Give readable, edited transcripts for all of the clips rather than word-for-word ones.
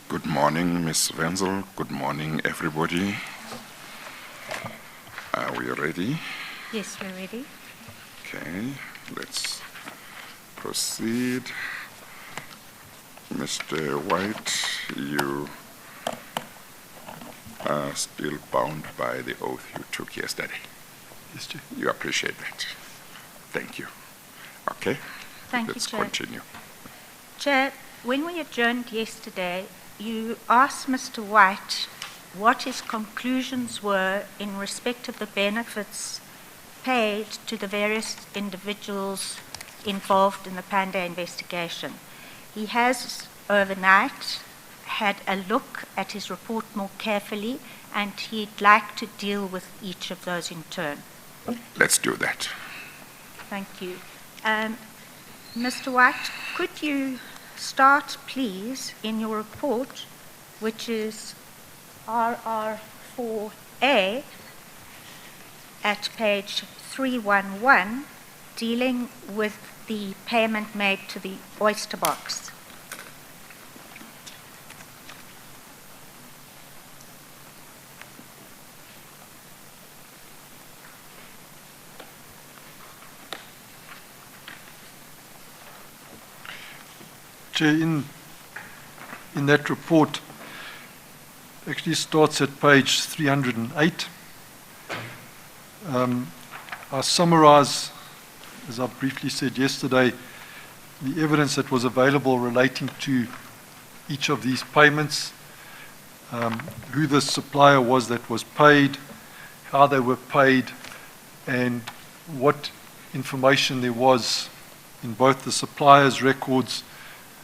Good morning, Ms. Wenzel. Good morning, everybody. Are we ready? Yes, we're ready. Okay, let's proceed. Mr. White, you are still bound by the oath you took yesterday. Yes, Chair. You appreciate that. Thank you. Okay, Thank you, let's Chair. continue. Chair, when we adjourned yesterday, you asked Mr. White what his conclusions were in respect of the benefits paid to the various individuals involved in the Panda investigation. He has overnight had a look at his report more carefully, and he'd like to deal with each of those in turn. Let's do that. Thank you. Mr. White, could you start, please, in your report, which is RR4A at page 311, dealing with the payment made to the oyster box. Chair, in that report, actually starts at page 308. I summarize, as I briefly said yesterday, the evidence that was available relating to each of these payments, who the supplier was that was paid, how they were paid, and what information there was in both the supplier's records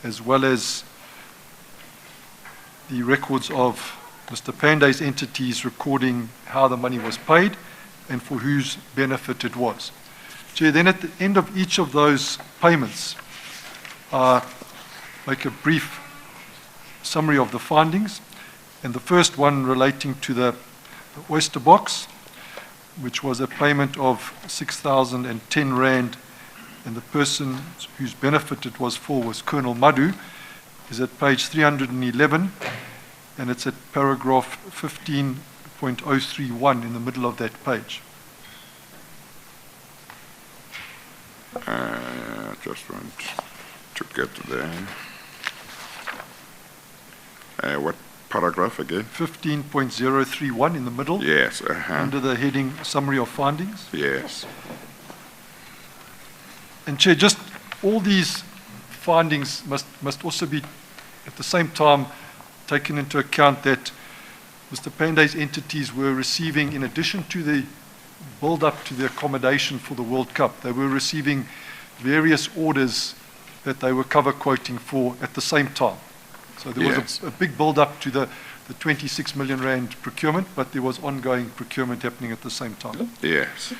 as well as the records of Mr. Pandey's entities recording how the money was paid and for whose benefit it was. Chair, then at the end of each of those payments, make a brief summary of the findings, and the first one relating to the oyster box, which was a payment of 6,010 Rand, and the person whose benefit it was for was Colonel Madhu, is at page 311, and it's at paragraph 15.031 in the middle of that page. Just want to get there. What paragraph again? 15.031 in the middle. Yes. Under the heading Summary of Findings. Yes. And Chair, just all these findings must also be at the same time taken into account that Mr. Pandey's entities were receiving, in addition to the build-up to the accommodation for the World Cup, they were receiving various orders that they were cover quoting for at the same time. So there was a big build-up to the 26 million Rand procurement, but there was ongoing procurement happening at the same time. Yes.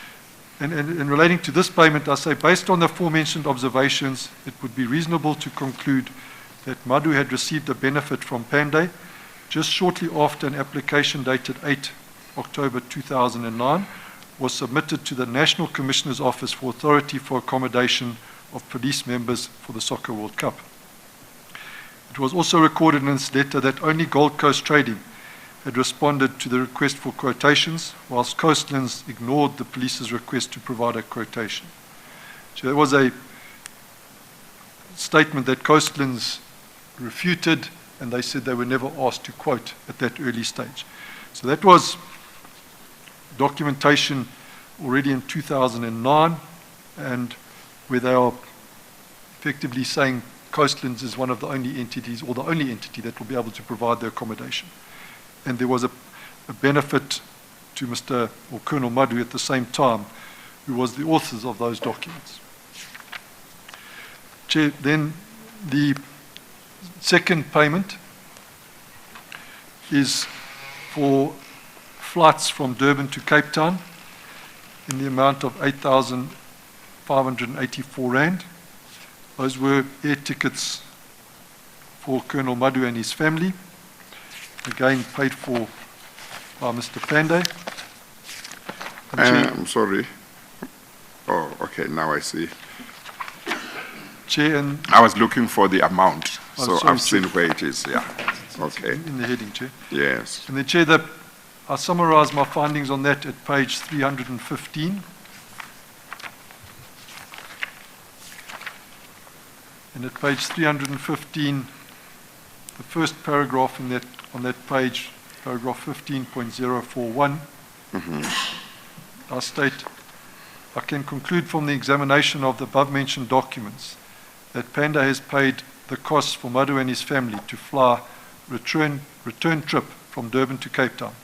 And relating to this payment, I say, based on the aforementioned observations, it would be reasonable to conclude that Madhu had received a benefit from Pandey just shortly after an application dated 8 October 2009 was submitted to the National Commissioner's Office for Authority for Accommodation of Police Members for the Soccer World Cup. It was also recorded in this letter that only Gold Coast Trading had responded to the request for quotations, whilst Coastlands ignored the police's request to provide a quotation. So there was a statement that Coastlands refuted, and they said they were never asked to quote at that early stage. So that was documentation already in 2009, and where they are effectively saying Coastlands is one of the only entities, or the only entity that will be able to provide the accommodation. And there was a benefit to Mr. or Colonel Madhu at the same time, who was the authors of those documents. Chair, then the second payment is for flights from Durban to Cape Town in the amount of 8,584 Rand. Those were air tickets for Colonel Madhu and his family, again paid for by Mr. Pandey. I'm sorry. Oh, okay, now I see. Chair, and I was looking for the amount, Oh, so sorry, I've seen where it is, yeah. Okay, in the heading, Chair. yes. And then, Chair, I summarize my findings on that at page 315. And at page 315, the first paragraph on that page, paragraph 15.041, I state, I can conclude from the examination of the above-mentioned documents that Panda has paid the costs for Madhu and his family to fly return trip from Durban to Cape Town,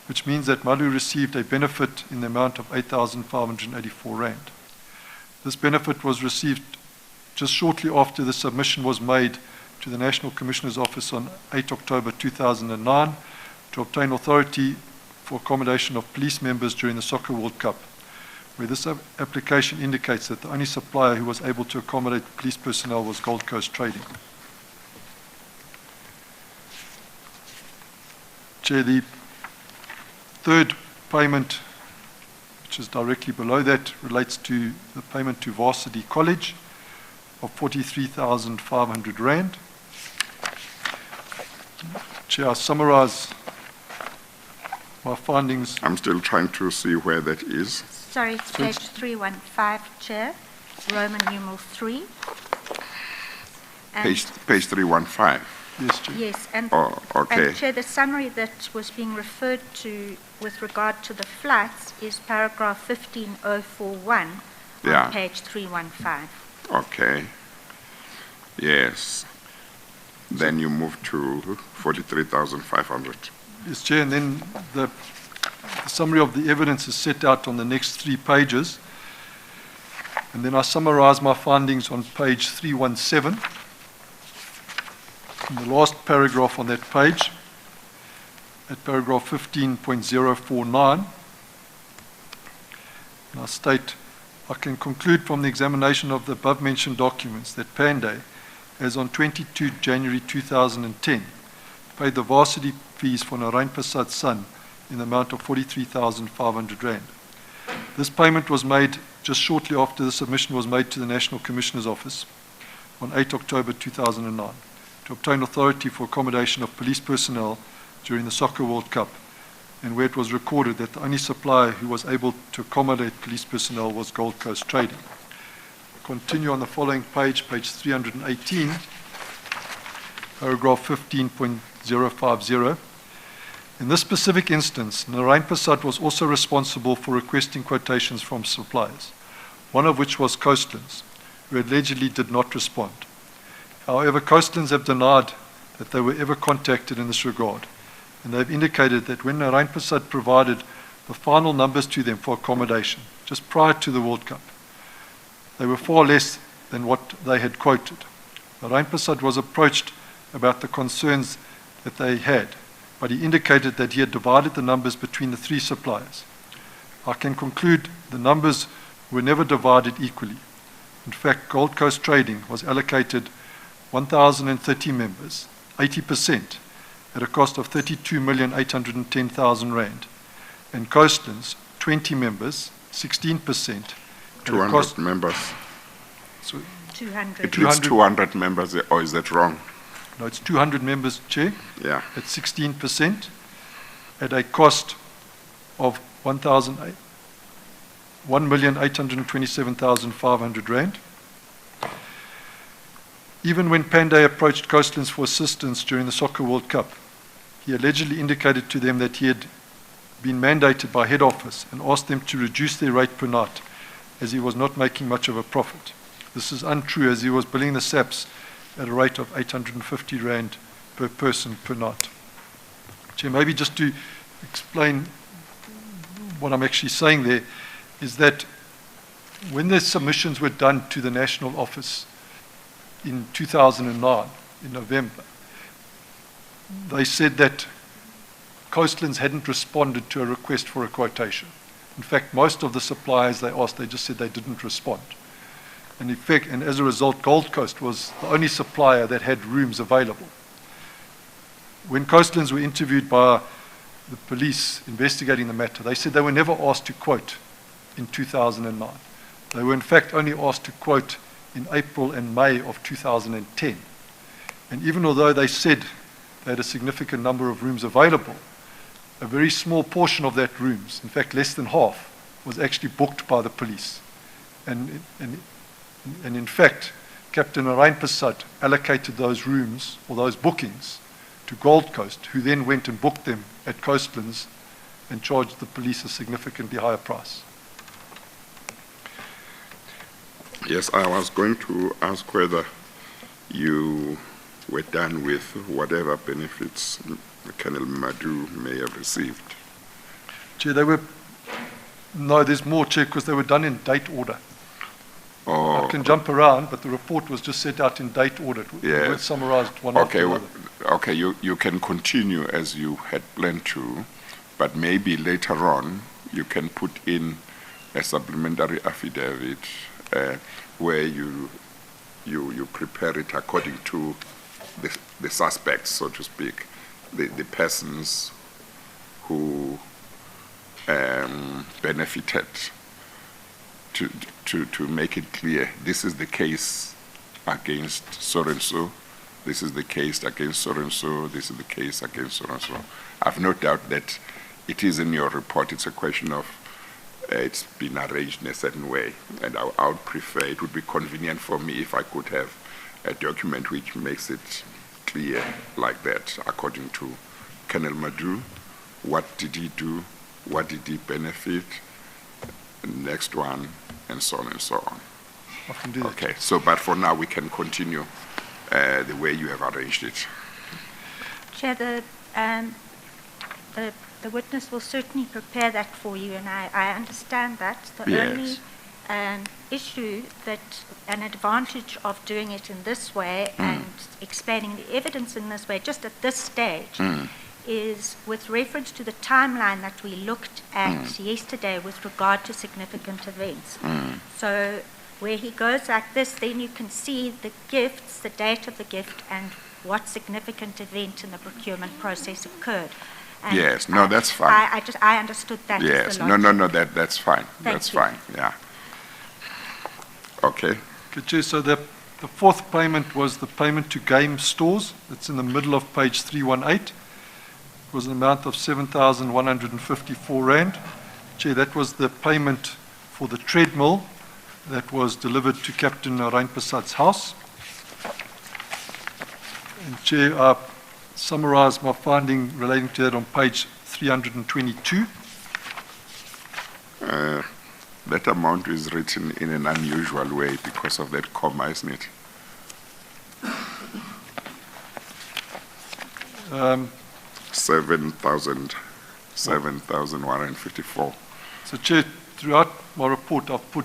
which means that Madhu received a benefit in the amount of 8,584 rand. This benefit was received just shortly after the submission was made to the National Commissioner's Office on 8 October 2009 to obtain authority for accommodation of police members during the Soccer World Cup, where this application indicates that the only supplier who was able to accommodate police personnel was Gold Coast Trading. Chair, the third payment, which is directly below that, relates to the payment to Varsity College of 43,500 rand. Chair, I summarize my findings. I'm still trying to see where that is. Sorry, it's page 315, Chair, Roman numeral 3. And Page 315. Yes, Chair. yes, and, Oh, okay. and Chair, the summary that was being referred to with regard to the flights is paragraph 15041 Yeah. on page 315. Okay. Yes. Then you move to 43,500. Yes, Chair, and then the summary of the evidence is set out on the next 3 pages. And then I summarize my findings on page 317. In the last paragraph on that page, at paragraph 15.049, and I state, I can conclude from the examination of the above-mentioned documents that Panday, as on 22 January 2010, paid the varsity fees for Narain Prasad's son in the amount of 43,500 rand. This payment was made just shortly after the submission was made to the National Commissioner's Office on 8 October 2009 to obtain authority for accommodation of police personnel during the Soccer World Cup, and where it was recorded that the only supplier who was able to accommodate police personnel was Gold Coast Trading. Continue on the following page, page 318, paragraph 15.050. In this specific instance, Narain Prasad was also responsible for requesting quotations from suppliers, one of which was Coastlands, who allegedly did not respond. However, Coastlands have denied that they were ever contacted in this regard, and they've indicated that when Narain Prasad provided the final numbers to them for accommodation, just prior to the World Cup, they were far less than what they had quoted. Narain Prasad was approached about the concerns that they had, but he indicated that he had divided the numbers between the 3 suppliers. I can conclude the numbers were never divided equally. In fact, Gold Coast Trading was allocated 1,030 members, 80%, at a cost of 32,810,000 rand, and Coastlands, 20 members, 16%, 200 members. So, 200. It reads 200 members, or is that wrong? no, it's 200 members, Chair, Yeah. at 16%, at a cost of 1,827,500 rand. Even when Panday approached Coastlands for assistance during the Soccer World Cup, he allegedly indicated to them that he had been mandated by head office and asked them to reduce their rate per night, as he was not making much of a profit. This is untrue, as he was billing the SAPs at a rate of 850 rand per person per night. Chair, maybe just to explain what I'm actually saying there, is that when the submissions were done to the National Office in 2009, in November, they said that Coastlands hadn't responded to a request for a quotation. In fact, most of the suppliers they asked, they just said they didn't respond. And in fact, and as a result, Gold Coast was the only supplier that had rooms available. When Coastlands were interviewed by the police investigating the matter, they said they were never asked to quote in 2009. They were in fact only asked to quote in April and May of 2010. And even although they said they had a significant number of rooms available, a very small portion of that rooms, in fact less than half, was actually booked by the police. And in fact, Captain Arain Passat allocated those rooms, or those bookings, to Gold Coast, who then went and booked them at Coastlands and charged the police a significantly higher price. Yes, I was going to ask whether you were done with whatever benefits Colonel Madu may have received. Chair, no, there's more, Chair, because they were done in date order. Oh, I can jump around, but the report was just set out in date order. It Yes. was summarized one okay, after well, the other. okay, you can continue as you had planned to, but maybe later on you can put in a supplementary affidavit where you prepare it according to the suspects, so to speak, the persons who benefited, to make it clear, this is the case against so-and-so, this is the case against so-and-so, this is the case against so-and-so. I've no doubt that it is in your report. It's a question of it's been arranged in a certain way, and I would prefer, it would be convenient for me if I could have a document which makes it clear like that, according to Colonel Madu, what did he do, what did he benefit, next one, and so on and so on. I can do that. Okay, so but for now we can continue the way you have arranged it. Chair, the witness will certainly prepare that for you, and I understand that. The Yes. only issue that an advantage of doing it in this way and explaining the evidence in this way, just at this stage, is with reference to the timeline that we looked at yesterday with regard to significant events. So where he goes like this, then you can see the gifts, the date of the gift, and what significant event in the procurement process occurred. And Yes, no, that's fine. I understood that. as Yes, the no, logic. that's fine. Thank That's you. fine, yeah. Okay, Okay, Chair, so the fourth payment was the payment to game stores. It's in the middle of page 318. It was an amount of 7,154 Rand. Chair, that was the payment for the treadmill that was delivered to Captain Arain Passat's house. And Chair, I summarized my finding relating to that on page 322. that amount is written in an unusual way because of that comma, isn't it? 7,154. So, Chair, throughout my report, I've put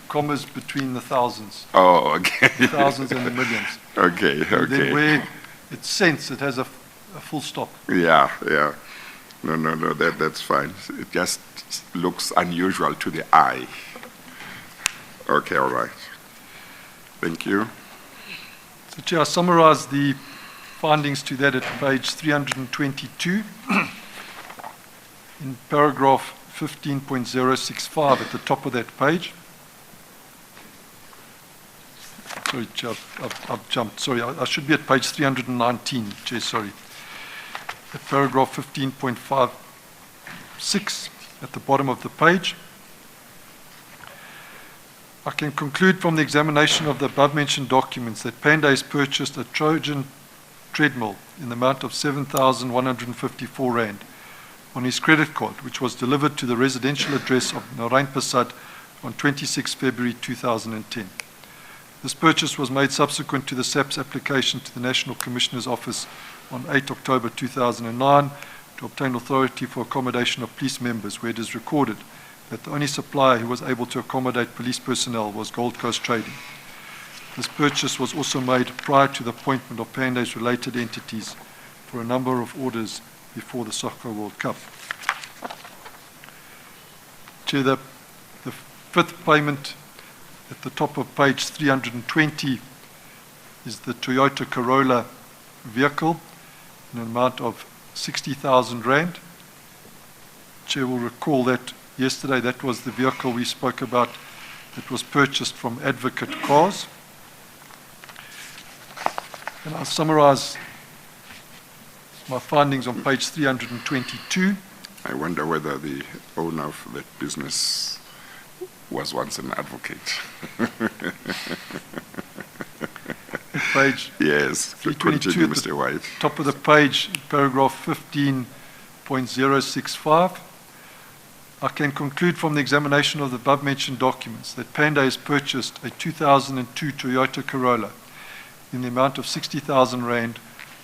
commas between the thousands, Oh, okay. the thousands and the millions. Okay, And then okay. where it's sense, it has a full stop. Yeah, yeah. No, that's fine. It just looks unusual to the eye. Okay, all right. Thank you. So, Chair, I summarized the findings to that at page 322 in paragraph 15.065 at the top of that page. Sorry, Chair, I've jumped. Sorry, I should be at page 319, Chair, sorry. At paragraph 15.56 at the bottom of the page. I can conclude from the examination of the above-mentioned documents that Panda has purchased a Trojan treadmill in the amount of 7,154 Rand on his credit card, which was delivered to the residential address of Arain Passat on 26 February 2010. This purchase was made subsequent to the SAP's application to the National Commissioner's Office on 8 October 2009 to obtain authority for accommodation of police members, where it is recorded that the only supplier who was able to accommodate police personnel was Gold Coast Trading. This purchase was also made prior to the appointment of Panda's related entities for a number of orders before the Soccer World Cup. Chair, the fifth payment at the top of page 320 is the Toyota Corolla vehicle in an amount of 60,000 Rand. Chair will recall that yesterday that was the vehicle we spoke about that was purchased from Advocate Cars. And I'll summarize my findings on page 322. I wonder whether the owner of that business was once an advocate. Page Yes, 322 continue, at the Mr. White. top of the page, paragraph 15.065. I can conclude from the examination of the above-mentioned documents that Panda has purchased a 2002 Toyota Corolla in the amount of 60,000 Rand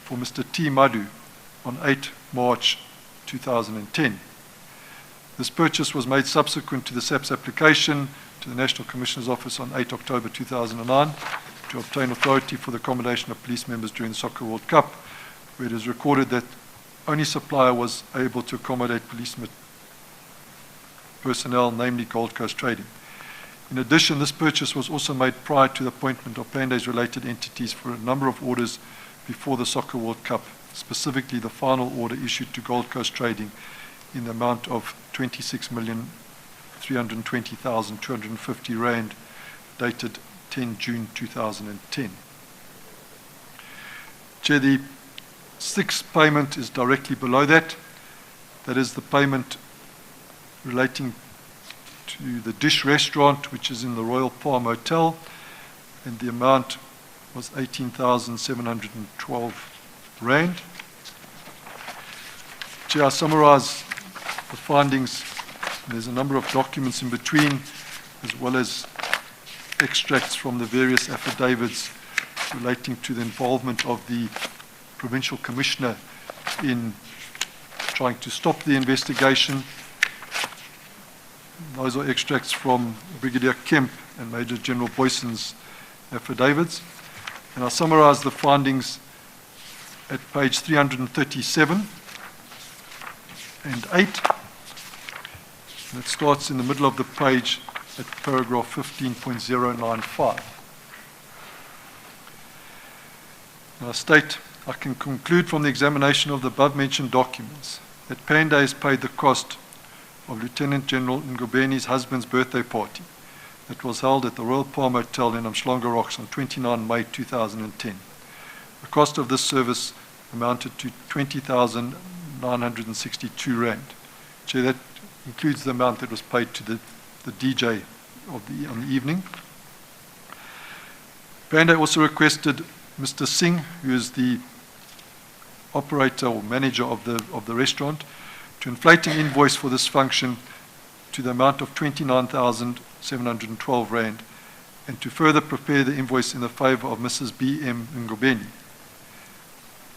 for Mr. T. Madhu on 8 March 2010. This purchase was made subsequent to the SAP's application to the National Commissioner's Office on 8 October 2009 to obtain authority for the accommodation of police members during the Soccer World Cup, where it is recorded that only supplier was able to accommodate police personnel, namely Gold Coast Trading. In addition, this purchase was also made prior to the appointment of Panda's related entities for a number of orders before the Soccer World Cup, specifically the final order issued to Gold Coast Trading in the amount of 26,320,250 Rand, dated 10 June 2010. Chair, the sixth payment is directly below that. That is the payment relating to the Dish Restaurant, which is in the Royal Palm Hotel, and the amount was 18,712 Rand. Chair, I summarize the findings. There's a number of documents in between, as well as extracts from the various affidavits relating to the involvement of the Provincial Commissioner in trying to stop the investigation. Those are extracts from Brigadier Kemp and Major General Boyson's affidavits. And I'll summarize the findings at page 337 and 8. And it starts in the middle of the page at paragraph 15.095. And I state, I can conclude from the examination of the above-mentioned documents that Panda has paid the cost of Lieutenant General Ngobeni's husband's birthday party that was held at the Royal Palm Hotel in Umhlanga Rocks on 29 May 2010. The cost of this service amounted to 20,962 Rand. Chair, that includes the amount that was paid to the DJ on the evening. Panda also requested Mr. Singh, who is the operator or manager of the restaurant, to inflate an invoice for this function to the amount of 29,712 Rand, and to further prepare the invoice in the favor of Mrs. B.M. Ngobeni.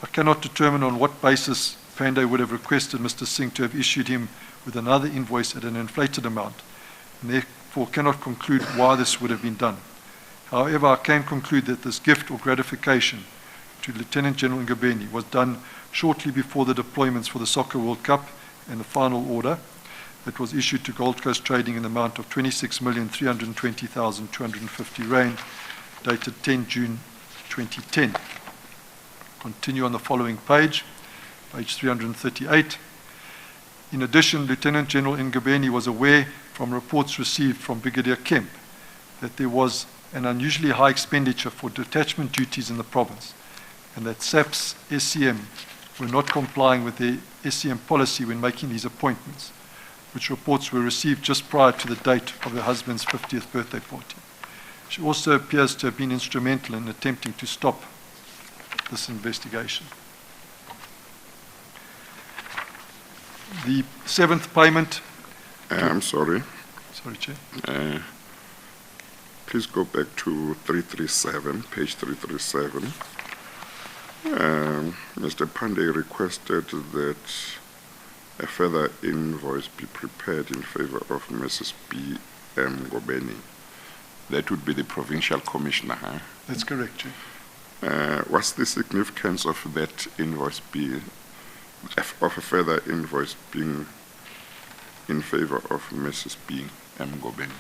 I cannot determine on what basis Panda would have requested Mr. Singh to have issued him with another invoice at an inflated amount, and therefore cannot conclude why this would have been done. However, I can conclude that this gift or gratification to Lieutenant General Ngobeni was done shortly before the deployments for the Soccer World Cup and the final order that was issued to Gold Coast Trading in the amount of 26,320,250 Rand, dated 10 June 2010. Continue on the following page, page 338. In addition, Lieutenant General Ngobeni was aware from reports received from Brigadier Kemp that there was an unusually high expenditure for detachment duties in the province, and that SAP's SCM were not complying with their SCM policy when making these appointments, which reports were received just prior to the date of her husband's 50th birthday party. She also appears to have been instrumental in attempting to stop this investigation. The seventh payment. I'm sorry. Sorry, Chair. Please go back to 337, page 337. Mr. Pandey requested that a further invoice be prepared in favor of Mrs. B.M. Ngobeni. That would be the provincial commissioner, huh? That's correct, Chair. What's the significance of that invoice of a further invoice being in favor of Mrs. B.M. Ngobeni?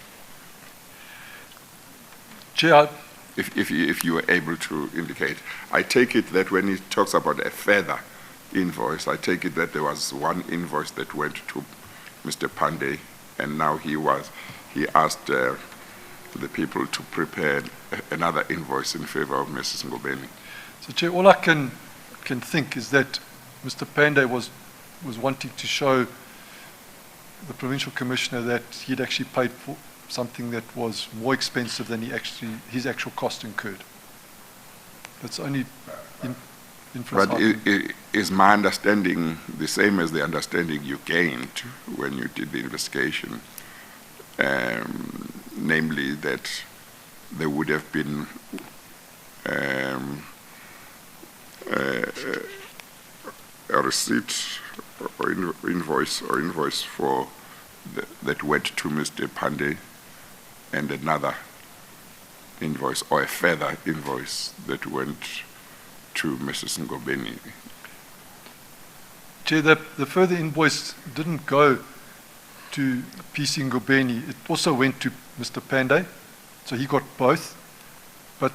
Chair, If you were able to indicate, I take it that when he talks about a further invoice, I take it that there was one invoice that went to Mr. Pandey, and now he asked the people to prepare another invoice in favor of Mrs. Ngobeni. So, Chair, all I can think is that Mr. Pandey was wanting to show the Provincial Commissioner that he'd actually paid for something that was more expensive than his actual cost incurred. That's only inference. But is my understanding the same as the understanding you gained when you did the investigation? Namely that there would have been a receipt or invoice for that went to Mr. Pandey, and another invoice or a further invoice that went to Mrs. Ngobeni. Chair, the further invoice didn't go to PC Ngobeni. It also went to Mr. Pandey, so he got both. But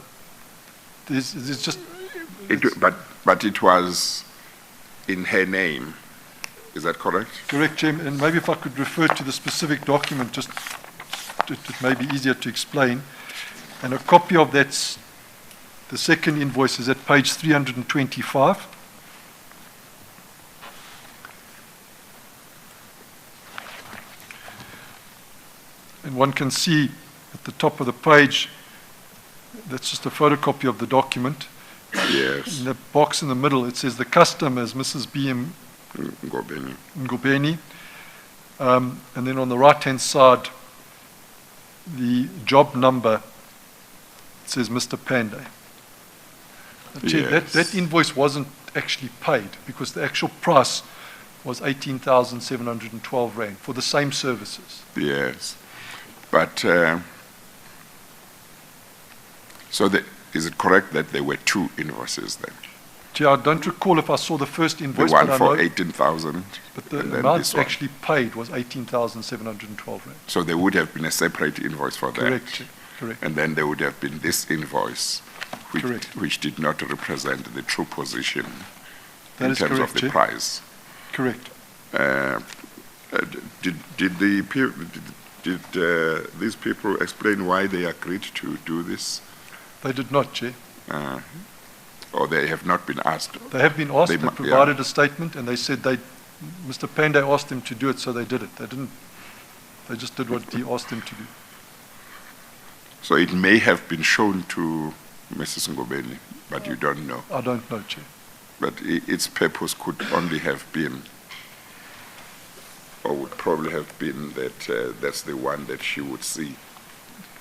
there's just... But it was in her name. Is that correct? Correct, Chair. And maybe if I could refer to the specific document, just it may be easier to explain. And a copy of that, the second invoice, is at page 325. And one can see at the top of the page, that's just a photocopy of the document. Yes. In the box in the middle, it says the customer is Mrs. B.M. Ngobeni. And then on the right-hand side, the job number, it says Mr. Pandey. Yes. That invoice wasn't actually paid because the actual price was 18,712 Rand for the same services. Yes. But, is it correct that there were two invoices then? Chair, I don't recall if I saw the first The invoice, one but I for know, 18,000. but the and then amount this one. actually paid was 18,712 Rand. So there would have been a separate invoice for that. Correct, Chair. Correct. And then there would have been this invoice, Correct. which did not represent the true position That in is terms correct, of the Chair. price. Correct. Did these people explain why they agreed to do this? They did not, Chair. Or they have not been asked? They have been asked, They they mu- provided a statement, and they said Mr. Pandey asked them to do it, so they did it. They just did what he asked them to do. So it may have been shown to Mrs. Ngobeni, but you don't know. I don't know, Chair. But its purpose could only have been, or would probably have been that that's the one that she would see.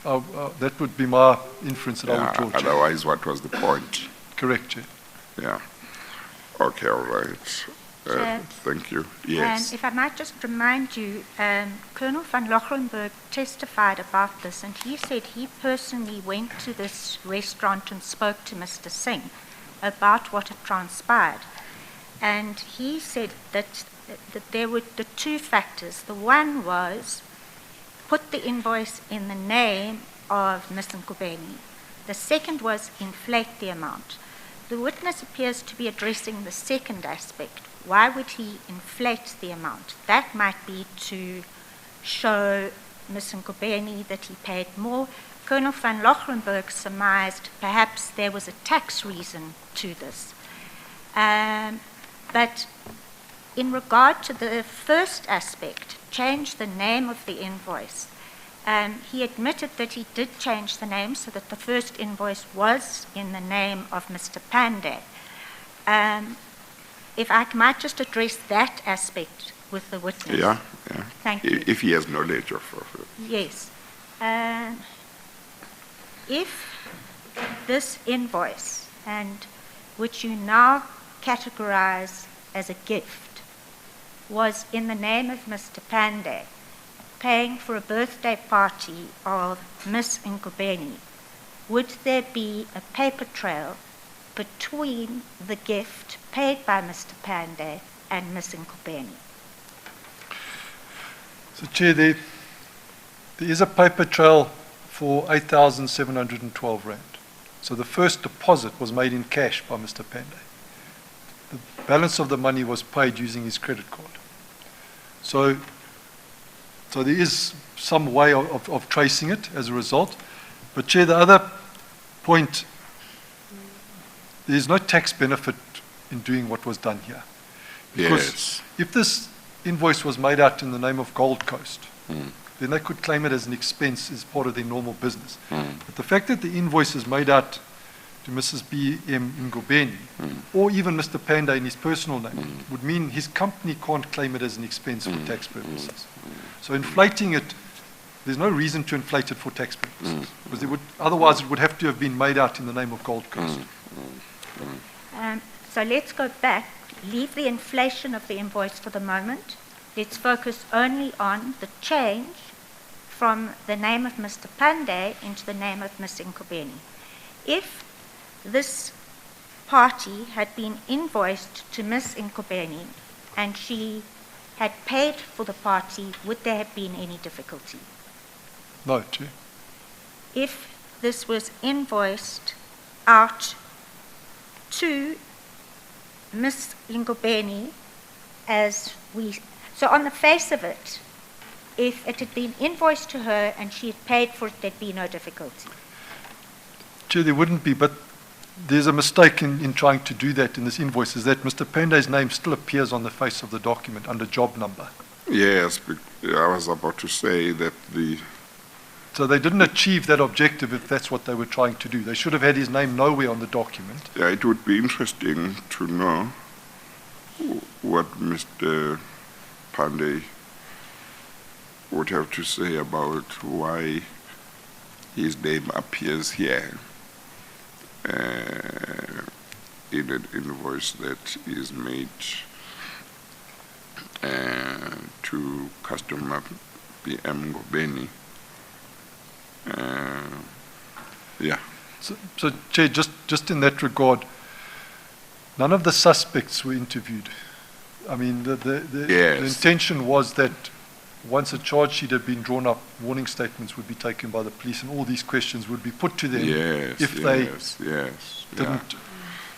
That would be my inference that I would draw, Chair. Otherwise, what was the point? Correct, Chair. Yeah. Okay, all right. Chair. Thank you. Yes. And if I might just remind you, Colonel van Lochrenberg testified about this, and he said he personally went to this restaurant and spoke to Mr. Singh about what had transpired. And he said that there were the two factors. The one was put the invoice in the name of Mr. Nkubeni. The second was inflate the amount. The witness appears to be addressing the second aspect. Why would he inflate the amount? That might be to show Mr. Nkubeni that he paid more. Colonel van Lochrenberg surmised perhaps there was a tax reason to this. But in regard to the first aspect, change the name of the invoice, he admitted that he did change the name so that the first invoice was in the name of Mr. Pandey. If I might just address that aspect with the witness. Yeah. Thank you. If he has knowledge of it. Yes. If this invoice, and which you now categorize as a gift, was in the name of Mr. Pandey, paying for a birthday party of Miss Nkubeni, would there be a paper trail between the gift paid by Mr. Pandey and Miss Nkubeni? So, Chair, there is a paper trail for 8,712 Rand. So the first deposit was made in cash by Mr. Pandey. The balance of the money was paid using his credit card. So there is some way of tracing it as a result. But, Chair, the other point there's no tax benefit in doing what was done here. Because Yes. if this invoice was made out in the name of Gold Coast, then they could claim it as an expense as part of their normal business. But the fact that the invoice is made out to Mrs. B.M. Ngobeni, or even Mr. Panda in his personal name, would mean his company can't claim it as an expense for tax purposes. So inflating it, there's no reason to inflate it for tax purposes, because otherwise it would have to have been made out in the name of Gold Coast. So let's go back, leave the inflation of the invoice for the moment. Let's focus only on the change from the name of Mr. Pandey into the name of Ms. Nkobeni. If this party had been invoiced to Ms. Nkobeni and she had paid for the party, would there have been any difficulty? No, Chair. If this was invoiced out to Ms. Nkobeni so on the face of it, if it had been invoiced to her and she had paid for it, there'd be no difficulty. Chair, there wouldn't be, but there's a mistake in trying to do that in this invoice, is that Mr. Pandey's name still appears on the face of the document under job number. Yes, I was about to say that So they didn't achieve that objective if that's what they were trying to do. They should have had his name nowhere on the document. yeah, it would be interesting to know what Mr. Pandey would have to say about why his name appears here in an invoice that is made to customer PM Ngobeni. Yeah. So Chair, just in that regard, none of the suspects were interviewed. I mean, the Yes. intention was that once a charge sheet had been drawn up, warning statements would be taken by the police, and all these questions would be put to them Yes, if they yes, didn't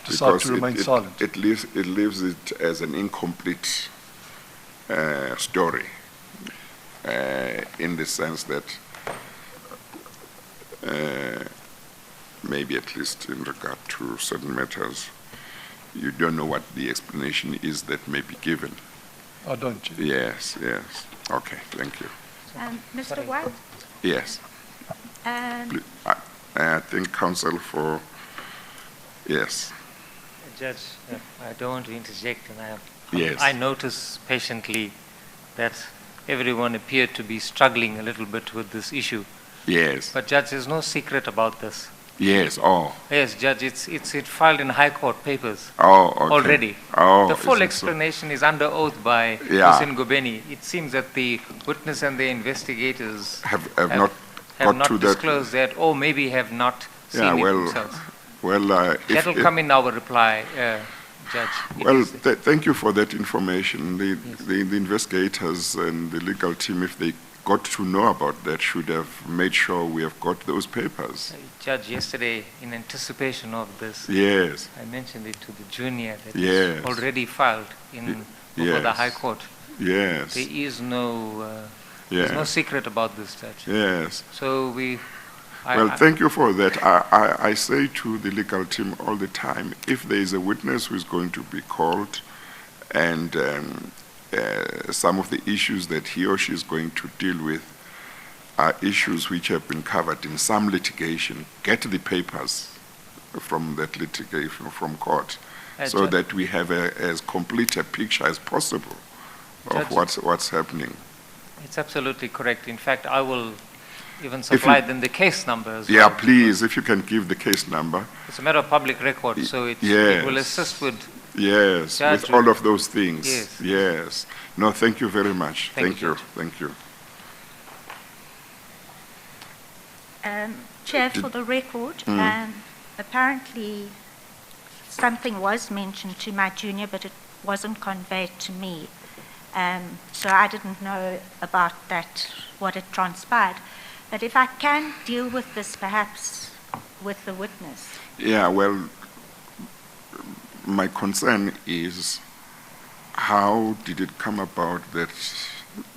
decide Because to remain silent. It leaves it as an incomplete story, in the sense that maybe at least in regard to certain matters, you don't know what the explanation is that may be given. I don't, Chair. Yes. Okay, thank you. Mr. White? Yes. I think counsel for, yes. Judge, I don't want to interject, and Yes. I notice patiently that everyone appeared to be struggling a little bit with this issue. Yes. But Judge, there's no secret about this. Yes. Oh. Yes, Judge, it's filed in High Court papers Oh. Okay. already. Oh. The full is it so? explanation is under oath by Yeah. Ms. Ngobeni. It seems that the witness and the investigators Have not have got not to that. disclosed that, or maybe have not seen Yeah. it Well. themselves. Well. That will come in our reply, Judge. It Well, is- thank you for that information. The investigators and the legal team, if they got to know about that, should have made sure we have got those papers. Judge, yesterday, in anticipation of this, Yes. I mentioned it to the junior that Yes. it's already filed before the yes. High Court. Yes. There is there's no Yes. secret about this, Judge. Yes. So Well, thank you for that. I say to the legal team all the time, if there is a witness who is going to be called and some of the issues that he or she is going to deal with are issues which have been covered in some litigation, get the papers from that litigation from court so Judge- that we have as complete a picture as possible of Judge- what's happening. It's absolutely correct. In fact, I will even supply them the case number as Yeah, well. please, if you can give the case number. It's a matter of public record, so it Yes. will assist with. Yes, Judge, with all of those things. Yes. Yes. No, thank you very much. Thank you, Judge. Thank you. Chair, for the record, apparently something was mentioned to my junior, but it wasn't conveyed to me. So I didn't know about that, what had transpired. But if I can deal with this perhaps with the witness. Yeah, well, my concern is how did it come about that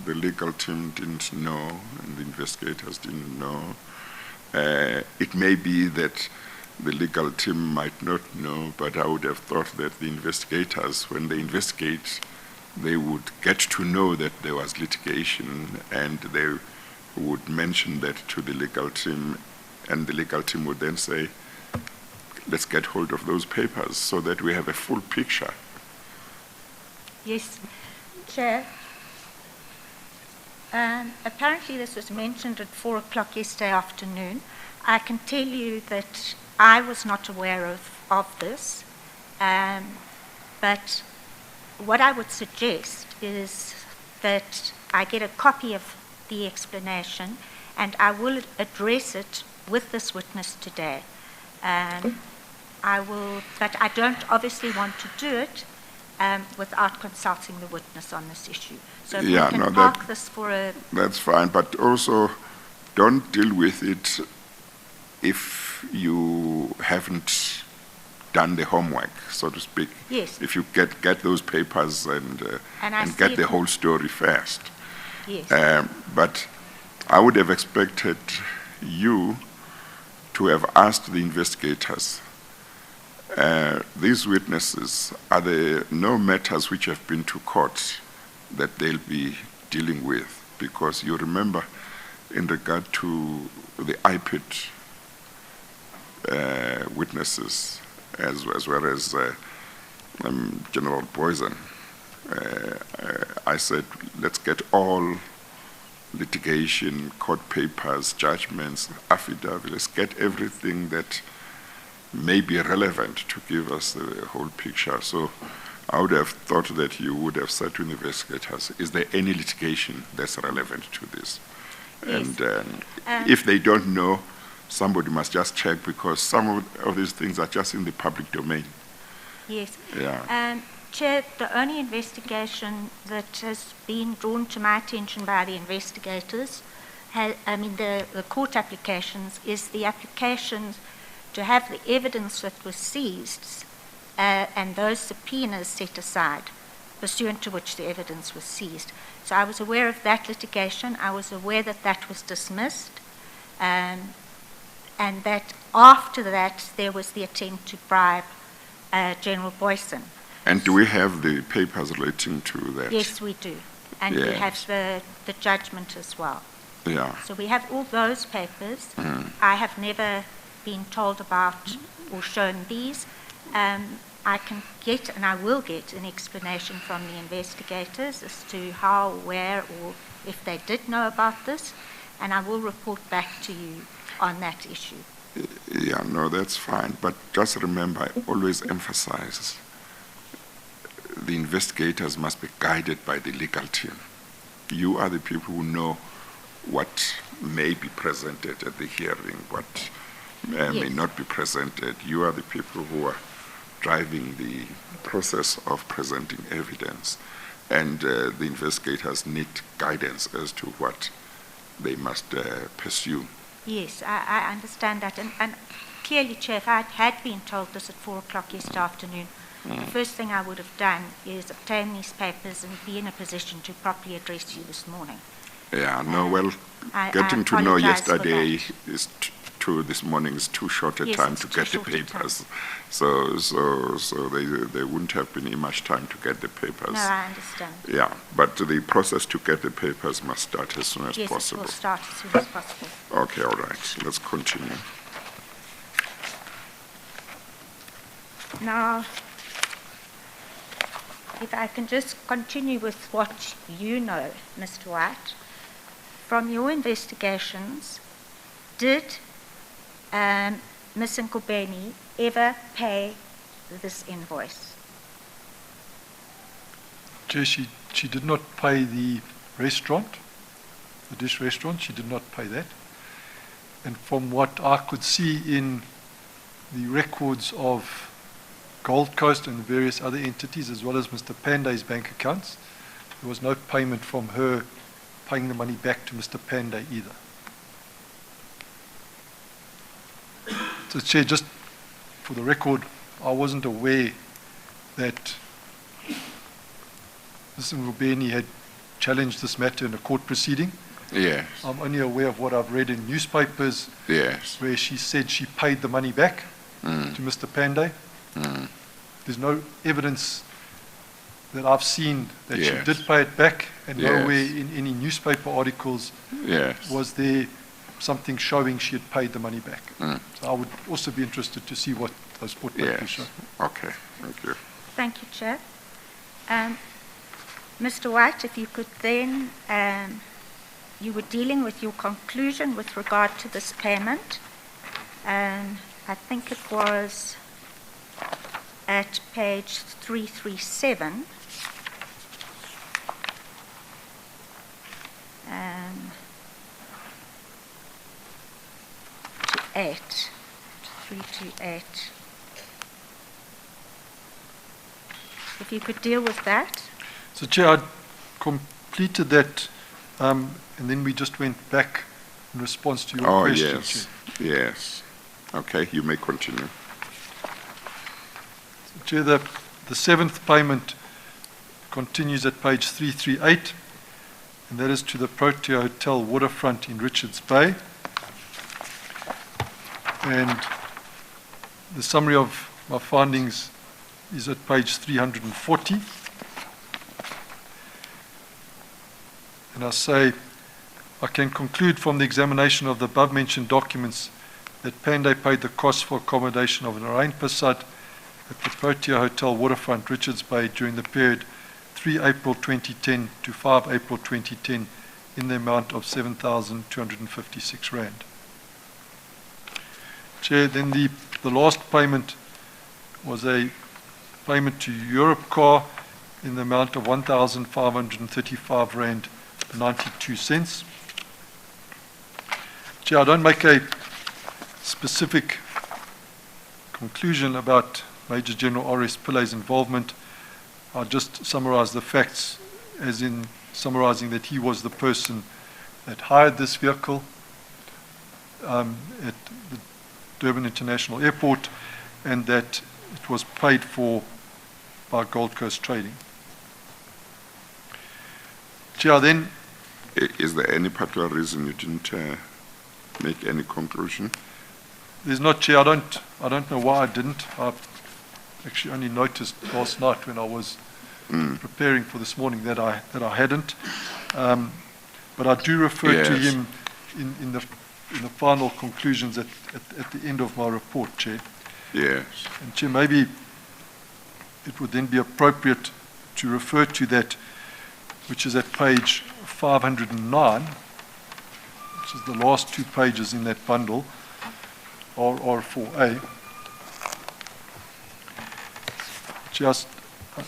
the legal team didn't know and the investigators didn't know? It may be that the legal team might not know, but I would have thought that the investigators, when they investigate, they would get to know that there was litigation, and they would mention that to the legal team, and the legal team would then say, let's get hold of those papers so that we have a full picture. Yes, Chair. Apparently this was mentioned at 4 o'clock yesterday afternoon. I can tell you that I was not aware of this, but what I would suggest is that I get a copy of the explanation, and I will address it with this witness today. But I don't obviously want to do it without consulting the witness on this issue. So if we can park this for a... That's fine, but also don't deal with it if you haven't done the homework, so to speak. Yes. If you get those papers and get the whole story first. Yes. But I would have expected you to have asked the investigators, these witnesses, are there no matters which have been to court that they'll be dealing with? Because you remember, in regard to the IPIT witnesses, as well as General Poison, I said, let's get all litigation, court papers, judgments, affidavits, let's get everything that may be relevant to give us the whole picture. So I would have thought that you would have said to investigators, is there any litigation that's relevant to this? Yes. And if they don't know, somebody must just check, because some of these things are just in the public domain. Yes. Yeah. Chair, the only investigation that has been drawn to my attention by the investigators, the court applications, is the applications to have the evidence that was seized and those subpoenas set aside, pursuant to which the evidence was seized. So I was aware of that litigation. I was aware that that was dismissed, and that after that there was the attempt to bribe General Boyson. And do we have the papers relating to that? Yes, we do. And we have the judgment as well. Yeah. So we have all those papers. I have never been told about or shown these. I can get, and I will get, an explanation from the investigators as to how, where, or if they did know about this, and I will report back to you on that issue. Yeah, no, that's fine. But just remember, I always emphasize the investigators must be guided by the legal team. You are the people who know what may be presented at the hearing, what may not be presented. You are the people who are driving the process of presenting evidence, and the investigators need guidance as to what they must pursue. Yes, I understand that. And clearly, Chair, if I had been told this at 4 o'clock yesterday afternoon, the first thing I would have done is obtain these papers and be in a position to properly address you this morning. Yeah, no, well, getting to know yesterday is to this morning is too short a time to get the papers. So there wouldn't have been much time to get the papers. No, I understand. Yeah, but the process to get the papers must start as soon as possible. Yes, it will start as soon as possible. Okay, all right. Let's continue. Now, if I can just continue with what you know, Mr. White, from your investigations, did Ms. Nkobeni ever pay this invoice? Chair, she did not pay the restaurant, the dish restaurant. She did not pay that. And from what I could see in the records of Gold Coast and various other entities, as well as Mr. Pandey's bank accounts, there was no payment from her paying the money back to Mr. Pandey either. So, Chair, just for the record, I wasn't aware that Mr. Nkobeni had challenged this matter in a court proceeding. Yes. I'm only aware of what I've read in newspapers, Yes. where she said she paid the money back. to Mr. Pandey. There's no evidence that I've seen that she Yes. did pay it back, and Yes. nowhere in any newspaper articles Yes. was there something showing she had paid the money back. Mm. So I would also be interested to see what those court papers Yes. show. Okay. Thank you. Thank you, Chair. Mr. White, if you could then, you were dealing with your conclusion with regard to this payment. I think it was at page 337. To 8, 3 to 8. If you could deal with that. So, Chair, I completed that, and then we just went back in response to your Oh, question, yes. Chair. Yes. Okay, you may continue. Chair, the seventh payment continues at page 338, and that is to the Protea Hotel Waterfront in Richards Bay. And the summary of my findings is at page 340. And I say, I can conclude from the examination of the above-mentioned documents that Pandey paid the cost for accommodation of Narain Prasad at the Protea Hotel Waterfront, Richards Bay, during the period 3 April 2010 to 5 April 2010 in the amount of 7,256 rand. Chair, then the last payment was a payment to Europcar in the amount of 1,535 rand 92 cents. Chair, I don't make a specific conclusion about Major General R.S. Pillai's involvement. I'll just summarize the facts, as in summarizing that he was the person that hired this vehicle at the Durban International Airport, and that it was paid for by Gold Coast Trading. Chair, then, Is there any particular reason you didn't make any conclusion? there's not, Chair. I don't know why I didn't. I actually only noticed last night when I was preparing for this morning that I hadn't. But I do refer to Yes. him in the final conclusions at the end of my report, Chair. Yes. And Chair, maybe it would then be appropriate to refer to that, which is at page 509, which is the last two pages in that bundle, RR4A. Just I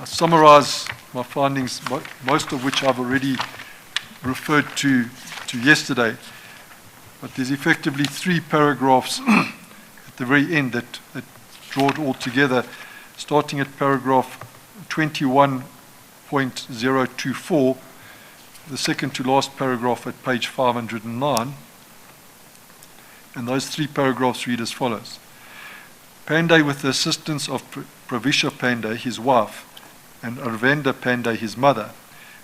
summarize my findings, most of which I've already referred to yesterday, but there's effectively 3 paragraphs at the very end that draw it all together, starting at paragraph 21.024, the second to last paragraph at page 509, and those 3 paragraphs read as follows. Pandey, with the assistance of Pravisha Pandey, his wife, and Arvenda Pandey, his mother,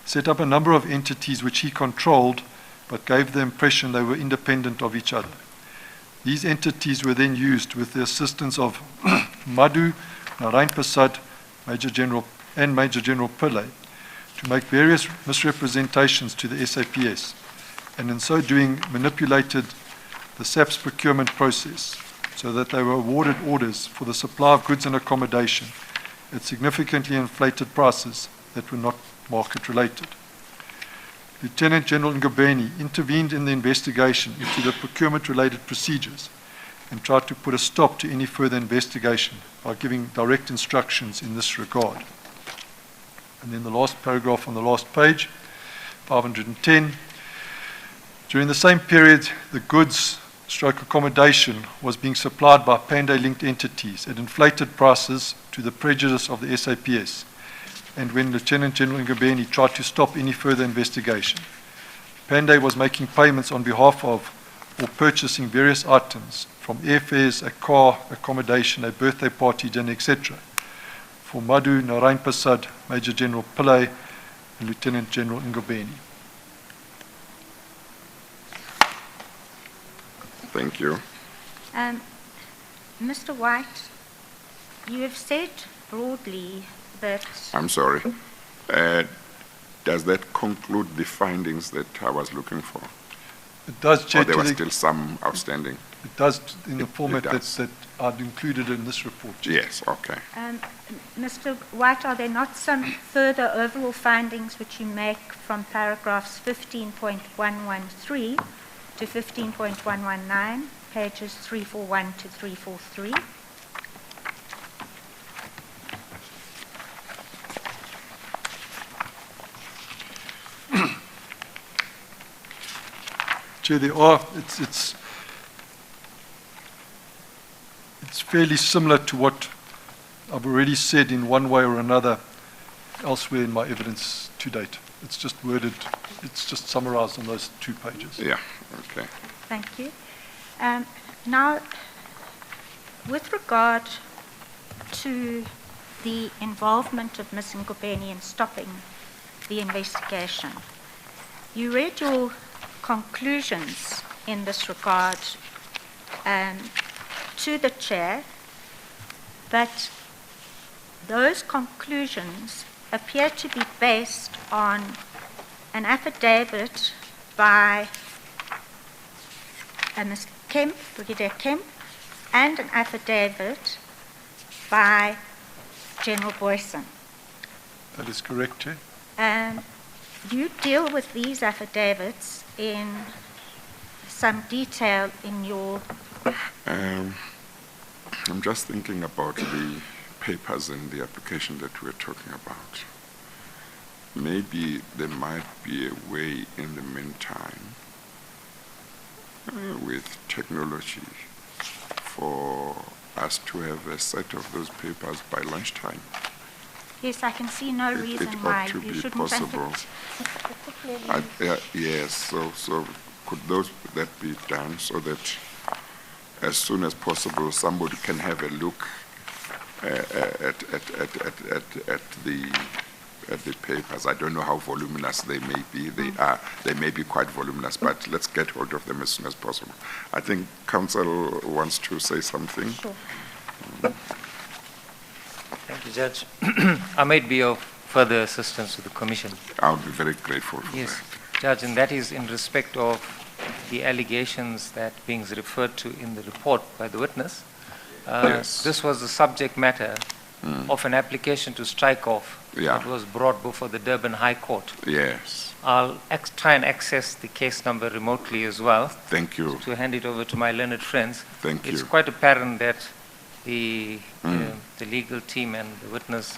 set up a number of entities which he controlled but gave the impression they were independent of each other. These entities were then used with the assistance of Madhu, Narain Prasad, Major General Pillai, to make various misrepresentations to the SAPS, and in so doing manipulated the SAP's procurement process so that they were awarded orders for the supply of goods and accommodation at significantly inflated prices that were not market related. Lieutenant General Ngobeni intervened in the investigation into the procurement-related procedures and tried to put a stop to any further investigation by giving direct instructions in this regard. And then the last paragraph on the last page, 510. During the same period, the goods stroke accommodation was being supplied by Pandey-linked entities at inflated prices to the prejudice of the SAPS. And when Lieutenant General Ngobeni tried to stop any further investigation, Pandey was making payments on behalf of or purchasing various items, from airfares, a car, accommodation, a birthday party dinner, etc., for Madhu, Narain Prasad, Major General Pillai, and Lieutenant General Ngobeni. Thank you. Mr. White, you have said broadly that I'm sorry. Does that conclude the findings that I was looking for? It does, Chair. Or there to was the- still some outstanding? It does in the It format does. that are included in this report, Chair. Yes, okay. Mr. White, are there not some further overall findings which you make from paragraphs 15.113 to 15.119, pages 341 to 343? Chair, there are, it's fairly similar to what I've already said in one way or another elsewhere in my evidence to date. It's just worded, it's just summarized on those 2 pages. Yeah, okay. Thank you. Now, with regard to the involvement of Ms. Ngobeni in stopping the investigation, you read your conclusions in this regard to the chair, but those conclusions appear to be based on an affidavit by Ms. Kemp, Brigadier Kemp, and an affidavit by General Boyson. That is correct, Chair. You deal with these affidavits in some detail in your... I'm just thinking about the papers in the application that we're talking about. Maybe there might be a way in the meantime with technology for us to have a set of those papers by lunchtime. Yes, I can see no reason It why ought to you be shouldn't possible. particularly... Yes, so could that be done so that as soon as possible somebody can have a look at the papers. I don't know how voluminous they may be. They may be quite voluminous, but let's get hold of them as soon as possible. I think Council wants to say something. Sure. Thank you, Judge. I might be of further assistance to the Commission. I'll be very grateful for Yes, that. Judge, and that is in respect of the allegations that being referred to in the report by the witness. Yes. This was the subject matter of an application to strike off Yeah. that was brought before the Durban High Court. Yes, I'll try and access the case number remotely as well thank you. to hand it over to my learned friends. Thank It's you. quite apparent that the legal team and the witness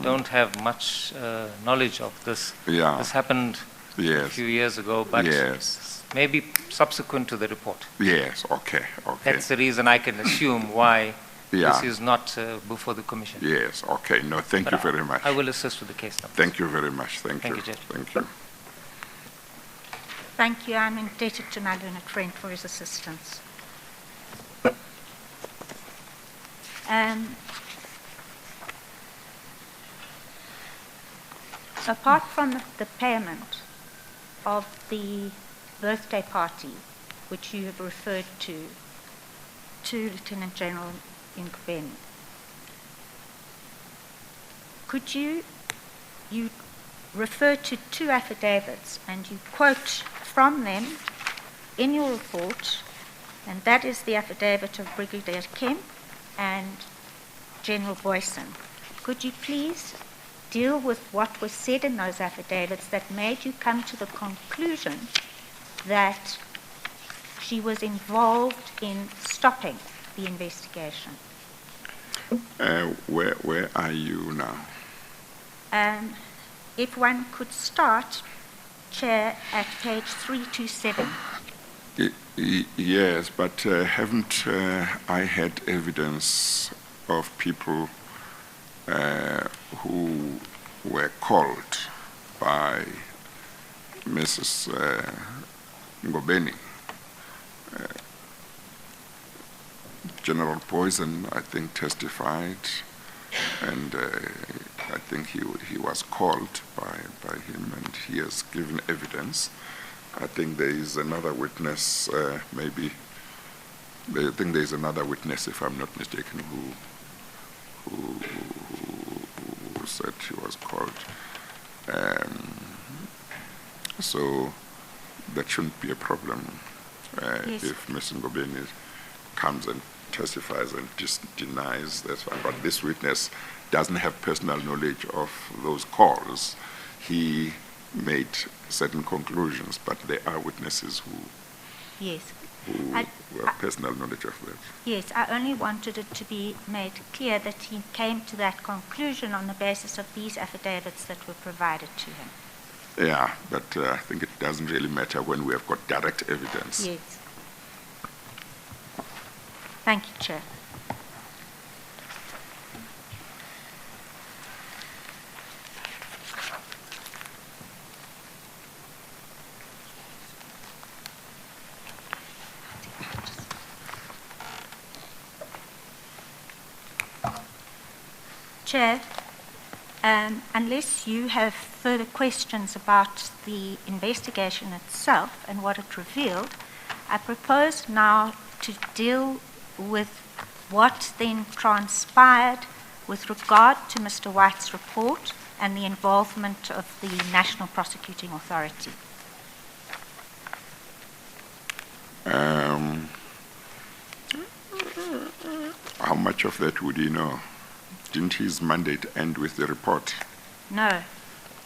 don't have much knowledge of this. Yeah. This happened a Yes, few years ago, but yes, maybe subsequent to the report. yes, okay. That's the reason I can assume why Yeah. this is not before the Commission. Yes, okay. No, thank But you very much. I will assist with the case number. Thank you very much. Thank Thank you. you, Judge. Thank you. Thank you. I'm indebted to my learned friend for his assistance. Apart from the payment of the birthday party, which you have referred to Lieutenant General Ngobeni, could you refer to 2 affidavits and you quote from them in your report, and that is the affidavit of Brigadier Kemp and General Boyson. Could you please deal with what was said in those affidavits that made you come to the conclusion that she was involved in stopping the investigation? Where are you now? If one could start, Chair, at page 327. Yes, but haven't I had evidence of people who were called by Mrs. Ngobeni? General Poison, I think, testified, and I think he was called by him, and he has given evidence. I think there is another witness, maybe I think there's another witness, if I'm not mistaken, who said she was called. So that shouldn't be a problem Yes. if Ms. Ngobeni comes and testifies and just denies that's fine. But this witness doesn't have personal knowledge of those calls. He made certain conclusions, but there are witnesses who Yes. who I- have personal knowledge of that. Yes, I only wanted it to be made clear that he came to that conclusion on the basis of these affidavits that were provided to him. Yeah, but I think it doesn't really matter when we have got direct evidence. Yes. Thank you, Chair. Chair, unless you have further questions about the investigation itself and what it revealed, I propose now to deal with what then transpired with regard to Mr. White's report and the involvement of the National Prosecuting Authority. How much of that would he know? Didn't his mandate end with the report? No.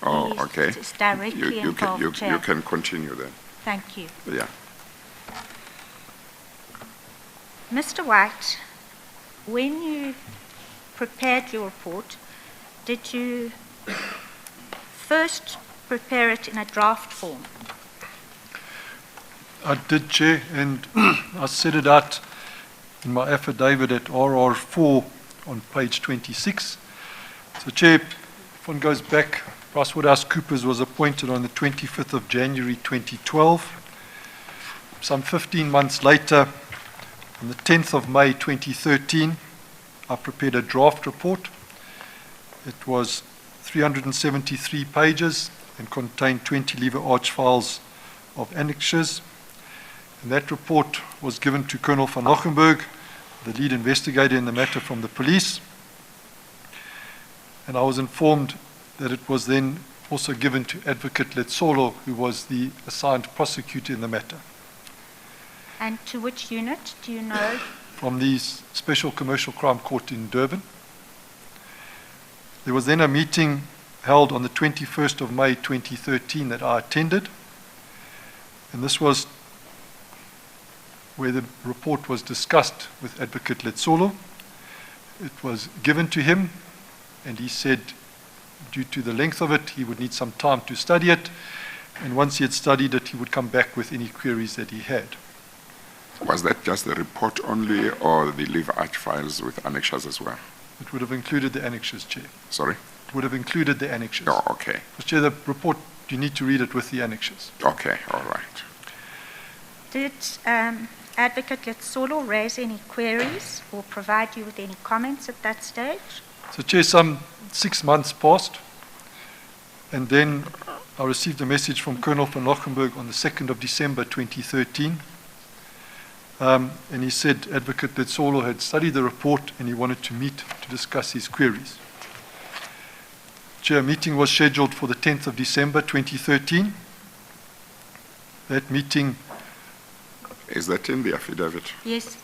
Oh, He's- okay. It's directly involved, Chair. You can continue then. Thank you. Yeah. Mr. White, when you prepared your report, did you first prepare it in a draft form? I did, Chair, and I set it out in my affidavit at RR4 on page 26. So, Chair, if one goes back, PriceWaterhouseCoopers was appointed on the 25th of January 2012. Some 15 months later, on the 10th of May 2013, I prepared a draft report. It was 373 pages and contained 20 lever arch files of annexures. And that report was given to Colonel van Lochenberg, the lead investigator in the matter from the police. And I was informed that it was then also given to Advocate Letsolo, who was the assigned prosecutor in the matter. And to which unit, do you know? From the Special Commercial Crime Court in Durban. There was then a meeting held on the 21st of May 2013 that I attended. And this was where the report was discussed with Advocate Letsolo. It was given to him, and he said, due to the length of it, he would need some time to study it, and once he had studied it, he would come back with any queries that he had. Was that just the report only, or the lever arch files with annexures as well? It would have included the annexures, Chair. Sorry? It would have included the annexures. Oh, okay. But, Chair, the report, you need to read it with the annexures. Okay, all right. Did Advocate Letsolo raise any queries or provide you with any comments at that stage? So, Chair, some 6 months passed, and then I received a message from Colonel van Lochenberg on the 2nd of December 2013. And he said Advocate Letsolo had studied the report and he wanted to meet to discuss his queries. Chair, a meeting was scheduled for the 10th of December 2013. That meeting... Is that in the affidavit? Yes,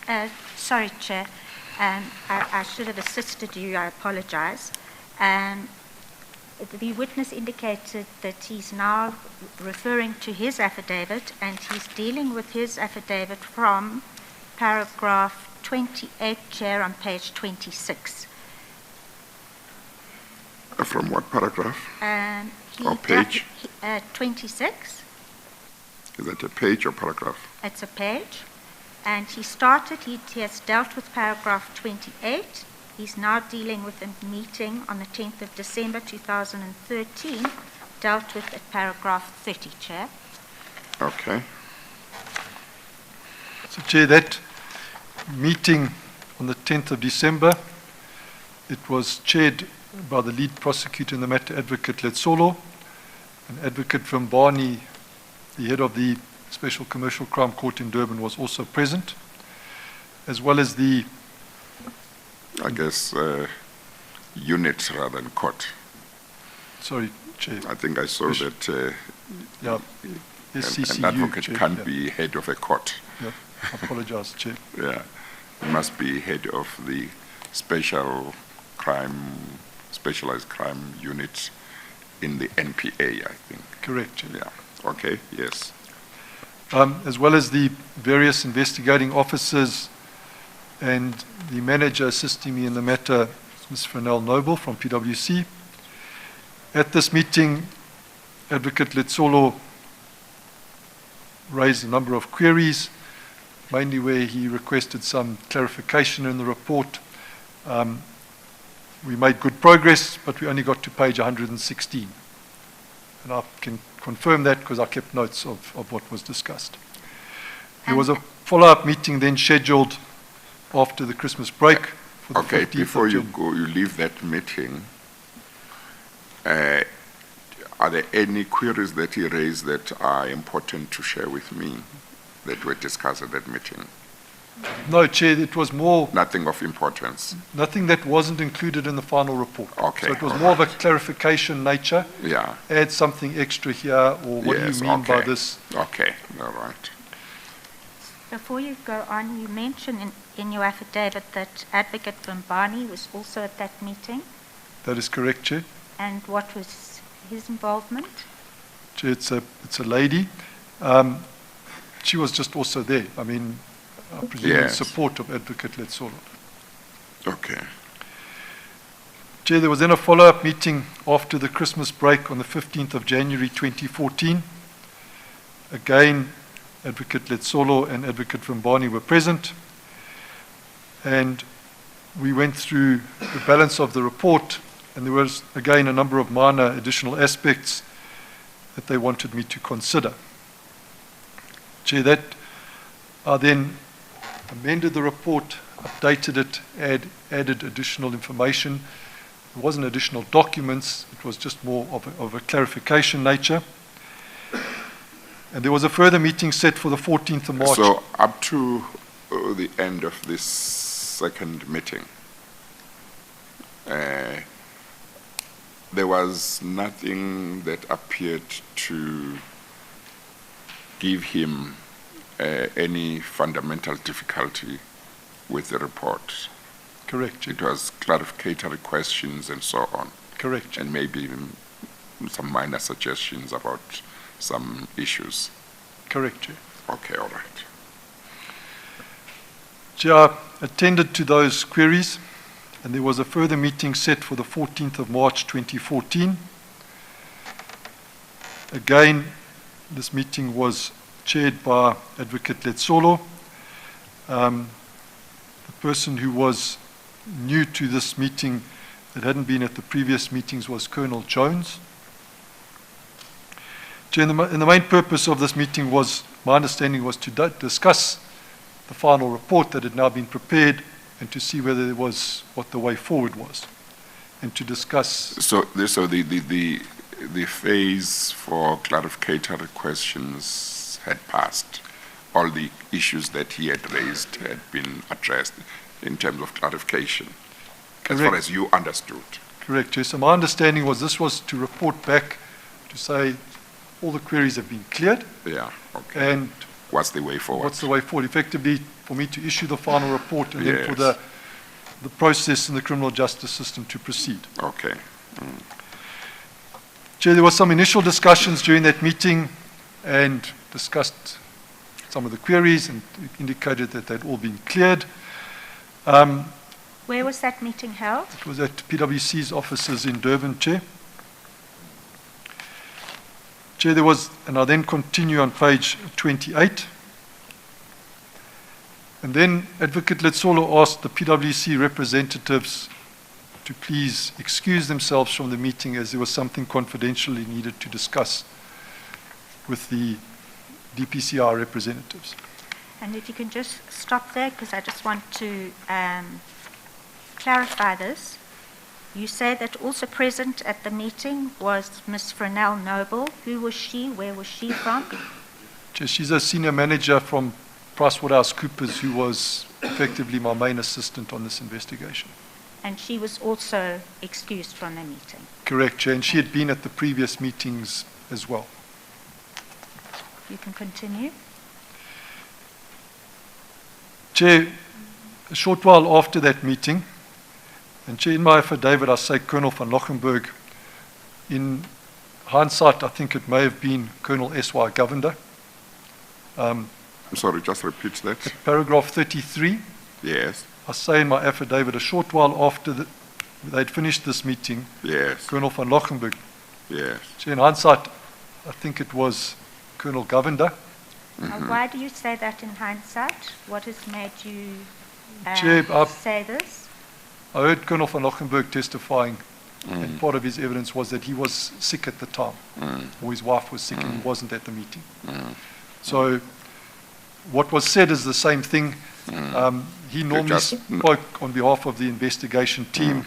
sorry, Chair. I should have assisted you. I apologize. The witness indicated that he's now referring to his affidavit, and he's dealing with his affidavit from paragraph 28, Chair, on page 26. From what paragraph? Or page? 26. Is that a page or paragraph? It's a page. And he has dealt with paragraph 28. He's now dealing with a meeting on the 10th of December 2013, dealt with at paragraph 30, Chair. Okay. So, Chair, that meeting on the 10th of December, it was chaired by the lead prosecutor in the matter, Advocate Letsolo, and Advocate Vimbani, the head of the Special Commercial Crime Court in Durban, was also present. as well as the, I guess, unit rather than court. sorry, Chair, I think I saw that yeah, an SCCU, advocate Chair, can't yeah, be head of a court. yeah, I apologize, Chair. Yeah, he must be head of the specialized crime unit in the NPA, I think. Correct, Chair. Yeah. Okay. Yes. As well as the various investigating officers and the manager assisting me in the matter, Ms. Fernell Noble from PwC. At this meeting, Advocate Letsolo raised a number of queries, mainly where he requested some clarification in the report. We made good progress, but we only got to page 116. And I can confirm that because I kept notes of what was discussed. There was a follow-up meeting then scheduled after the Christmas break for the Okay. 15th Before of you June. go, you leave that meeting. Are there any queries that he raised that are important to share with me that were discussed at that meeting? No, Chair, it was more, Nothing of importance. nothing that wasn't included in the final report. Okay, So it was all more of a clarification nature, Yeah. add something extra here, or what Yes, do you mean by okay. this? Okay. All right. Before you go on, you mentioned in your affidavit that Advocate Vimbani was also at that meeting, That is correct, Chair. and what was his involvement? Chair, it's a lady. She was just also there. I mean, I presume in Yes. support of Advocate Letsolo. Okay. Chair, there was then a follow-up meeting after the Christmas break on the 15th of January 2014. Again, Advocate Letsolo and Advocate Vimbani were present. And we went through the balance of the report, and there was, again, a number of minor additional aspects that they wanted me to consider. Chair, that I then amended the report, updated it, added additional information. There wasn't additional documents, it was just more of a clarification nature. And there was a further meeting set for the 14th of March. So up to the end of this second meeting, there was nothing that appeared to give him any fundamental difficulty with the report. Correct, Chair. It was clarificatory questions and so on, Correct, Chair. and maybe even some minor suggestions about some issues. Correct, Chair. Okay, all right. Chair, I attended to those queries, and there was a further meeting set for the 14th of March 2014. Again, this meeting was chaired by Advocate Letsolo. The person who was new to this meeting that hadn't been at the previous meetings was Colonel Jones. Chair, and the main purpose of this meeting was, my understanding was to discuss the final report that had now been prepared and to see whether there was what the way forward was, and to discuss. So the phase for clarificatory questions had passed. All the issues that he had raised had been addressed in terms of clarification, as far Correct. as you understood. Correct, Chair. So my understanding was this was to report back to say all the queries have been cleared, Yeah, okay. and What's the way forward? what's the way forward? Effectively, for me to issue the final report, and then for Yes. the process in the criminal justice system to proceed. Okay. Chair, there was some initial discussions during that meeting and discussed some of the queries and indicated that they'd all been cleared. Where was that meeting held? It was at PwC's offices in Durban, Chair. Chair, there was, and I'll then continue on page 28. And then Advocate Letsolo asked the PwC representatives to please excuse themselves from the meeting as there was something confidential he needed to discuss with the DPCR representatives. And if you can just stop there, because I just want to clarify this. You say that also present at the meeting was Ms. Fernell Noble. Who was she? Where was she from? Chair, she's a senior manager from PriceWaterhouseCoopers who was effectively my main assistant on this investigation. And she was also excused from the meeting. Correct, Chair, and she had been at the previous meetings as well. You can continue. Chair, a short while after that meeting, and Chair, in my affidavit I say Colonel van Lochenberg. In hindsight, I think it may have been Colonel S.Y. Govender. I'm sorry, just repeat that. Paragraph 33, Yes, I say in my affidavit, a short while after they'd finished this meeting, yes, Colonel van Lochenberg. yes. Chair, in hindsight, I think it was Colonel Govender. Why do you say that in hindsight? What has made you Chair, say this? I heard Colonel van Lochenberg testifying, and part of his evidence was that he was sick at the time, or his wife was sick and he wasn't at the meeting. So what was said is the same thing. He normally just- spoke on behalf of the investigation team,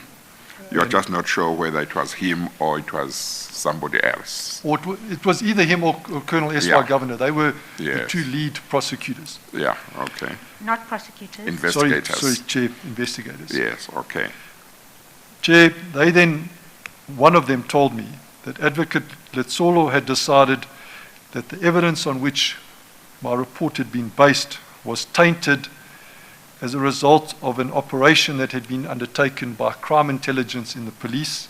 You're just not sure whether it was him or it was somebody else. or it was either him or Colonel S.Y. Yeah. Govender. They were the Yes. two lead prosecutors. Yeah, okay. Not prosecutors. Investigators. Sorry, Chair, investigators. Yes, okay. Chair, they then, one of them told me that Advocate Letsolo had decided that the evidence on which my report had been based was tainted as a result of an operation that had been undertaken by crime intelligence in the police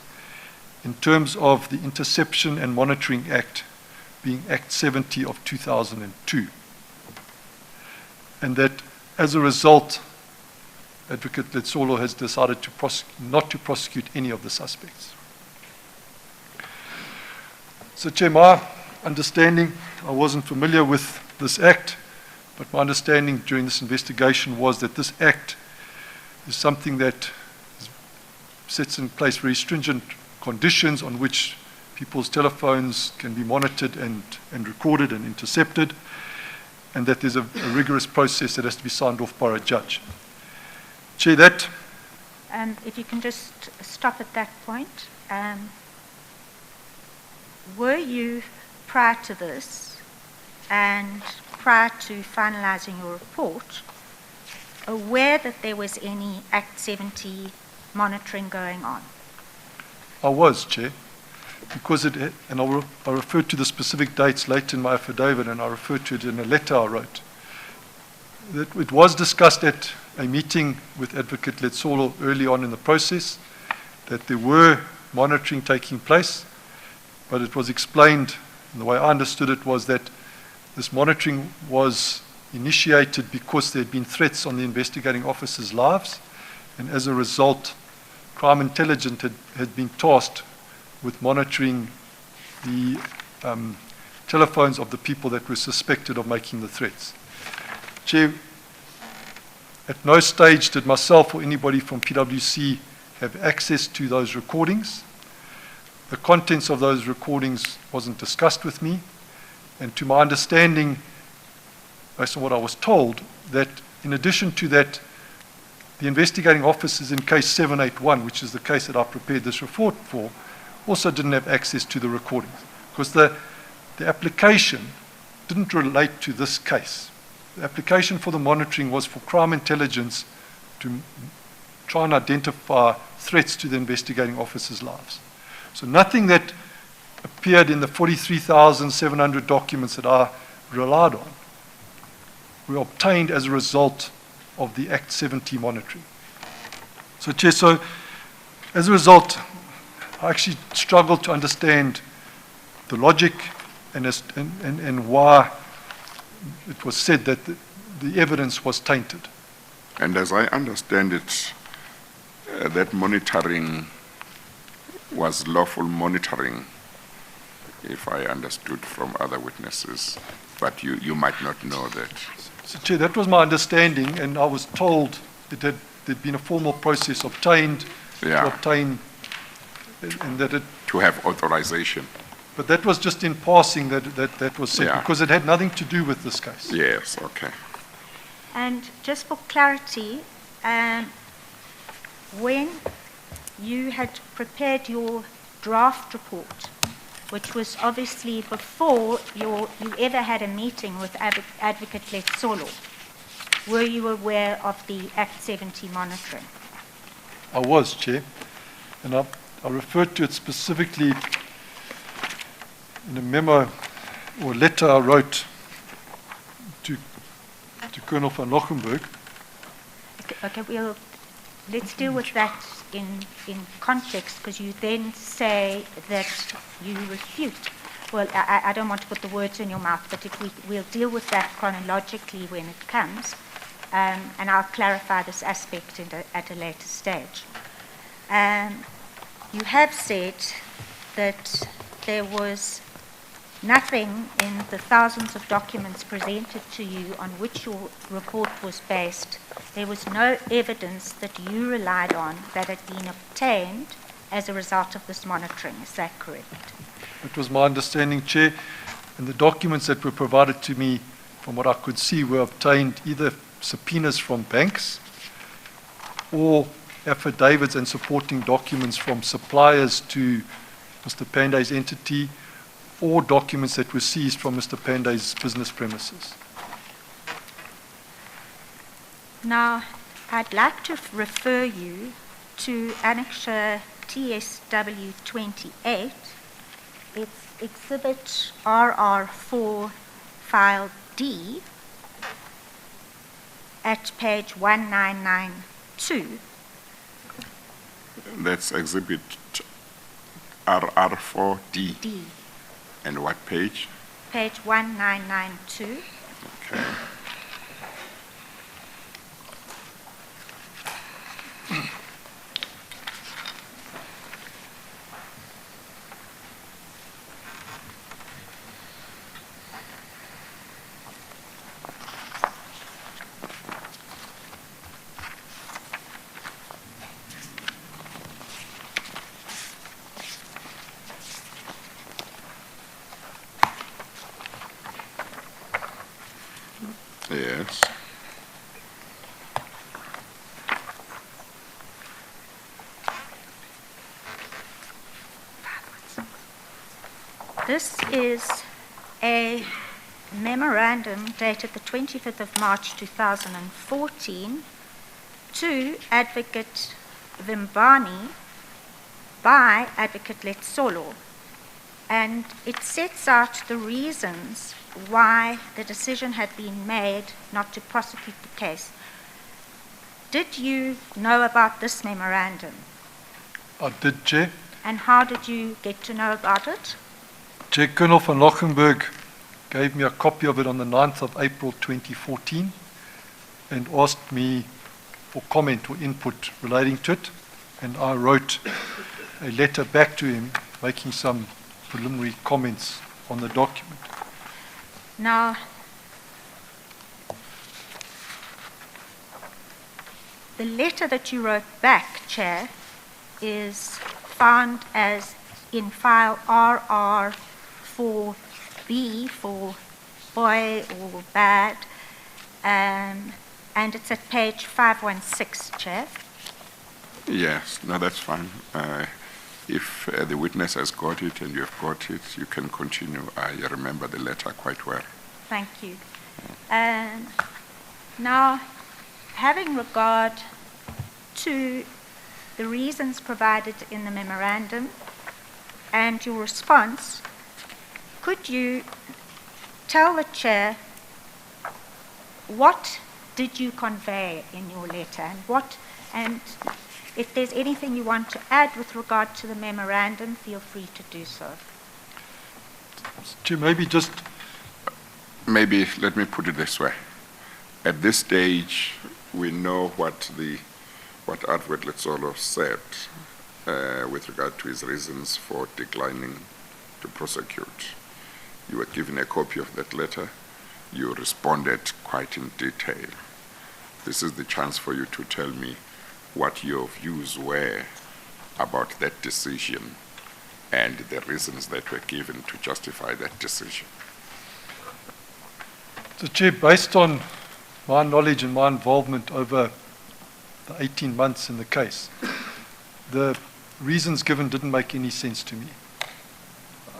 in terms of the Interception and Monitoring Act, being Act 70 of 2002. And that as a result, Advocate Letsolo has decided to not to prosecute any of the suspects. So, Chair, my understanding, I wasn't familiar with this act, but my understanding during this investigation was that this act is something that sets in place very stringent conditions on which people's telephones can be monitored and recorded and intercepted, and that there's a rigorous process that has to be signed off by a judge. Chair, that If you can just stop at that point. Were you, prior to this and prior to finalizing your report, aware that there was any Act 70 monitoring going on? I was, Chair, because it, and I referred to the specific dates later in my affidavit, and I referred to it in a letter I wrote, that it was discussed at a meeting with Advocate Letsolo early on in the process, that there were monitoring taking place, but it was explained, and the way I understood it was that this monitoring was initiated because there had been threats on the investigating officers' lives, and as a result, crime intelligence had been tasked with monitoring the telephones of the people that were suspected of making the threats. Chair, at no stage did myself or anybody from PwC have access to those recordings. The contents of those recordings wasn't discussed with me, and to my understanding, based on what I was told, that in addition to that, the investigating officers in case 781, which is the case that I prepared this report for, also didn't have access to the recordings, because the application didn't relate to this case. The application for the monitoring was for crime intelligence to try and identify threats to the investigating officers' lives. So nothing that appeared in the 43,700 documents that I relied on were obtained as a result of the Act 70 monitoring. So, Chair, so as a result, I actually struggled to understand the logic and why it was said that the evidence was tainted. And as I understand it, that monitoring was lawful monitoring, if I understood from other witnesses, but you might not know that. So, Chair, that was my understanding, and I was told there'd been a formal process obtained to obtain, and that it. To have authorization. But that was just in passing that was said, Yeah. because it had nothing to do with this case. Yes, okay. And just for clarity, when you had prepared your draft report, which was obviously before you ever had a meeting with Advocate Letsolo, were you aware of the Act 70 monitoring? I was, Chair, and I referred to it specifically in a memo or letter I wrote to Colonel van Lochenberg. Okay, let's deal with that in context, because you then say that you refute. Well, I don't want to put the words in your mouth, but we'll deal with that chronologically when it comes, and I'll clarify this aspect at a later stage. You have said that there was nothing in the thousands of documents presented to you on which your report was based. There was no evidence that you relied on that had been obtained as a result of this monitoring. Is that correct? It was my understanding, Chair, and the documents that were provided to me, from what I could see, were obtained either subpoenas from banks or affidavits and supporting documents from suppliers to Mr. Pandey's entity, or documents that were seized from Mr. Pandey's business premises. Now, I'd like to refer you to Annexure TSW 28. It's Exhibit RR4 File D at page 1992. That's Exhibit RR4D. D. And what page? Page 1992. Okay. Yes. This is a memorandum dated the 25th of March 2014 to Advocate Vimbani by Advocate Letsolo, and it sets out the reasons why the decision had been made not to prosecute the case. Did you know about this memorandum? I did, Chair. And how did you get to know about it? Chair, Colonel van Lochenberg gave me a copy of it on the 9th of April 2014 and asked me for comment or input relating to it, and I wrote a letter back to him making some preliminary comments on the document. Now, the letter that you wrote back, Chair, is found as in file RR4B for boy or bad, and it's at page 516, Chair. Yes, no, that's fine. If the witness has got it and you have got it, you can continue. I remember the letter quite well. Thank you. Now, having regard to the reasons provided in the memorandum and your response, could you tell the Chair what did you convey in your letter, and if there's anything you want to add with regard to the memorandum, feel free to do so. Chair, Maybe let me put it this way. At this stage, we know what Advocate Letsolo said with regard to his reasons for declining to prosecute. You were given a copy of that letter. You responded quite in detail. This is the chance for you to tell me what your views were about that decision and the reasons that were given to justify that decision. So, Chair, based on my knowledge and my involvement over the 18 months in the case, the reasons given didn't make any sense to me.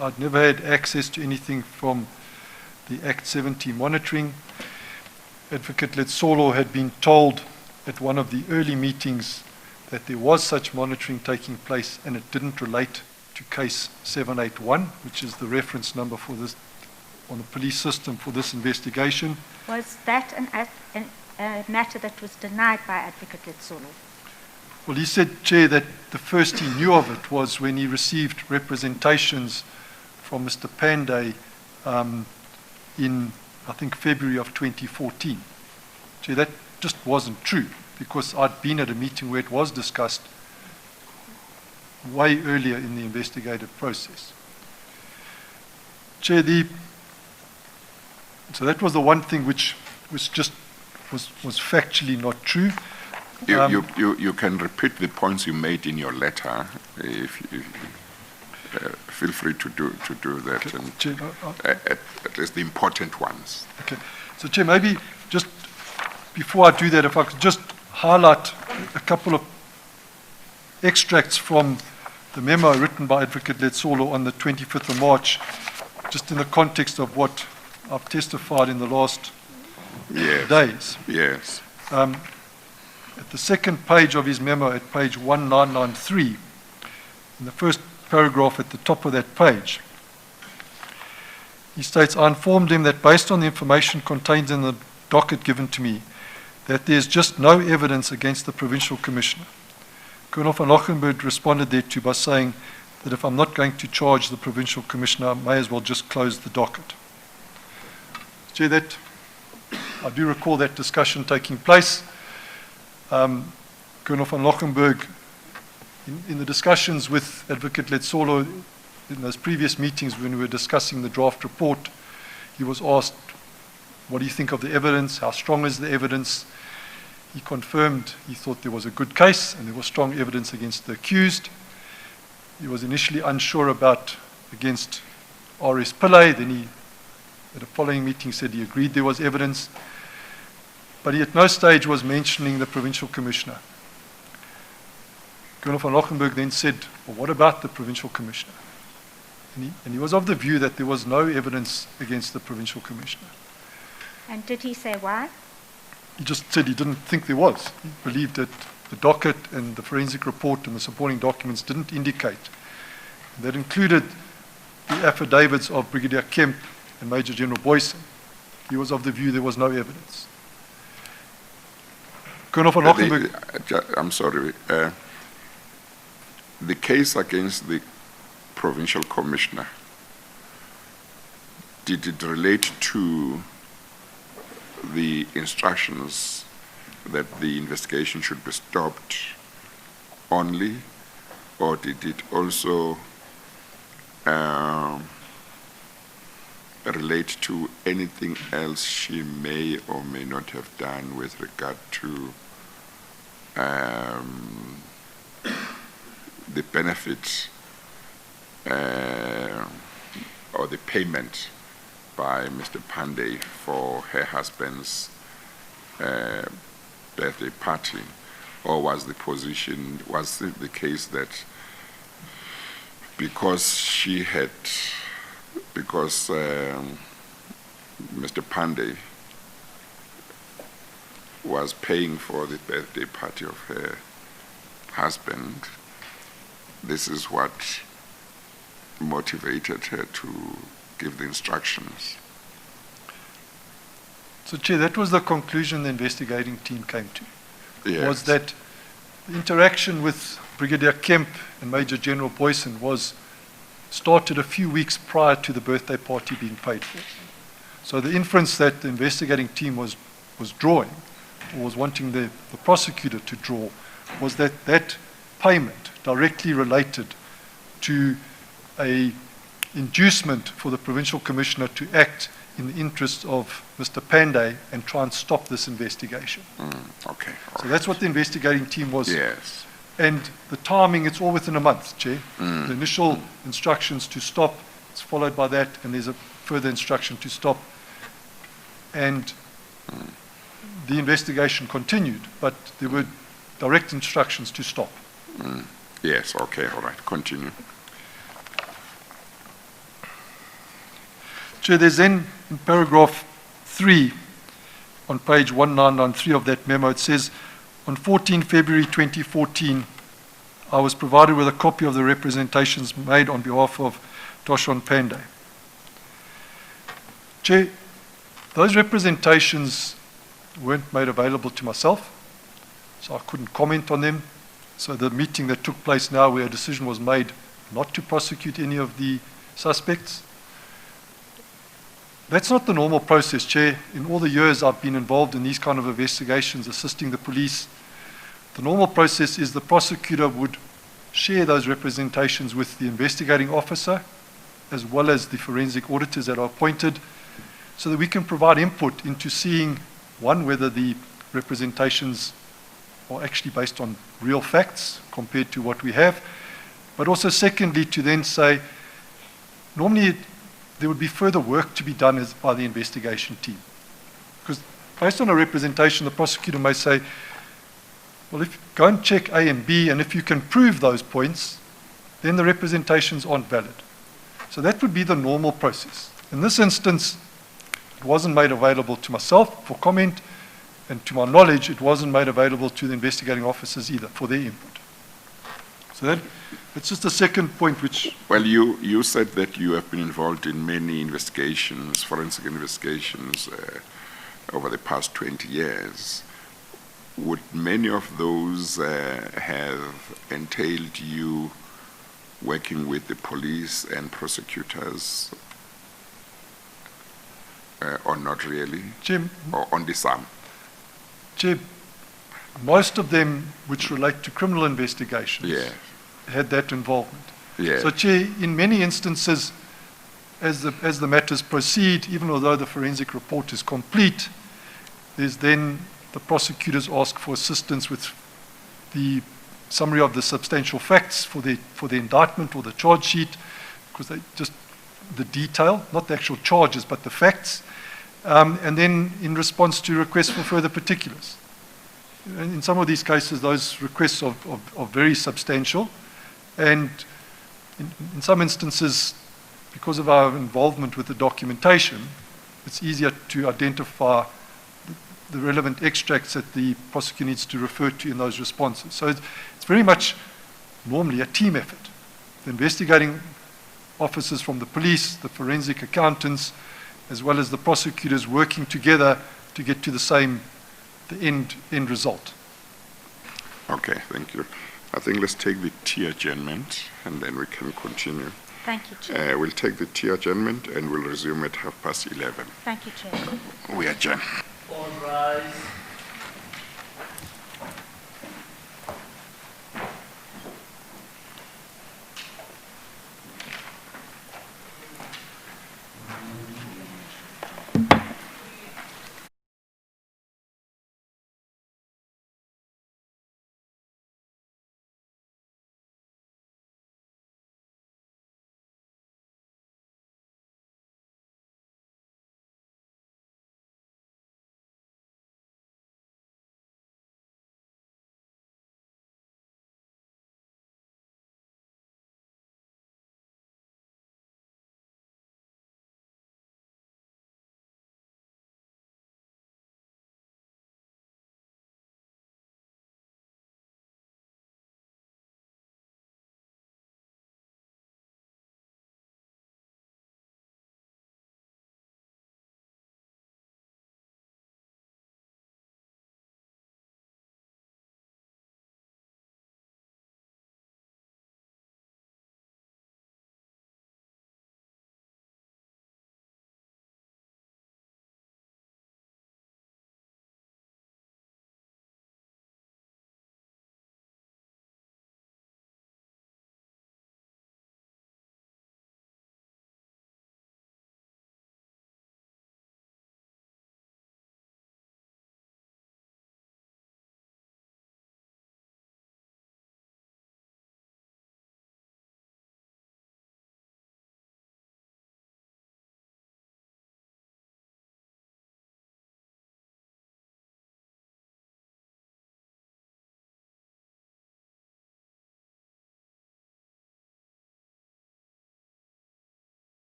I'd never had access to anything from the Act 70 monitoring, Advocate Letsolo had been told at one of the early meetings that there was such monitoring taking place and it didn't relate to case 781, which is the reference number for this on the police system for this investigation. Was that a matter that was denied by Advocate Letsolo? Well, he said, Chair, that the first he knew of it was when he received representations from Mr. Pandey in, I think, February of 2014. Chair, that just wasn't true, because I'd been at a meeting where it was discussed way earlier in the investigative process. Chair, so that was the one thing which was factually not true. You can repeat the points you made in your letter. Feel free to do that, Okay, and Chair, at least the important ones. okay. So, Chair, maybe just before I do that, if I could just highlight a couple of extracts from the memo written by Advocate Letsolo on the 25th of March, just in the context of what I've testified in the last days. Yes. At the second page of his memo, at page 1993, in the first paragraph at the top of that page, he states, I informed him that based on the information contained in the docket given to me, that there's just no evidence against the Provincial Commissioner. Colonel van Lochenberg responded thereto by saying that if I'm not going to charge the Provincial Commissioner, I may as well just close the docket. Chair, that I do recall that discussion taking place. Colonel van Lochenberg, in the discussions with Advocate Letsolo in those previous meetings when we were discussing the draft report, he was asked, what do you think of the evidence? How strong is the evidence? He confirmed he thought there was a good case and there was strong evidence against the accused. He was initially unsure against R.S. Pillay. Then he, at a following meeting, said he agreed there was evidence. But he at no stage was mentioning the Provincial Commissioner. Colonel van Lochenberg then said, well, what about the Provincial Commissioner? And he was of the view that there was no evidence against the Provincial Commissioner. And did he say why? He just said he didn't think there was. He believed that the docket and the forensic report and the supporting documents didn't indicate. That included the affidavits of Brigadier Kemp and Major General Boyson. He was of the view there was no evidence. Colonel van Lochenberg. I'm sorry. The case against the Provincial Commissioner, did it relate to the instructions that the investigation should be stopped only, or did it also relate to anything else she may or may not have done with regard to the benefit or the payment by Mr. Pandey for her husband's birthday party? Or was the position, was it the case that because Mr. Pandey was paying for the birthday party of her husband, this is what motivated her to give the instructions? So, Chair, that was the conclusion the investigating team came to. Yes. Was that the interaction with Brigadier Kemp and Major General Boyson started a few weeks prior to the birthday party being paid for. So the inference that the investigating team was drawing, or was wanting the prosecutor to draw, was that that payment directly related to a inducement for the Provincial Commissioner to act in the interests of Mr. Pandey and try and stop this investigation. Okay. So that's what the investigating team was. Yes. And the timing, it's all within a month, Chair. The initial instructions to stop, it's followed by that, and there's a further instruction to stop. And the investigation continued, but there were direct instructions to stop. Yes, okay, all right, continue. Chair, there's then in paragraph 3 on page 1993 of that memo, it says, on 14 February 2014, I was provided with a copy of the representations made on behalf of Toshon Pandey. Chair, those representations weren't made available to myself, so I couldn't comment on them. So the meeting that took place now, where a decision was made not to prosecute any of the suspects, that's not the normal process, Chair. In all the years I've been involved in these kind of investigations, assisting the police, the normal process is the prosecutor would share those representations with the investigating officer, as well as the forensic auditors that are appointed, so that we can provide input into seeing, one, whether the representations are actually based on real facts compared to what we have, but also secondly, to then say, normally there would be further work to be done by the investigation team. Because based on a representation, the prosecutor may say, well, if go and check A and B, and if you can prove those points, then the representations aren't valid. So that would be the normal process. In this instance, it wasn't made available to myself for comment, and to my knowledge, it wasn't made available to the investigating officers either for their input. So that's just the second point which... Well, you said that you have been involved in many investigations, forensic investigations, over the past 20 years. Would many of those have entailed you working with the police and prosecutors, or not really? Jim, or only some? Chair, most of them which relate to criminal investigations had that involvement. Yeah. So, Chair, in many instances, as the matters proceed, even although the forensic report is complete, there's then the prosecutors ask for assistance with the summary of the substantial facts for the indictment or the charge sheet, because they just the detail, not the actual charges, but the facts. And then in response to requests for further particulars. In some of these cases, those requests are very substantial. And in some instances, because of our involvement with the documentation, it's easier to identify the relevant extracts that the prosecutor needs to refer to in those responses. So it's very much normally a team effort. The investigating officers from the police, the forensic accountants, as well as the prosecutors working together to get to the end result. Okay, thank you. I think let's take the tea adjournment and then we can continue. Thank you, Chair. We'll take the tea adjournment and we'll resume at 11:30. Thank you, Chair. We adjourn. All rise.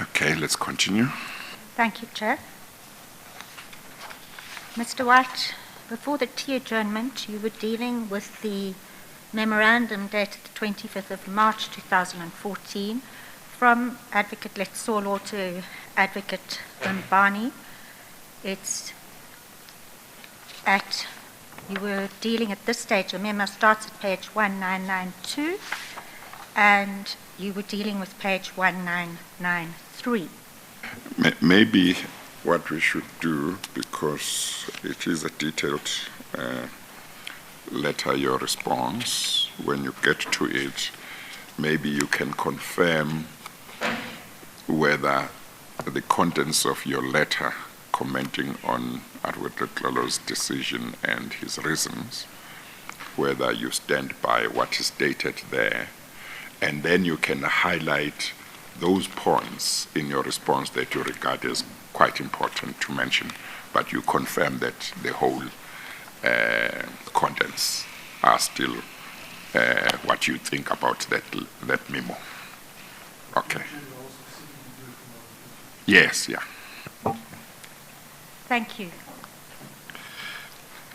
Okay, let's continue. Thank you, Chair. Mr. White, before the tea adjournment, you were dealing with the memorandum dated the 25th of March 2014 from Advocate Letsolo to Advocate Mbani. You were dealing at this stage, the memo starts at page 1992, and you were dealing with page 1993. Maybe what we should do, because it is a detailed letter, your response, when you get to it, maybe you can confirm whether the contents of your letter commenting on Advocate Lolo's decision and his reasons, whether you stand by what is stated there, and then you can highlight those points in your response that you regard as quite important to mention, but you confirm that the whole contents are still what you think about that memo. Okay. Yes, yeah. Thank you.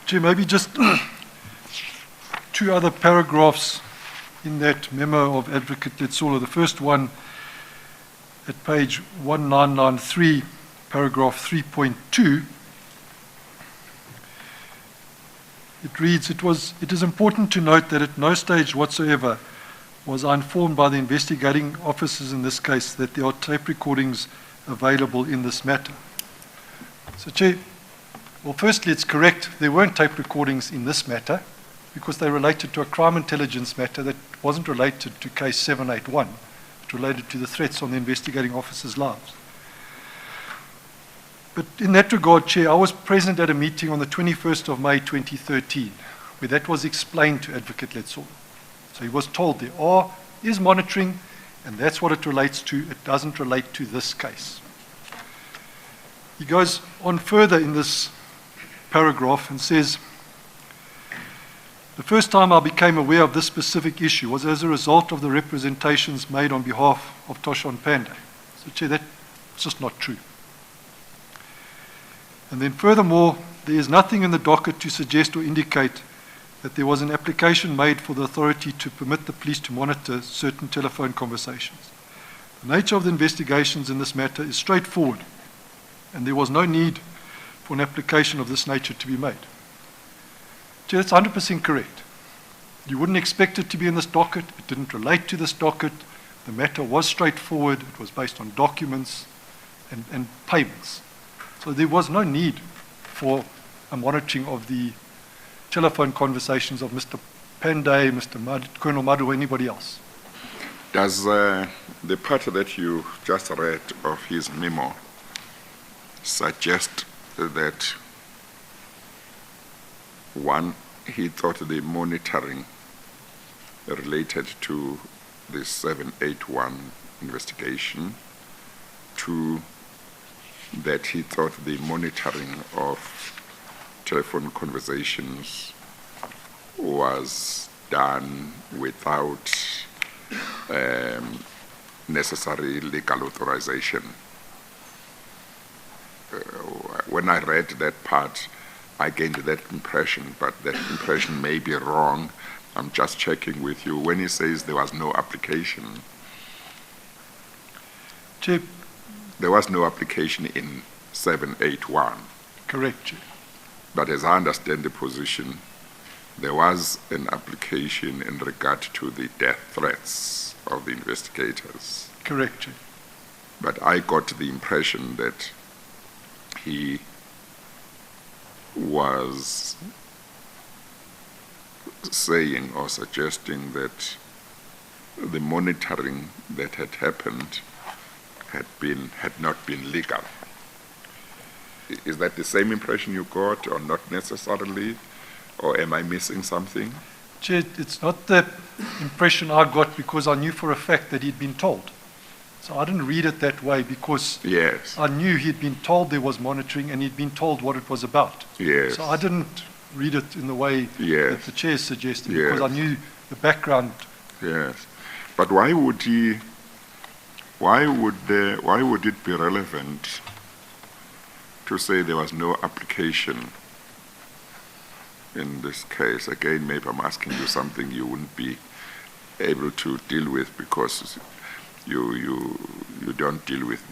Chair, maybe just two other paragraphs in that memo of Advocate Letsolo. The first one at page 1993, paragraph 3.2. It reads, it is important to note that at no stage whatsoever was I informed by the investigating officers in this case that there are tape recordings available in this matter. So, Chair, well, firstly, it's correct. There weren't tape recordings in this matter because they related to a crime intelligence matter that wasn't related to case 781. It related to the threats on the investigating officers' lives. But in that regard, Chair, I was present at a meeting on the 21st of May 2013 where that was explained to Advocate Letsolo. So he was told there is monitoring, and that's what it relates to. It doesn't relate to this case. He goes on further in this paragraph and says, the first time I became aware of this specific issue was as a result of the representations made on behalf of Toshon Pandey. So, Chair, that's just not true. And then furthermore, there is nothing in the docket to suggest or indicate that there was an application made for the authority to permit the police to monitor certain telephone conversations. The nature of the investigations in this matter is straightforward, and there was no need for an application of this nature to be made. Chair, that's 100% correct. You wouldn't expect it to be in this docket. It didn't relate to this docket. The matter was straightforward. It was based on documents and payments. So there was no need for a monitoring of the telephone conversations of Mr. Pandey, Colonel Madu, or anybody else. Does the part that you just read of his memo suggest that, one, he thought the monitoring related to the 781 investigation, two, that he thought the monitoring of telephone conversations was done without necessary legal authorization? When I read that part, I gained that impression, but that impression may be wrong. I'm just checking with you. When he says there was no application, Chair, there was no application in 781. correct, Chair. But as I understand the position, there was an application in regard to the death threats of the investigators. Correct, Chair. But I got the impression that he was saying or suggesting that the monitoring that had happened had not been legal. Is that the same impression you got, or not necessarily? Or am I missing something? Chair, it's not the impression I got because I knew for a fact that he'd been told. So I didn't read it that way because Yes. I knew he'd been told there was monitoring and he'd been told what it was about. Yes. So I didn't read it in the way that Yes. the chair suggested, Yes. because I knew the background. Yes. But why would it be relevant to say there was no application in this case? Again, maybe I'm asking you something you wouldn't be able to deal with because you don't deal with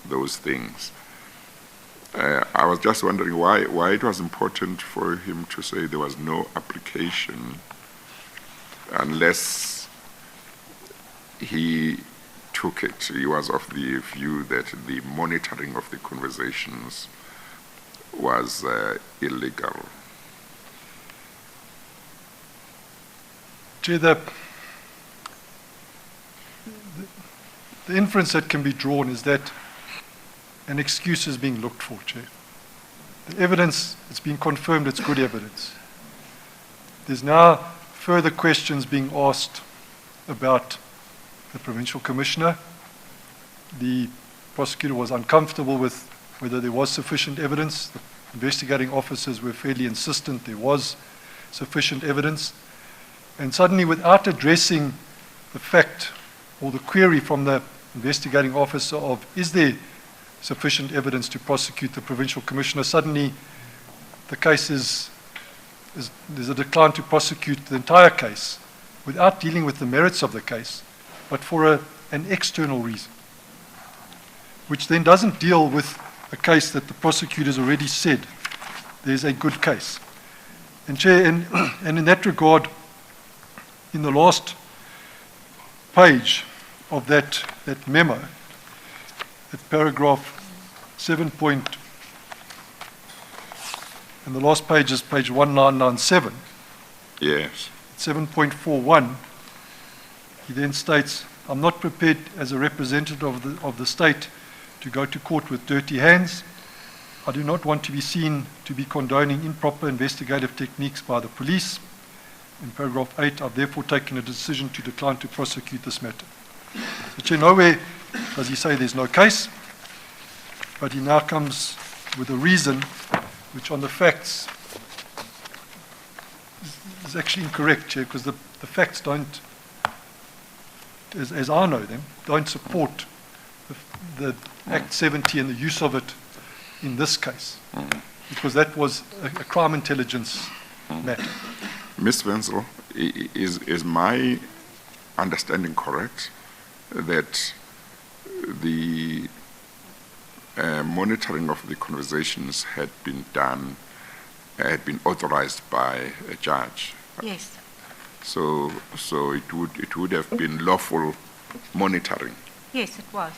those things. I was just wondering why it was important for him to say there was no application unless he took it. He was of the view that the monitoring of the conversations was illegal. Chair, the inference that can be drawn is that an excuse is being looked for, Chair. The evidence, it's been confirmed, it's good evidence. There's now further questions being asked about the Provincial Commissioner. The prosecutor was uncomfortable with whether there was sufficient evidence. The investigating officers were fairly insistent there was sufficient evidence. And suddenly, without addressing the fact or the query from the investigating officer of, is there sufficient evidence to prosecute the Provincial Commissioner, suddenly the case there's a decline to prosecute the entire case without dealing with the merits of the case, but for an external reason, which then doesn't deal with a case that the prosecutor's already said there's a good case. And Chair, and in that regard, in the last page of that memo, at paragraph 7 and the last page is page 1997. Yes. 7.41, he then states, I'm not prepared as a representative of the state to go to court with dirty hands. I do not want to be seen to be condoning improper investigative techniques by the police. In paragraph 8, I've therefore taken a decision to decline to prosecute this matter. So, Chair, nowhere does he say there's no case, but he now comes with a reason which on the facts is actually incorrect, Chair, because the facts don't, as I know them, don't support the Act 70 and the use of it in this case, because that was a crime intelligence matter. Ms. Wenzel, is my understanding correct that the monitoring of the conversations had been authorized by a judge? Yes. So it would have been lawful monitoring. Yes, it was.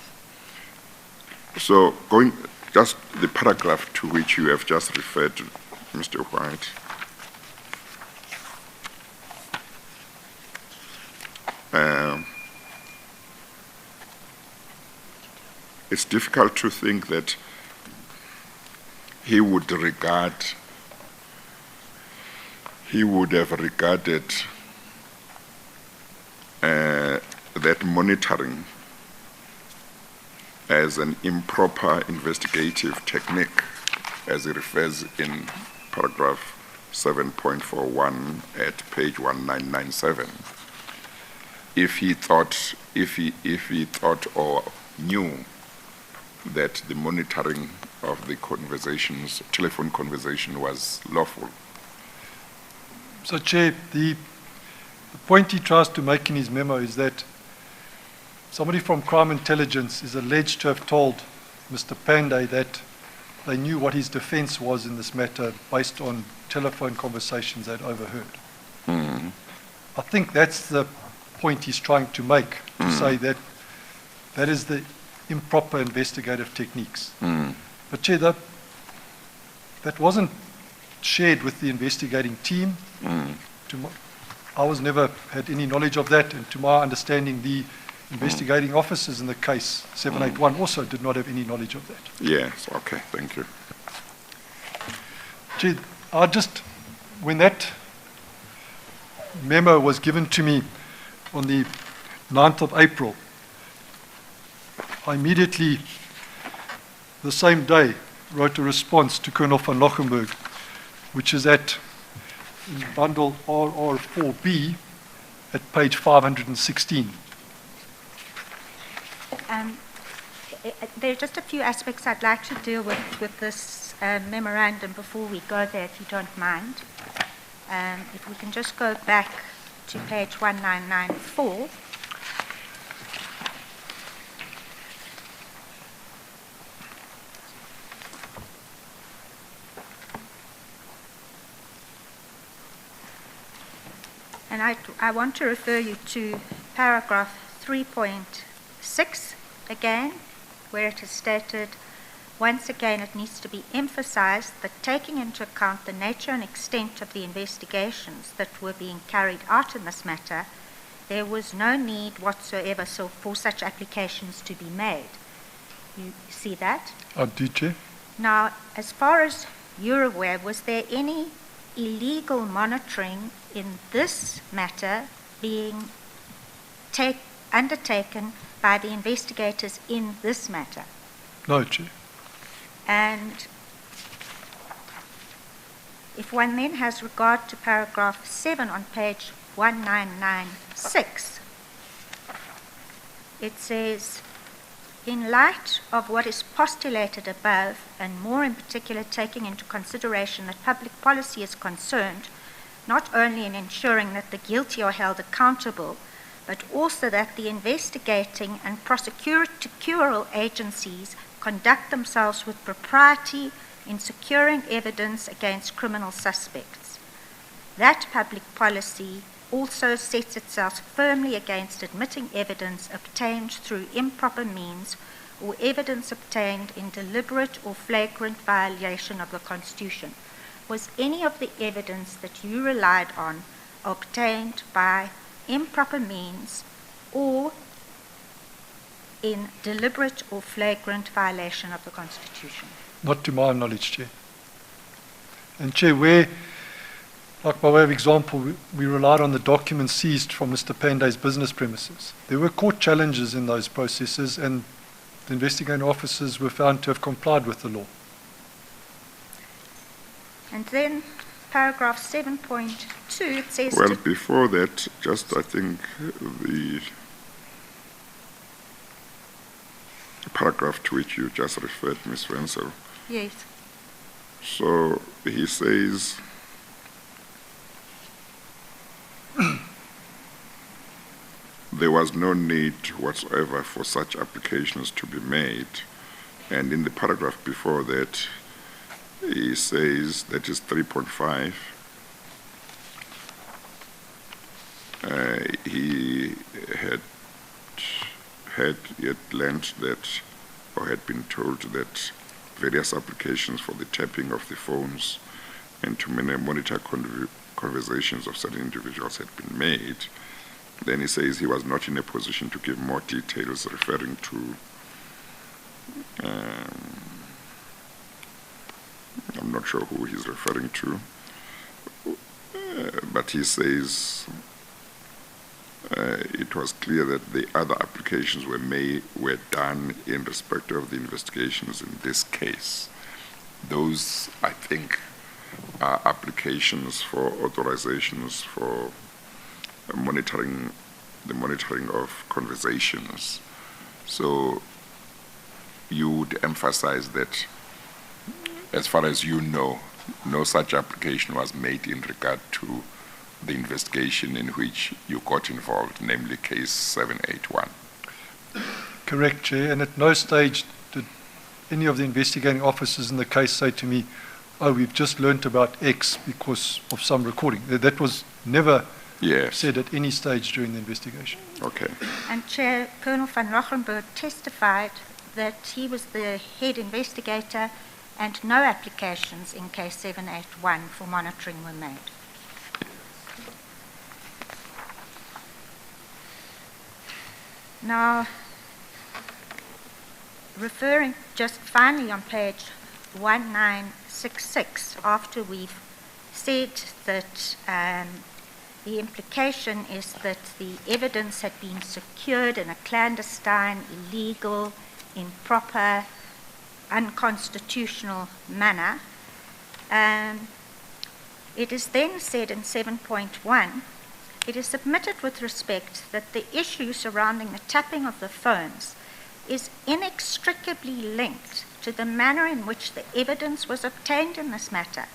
So going just the paragraph to which you have just referred to, Mr. White. It's difficult to think that he would have regarded that monitoring as an improper investigative technique, as he refers in paragraph 7.41 at page 1997. If he thought or knew that the monitoring of the conversations, telephone conversation, was lawful. So, Chair, the point he tries to make in his memo is that somebody from crime intelligence is alleged to have told Mr. Pandey that they knew what his defense was in this matter based on telephone conversations they'd overheard. Mm. I think that's the point he's trying to make, to say that that is the improper investigative techniques. Mm. But Chair, that wasn't shared with the investigating team. Mm. I was never had any knowledge of that, and to my understanding, the investigating officers in the case 781 also did not have any knowledge of that. Yes, okay, thank you. Chair, when that memo was given to me on the 9th of April, I immediately, the same day, wrote a response to Colonel van Lochenberg, which is at in bundle RR4B at page 516. There are just a few aspects I'd like to deal with this memorandum before we go there, if you don't mind. If we can just go back to page 1994. And I want to refer you to paragraph 3.6 again, where it is stated, once again it needs to be emphasized that taking into account the nature and extent of the investigations that were being carried out in this matter, there was no need whatsoever for such applications to be made. You see that? I do, Chair. Now, as far as you're aware, was there any illegal monitoring in this matter being undertaken by the investigators in this matter? No, Chair. And if one then has regard to paragraph 7 on page 1996, it says, in light of what is postulated above, and more in particular taking into consideration that public policy is concerned, not only in ensuring that the guilty are held accountable, but also that the investigating and prosecutorial agencies conduct themselves with propriety in securing evidence against criminal suspects. That public policy also sets itself firmly against admitting evidence obtained through improper means or evidence obtained in deliberate or flagrant violation of the Constitution. Was any of the evidence that you relied on obtained by improper means or in deliberate or flagrant violation of the Constitution? Not to my knowledge, Chair. And Chair, where, like by way of example, we relied on the documents seized from Mr. Pandey's business premises. There were court challenges in those processes, and the investigating officers were found to have complied with the law. And then paragraph 7.2, it says... Well, before that, just I think the paragraph to which you just referred, Ms. Wenzel. Yes. So he says, there was no need whatsoever for such applications to be made. And in the paragraph before that, he says, that is 3.5, he had yet learned that, or had been told that various applications for the tapping of the phones and to monitor conversations of certain individuals had been made. Then he says he was not in a position to give more details referring to I'm not sure who he's referring to, but he says it was clear that the other applications were done in respect of the investigations in this case. Those, I think, are applications for authorizations for the monitoring of conversations. So you would emphasize that, as far as you know, no such application was made in regard to the investigation in which you got involved, namely case 781. Correct, Chair, and at no stage did any of the investigating officers in the case say to me, oh, we've just learnt about X because of some recording. That was never said at any stage during the investigation. Okay. And Chair, Colonel van Rochenberg testified that he was the head investigator and no applications in case 781 for monitoring were made. Now, referring just finally on page 1966, after we've said that the implication is that the evidence had been secured in a clandestine, illegal, improper, unconstitutional manner, It is then said in 7.1, it is submitted with respect that the issue surrounding the tapping of the phones is inextricably linked to the manner in which the evidence was obtained in this matter,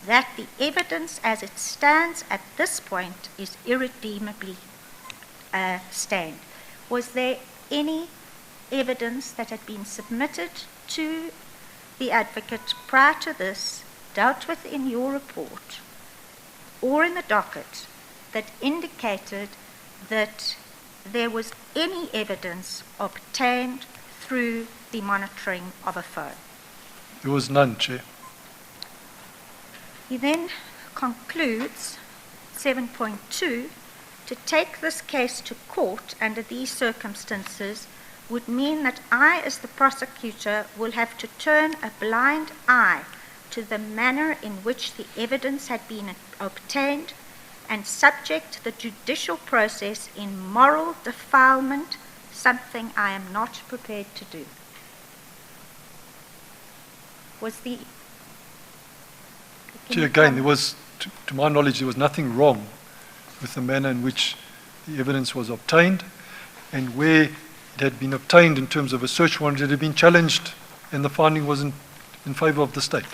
that the evidence as it stands at this point is irredeemably stained. Was there any evidence that had been submitted to the advocate prior to this, dealt with in your report or in the docket, that indicated that there was any evidence obtained through the monitoring of a phone? There was none, Chair. He then concludes 7.2, to take this case to court under these circumstances would mean that I, as the prosecutor, will have to turn a blind eye to the manner in which the evidence had been obtained and subject the judicial process in moral defilement, something I am not prepared to do. Was the... Chair, again, there was, to my knowledge, there was nothing wrong with the manner in which the evidence was obtained, and where it had been obtained in terms of a search warrant, it had been challenged, and the finding was in favour of the state.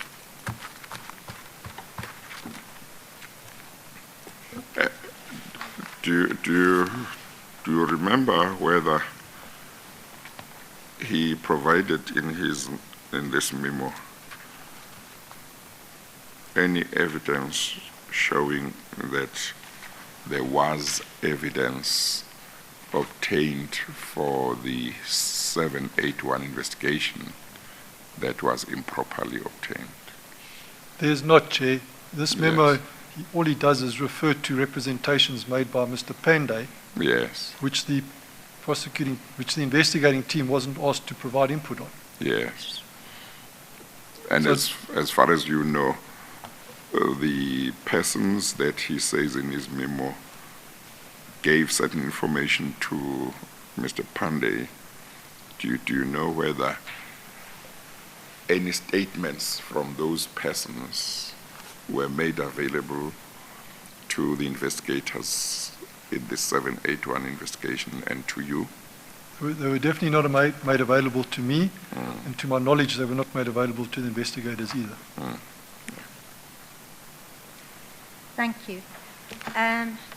Do you remember whether he provided in this memo any evidence showing that there was evidence obtained for the 781 investigation that was improperly obtained? There's not, Chair. This memo, Yes. all he does is refer to representations made by Mr. Pandey, Yes, which the investigating team wasn't asked to provide input on. yes. And So- as far as you know, the persons that he says in his memo gave certain information to Mr. Pandey, do you know whether any statements from those persons were made available to the investigators in the 781 investigation and to you? They were definitely not made available to me, and to my knowledge, they were not made available to the investigators either. Thank you.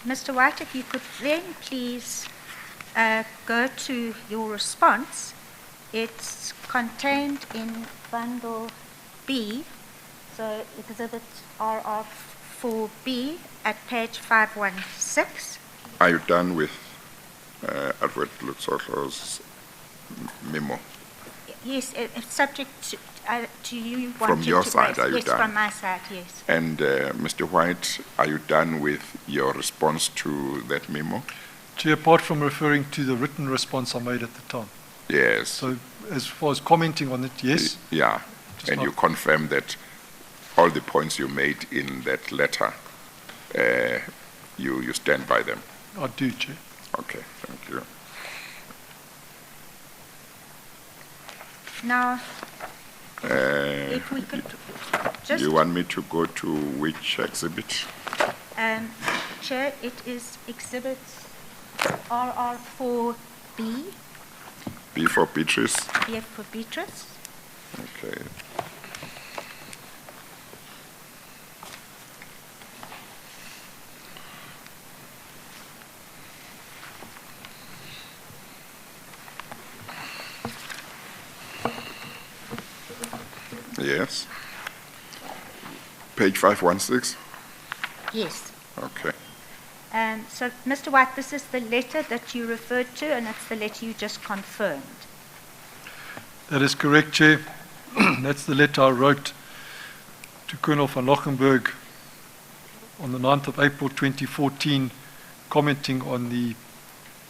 Mr. White, if you could then please go to your response. It's contained in bundle B, so exhibit RR4B at page 516. Are you done with Advocate Lutsotlo's memo? Yes, it's subject to you From wanting your to side, raise- are you yes, done? from my side, yes. And Mr. White, are you done with your response to that memo? Chair, apart from referring to the written response I made at the time. Yes. So as far as commenting on it, yes. Yeah. Just And not- you confirm that all the points you made in that letter, you stand by them? I do, Chair. Okay, thank you. Now, if we could just... You want me to go to which exhibit? Chair, it is exhibit RR4B, B for Beatrice? B for Beatrice. Okay. Yes. Page 516? Yes. Okay. So, Mr. White, this is the letter that you referred to, and it's the letter you just confirmed. That is correct, Chair. That's the letter I wrote to Colonel van Lochenberg on the 9th of April 2014, commenting on the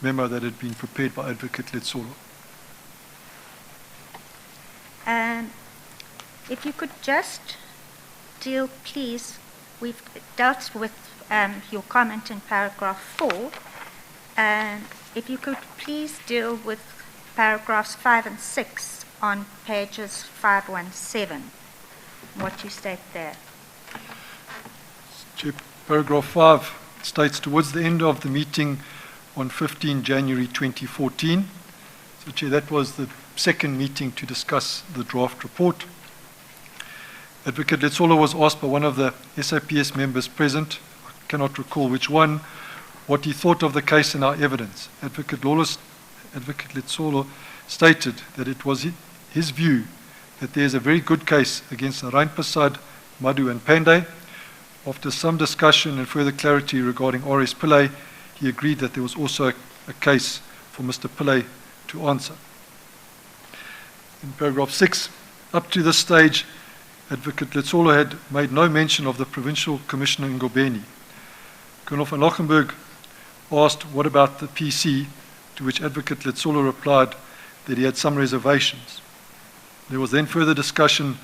memo that had been prepared by Advocate Letsolo. If you could just deal, please, we've dealt with your comment in paragraph 4. If you could please deal with paragraphs 5 and 6 on pages 517, what you state there. Chair, paragraph 5 states, towards the end of the meeting on 15 January 2014, so Chair, that was the second meeting to discuss the draft report. Advocate Letsolo was asked by one of the SAPS members present, I cannot recall which one, what he thought of the case and our evidence. Advocate Letsolo stated that it was his view that there is a very good case against Narain Prasad, Madhu and Pandey. After some discussion and further clarity regarding R.S. Pillay, he agreed that there was also a case for Mr. Pillay to answer. In paragraph 6, up to this stage, Advocate Letsolo had made no mention of the Provincial Commissioner in Ngobeni. Colonel van Lochenberg asked, what about the PC, to which Advocate Letsolo replied that he had some reservations. There was then further discussion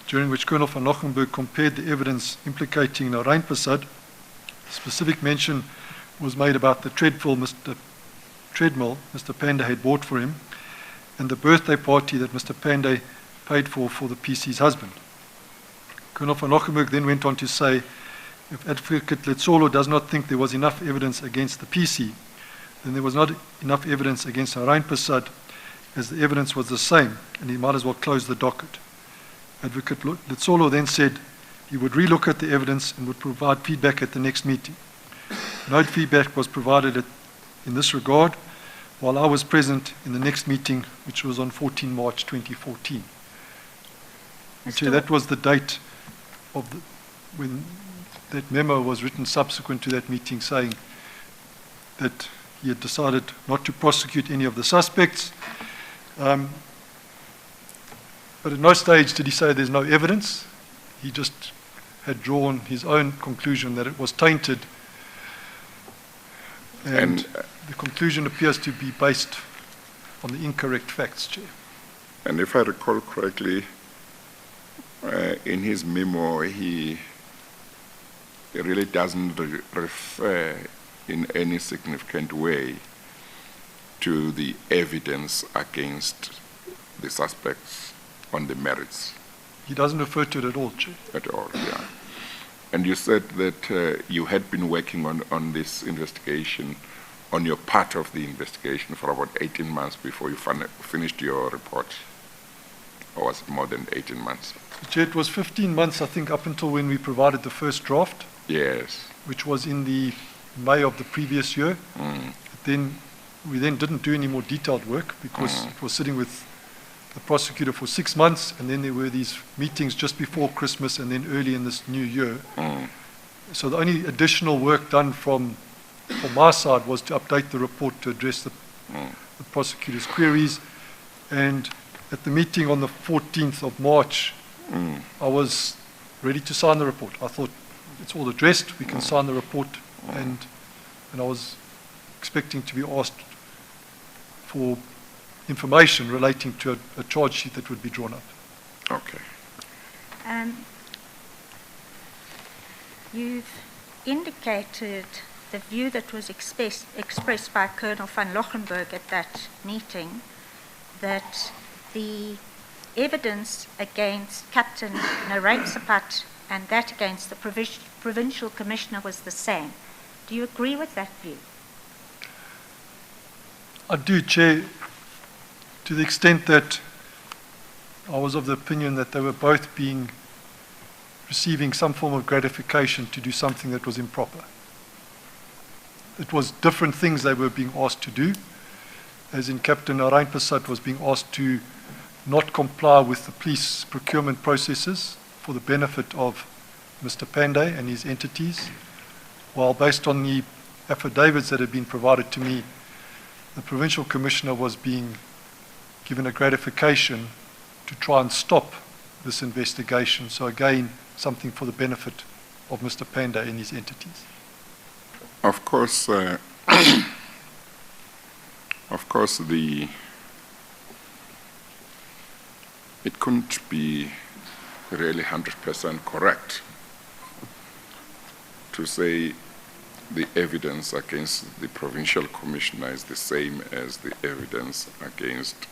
during which Colonel van Lochenberg compared the evidence implicating Narain Prasad. Specific mention was made about the treadmill Mr. Pandey had bought for him and the birthday party that Mr. Pandey paid for the PC's husband. Colonel van Lochenberg then went on to say, if Advocate Letsolo does not think there was enough evidence against the PC, then there was not enough evidence against Narain Prasad, as the evidence was the same, and he might as well close the docket. Advocate Letsolo then said he would relook at the evidence and would provide feedback at the next meeting. No feedback was provided in this regard, while I was present in the next meeting, which was on 14 March 2014. Chair, that was the date of when that memo was written subsequent to that meeting, saying that he had decided not to prosecute any of the suspects. But at no stage did he say there's no evidence. He just had drawn his own conclusion that it was tainted. And the conclusion appears to be based on the incorrect facts, Chair. And if I recall correctly, in his memo, he really doesn't refer in any significant way to the evidence against the suspects on the merits. He doesn't refer to it at all, Chair. At all, yeah. And you said that you had been working on this investigation, on your part of the investigation, for about 18 months before you finished your report. Or was it more than 18 months? Chair, it was 15 months, I think, up until when we provided the first draft. Yes. Which was in the May of the previous year. We then didn't do any more detailed work because it was sitting with the prosecutor for 6 months, and then there were these meetings just before Christmas and then early in this new year. So the only additional work done from my side was to update the report to address the prosecutor's queries. And at the meeting on the 14th of March, I was ready to sign the report. I thought it's all addressed, we can sign the report, and I was expecting to be asked for information relating to a charge sheet that would be drawn up. Okay. You've indicated the view that was expressed by Colonel van Lochenberg at that meeting, that the evidence against Captain Narain Prasad and that against the provincial commissioner was the same. Do you agree with that view? I do, Chair, to the extent that I was of the opinion that they were both receiving some form of gratification to do something that was improper. It was different things they were being asked to do, as in Captain Narain Prasad was being asked to not comply with the police procurement processes for the benefit of Mr. Pandey and his entities, while based on the affidavits that had been provided to me, the provincial commissioner was being given a gratification to try and stop this investigation. So again, something for the benefit of Mr. Pandey and his entities. Of course, it couldn't be really 100% correct to say the evidence against the provincial commissioner is the same as the evidence against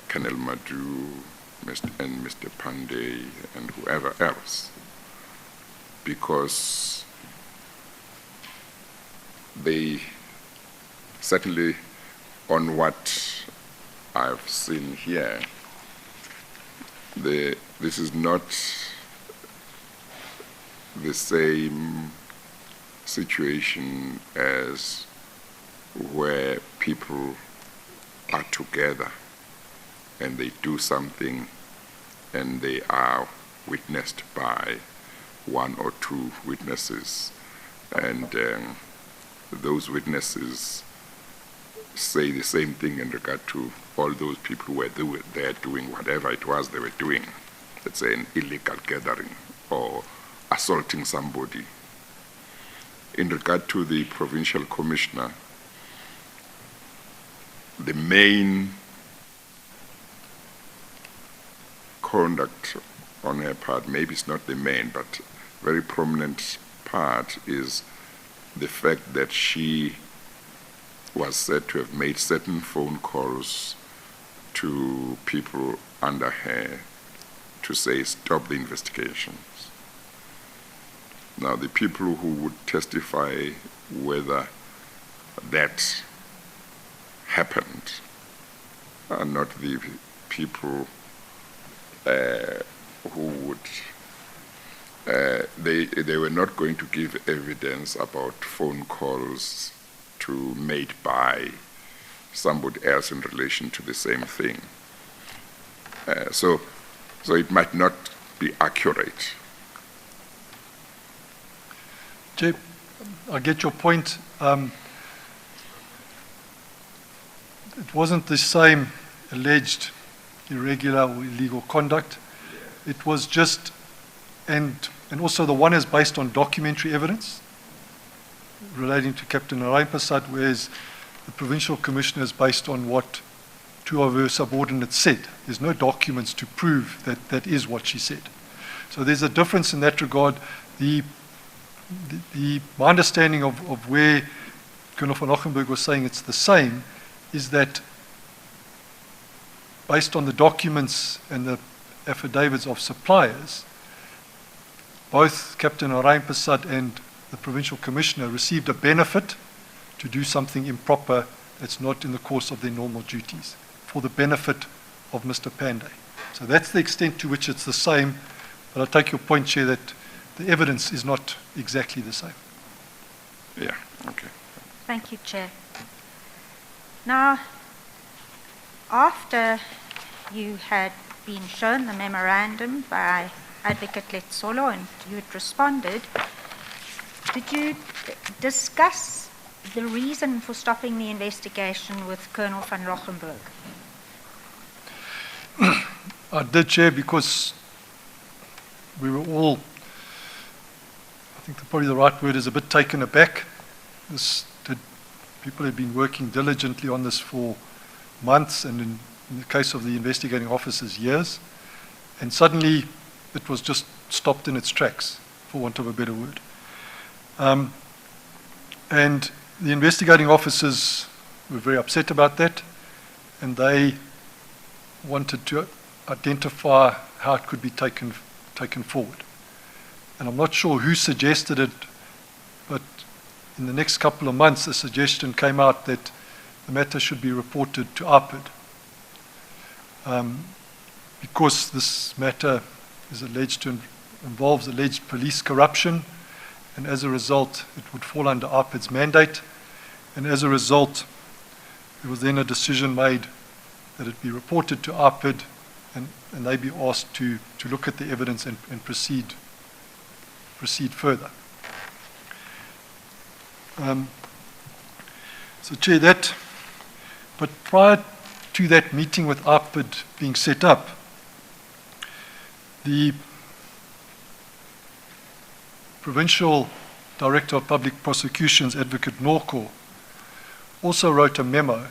Colonel Madhu and Mr. Pandey and whoever else. because they certainly, on what I've seen here, this is not the same situation as where people are together and they do something and they are witnessed by one or two witnesses, and those witnesses say the same thing in regard to all those people who were there doing whatever it was they were doing. Let's say an illegal gathering or assaulting somebody. In regard to the provincial commissioner, the main conduct on her part, maybe it's not the main, but very prominent part, is the fact that she was said to have made certain phone calls to people under her to say stop the investigations. Now, the people who would testify whether that happened are not the people who would, they were not going to give evidence about phone calls made by somebody else in relation to the same thing. So it might not be accurate. Jay, I get your point. It wasn't the same alleged irregular or illegal conduct. It was just, and also the one is based on documentary evidence relating to Captain Narayan-Prasad, whereas the provincial commissioner is based on what two of her subordinates said. There's no documents to prove that that is what she said. So there's a difference in that regard. My understanding of where Colonel van Ochenburg was saying it's the same is that based on the documents and the affidavits of suppliers, both Captain Narayan-Prasad and the provincial commissioner received a benefit to do something improper that's not in the course of their normal duties for the benefit of Mr. Pandey. So that's the extent to which it's the same, but I take your point, Chair, that the evidence is not exactly the same. Yeah, okay. Thank you, Chair. Now, after you had been shown the memorandum by Advocate Letsolo and you had responded, did you discuss the reason for stopping the investigation with Colonel van Rochenburg? I did, Chair, because we were all, I think probably the right word is a bit taken aback. People had been working diligently on this for months, and in the case of the investigating officers, years, and suddenly it was just stopped in its tracks, for want of a better word. And the investigating officers were very upset about that, and they wanted to identify how it could be taken forward. And I'm not sure who suggested it, but in the next couple of months, a suggestion came out that the matter should be reported to ARPID. Because this matter is alleged to involves alleged police corruption, and as a result, it would fall under ARPID's mandate. And as a result, there was then a decision made that it be reported to ARPID, and they be asked to look at the evidence and proceed further. So, Chair, but prior to that meeting with ARPID being set up, the Provincial Director of Public Prosecutions, Advocate Norco, also wrote a memo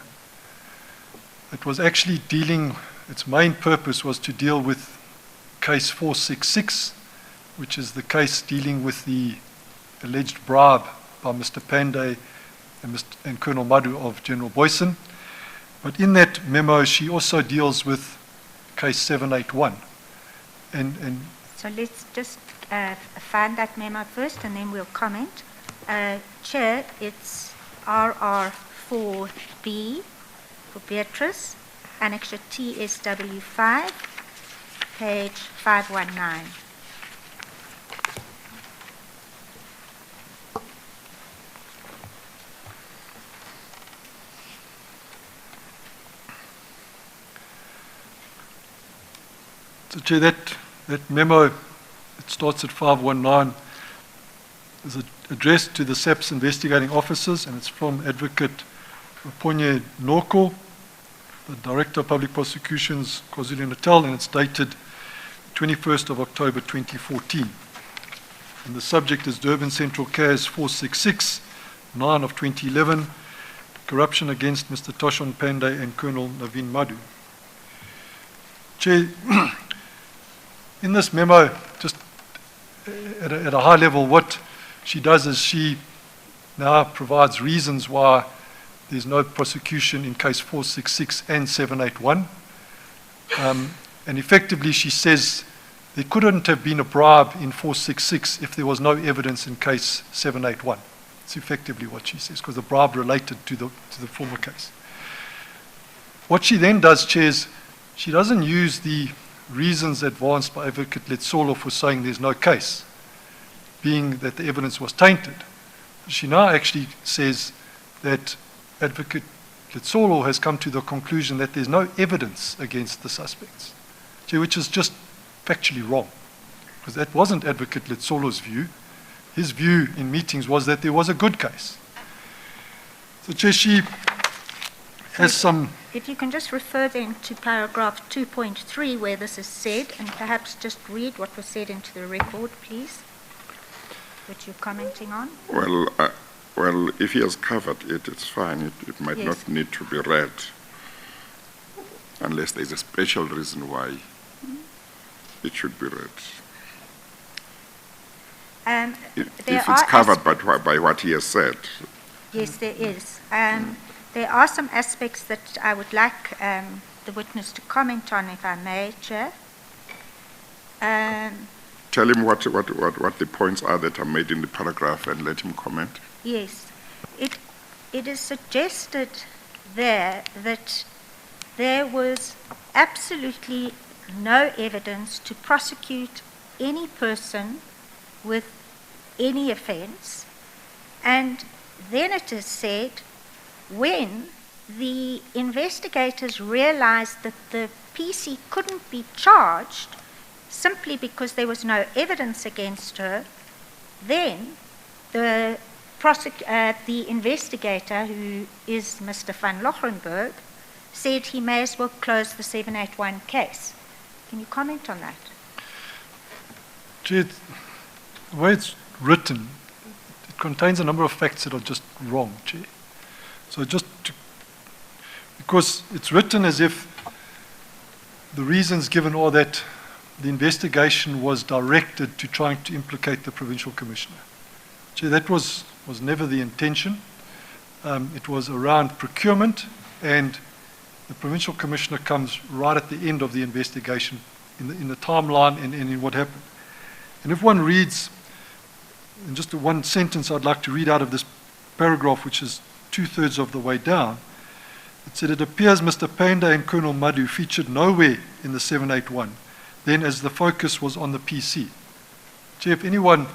that was actually its main purpose was to deal with case 466, which is the case dealing with the alleged bribe by Mr. Pandey and Colonel Madu of General Boyson. But in that memo, she also deals with case 781. And So let's just find that memo first and then we'll comment. Chair, it's RR4B for Beatrice, Annexure TSW5, page 519. So, Chair, that memo, it starts at 519, is addressed to the SAP's investigating officers, and it's from Advocate Ponye Norko, the Director of Public Prosecutions, KwaZulu-Natal, and it's dated 21st of October 2014. And the subject is Durban Central CAS 466, 9 of 2011, corruption against Mr. Toshon Pandey and Colonel Naveen Madhu. Chair, in this memo, just at a high level, what she does is she now provides reasons why there's no prosecution in case 466 and 781. And effectively she says there couldn't have been a bribe in 466 if there was no evidence in case 781. It's effectively what she says, because the bribe related to the former case. What she then does, Chair, is she doesn't use the reasons advanced by Advocate Letsolo for saying there's no case, being that the evidence was tainted. She now actually says that Advocate Letsolo has come to the conclusion that there's no evidence against the suspects, which is just factually wrong, because that wasn't Advocate Letsolo's view. His view in meetings was that there was a good case. So, Chair, she has some... If you can just refer then to paragraph 2.3 where this is said, and perhaps just read what was said into the record, please, which you're commenting on. Well, if he has covered it, it's fine. It might not need to be read, unless there's a special reason why it should be read. If it's covered by what he has said. Yes, there is. There are some aspects that I would like the witness to comment on, if I may, Chair. Tell him what the points are that are made in the paragraph and let him comment. Yes. It is suggested there that there was absolutely no evidence to prosecute any person with any offence, and then it is said when the investigators realized that the PC couldn't be charged simply because there was no evidence against her, then the investigator, who is Mr. van Lochrenberg, said he may as well close the 781 case. Can you comment on that? Chair, the way it's written, it contains a number of facts that are just wrong, Chair. So because it's written as if the reasons given are that the investigation was directed to trying to implicate the provincial commissioner. Chair, that was never the intention. It was around procurement, and the provincial commissioner comes right at the end of the investigation in the timeline and in what happened. And if one reads, in just one sentence I'd like to read out of this paragraph, which is 2/3 of the way down, it said, it appears Mr. Pandey and Colonel Madhu featured nowhere in the 781, then as the focus was on the PC. Chair, if anyone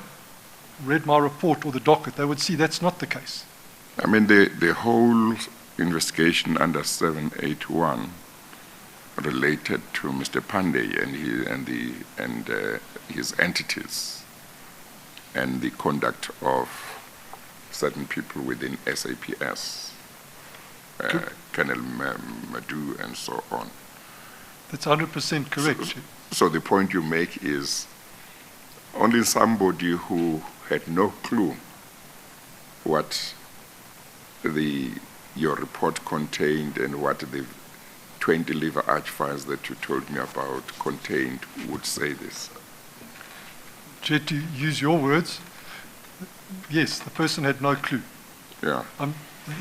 read my report or the docket, they would see that's not the case. I mean, the whole investigation under 781 related to Mr. Pandey and his entities and the conduct of certain people within SAPS, Colonel Madhu and so on. That's 100% correct. So the point you make is only somebody who had no clue what your report contained and what the 20 liver arch files that you told me about contained would say this. Chair, to use your words, yes, the person had no clue. Yeah.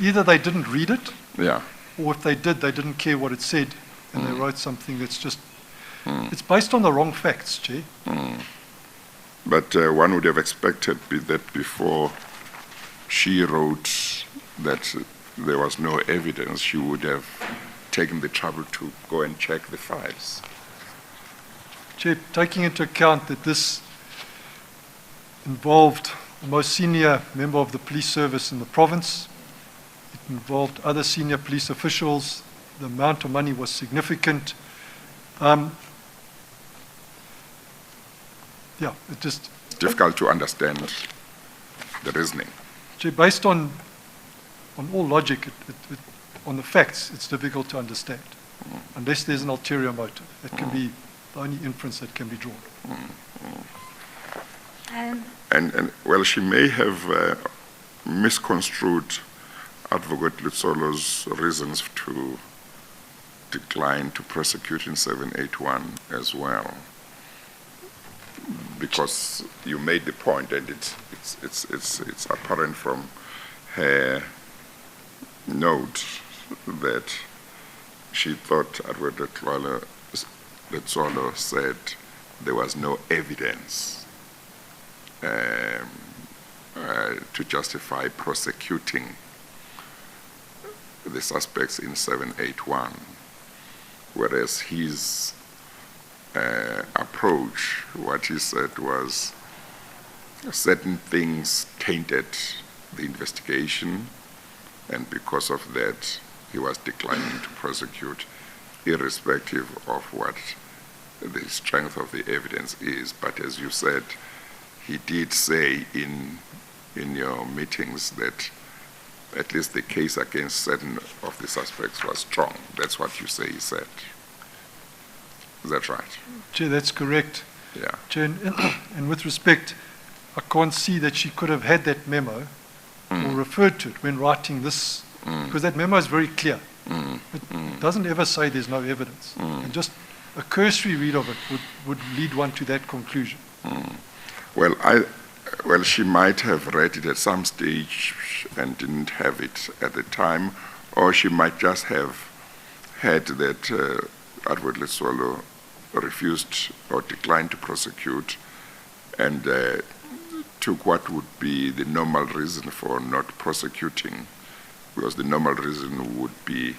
Either they didn't read it, Yeah. or if they did, they didn't care what it said, and they wrote something that's just, it's based on the wrong facts, Chair. But one would have expected that before she wrote that there was no evidence, she would have taken the trouble to go and check the files. Chair, taking into account that this involved the most senior member of the police service in the province, it involved other senior police officials, the amount of money was significant. It just... Difficult to understand the reasoning. Chair, based on all logic, on the facts, it's difficult to understand, unless there's an ulterior motive. That can be the only inference that can be drawn. And well, she may have misconstrued Advocate Lutsolo's reasons to decline to prosecute in 781 as well, because you made the point, and it's apparent from her note that she thought Advocate Lutsolo said there was no evidence to justify prosecuting the suspects in 781, whereas his approach, what he said was certain things tainted the investigation, and because of that, he was declining to prosecute, irrespective of what the strength of the evidence is. But as you said, he did say in your meetings that at least the case against certain of the suspects was strong. That's what you say he said. Is that right? Chair, that's correct. Yeah. Chair, and with respect, I can't see that she could have had that memo or referred to it when writing this, because that memo is very clear. It doesn't ever say there's no evidence. And just a cursory read of it would lead one to that conclusion. Well, she might have read it at some stage and didn't have it at the time, or she might just have had that Advocate Lutsolo refused or declined to prosecute and took what would be the normal reason for not prosecuting, because the normal reason would be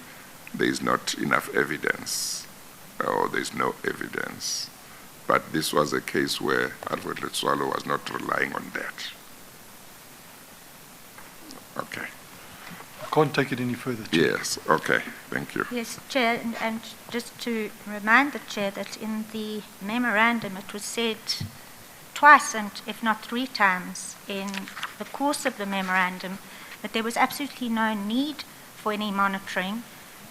there is not enough evidence or there is no evidence. But this was a case where Advocate Lutsolo was not relying on that. Okay. I can't take it any further, Chair. Yes, okay, thank you. Yes, Chair, and just to remind the Chair that in the memorandum it was said twice, and if not 3 times in the course of the memorandum, that there was absolutely no need for any monitoring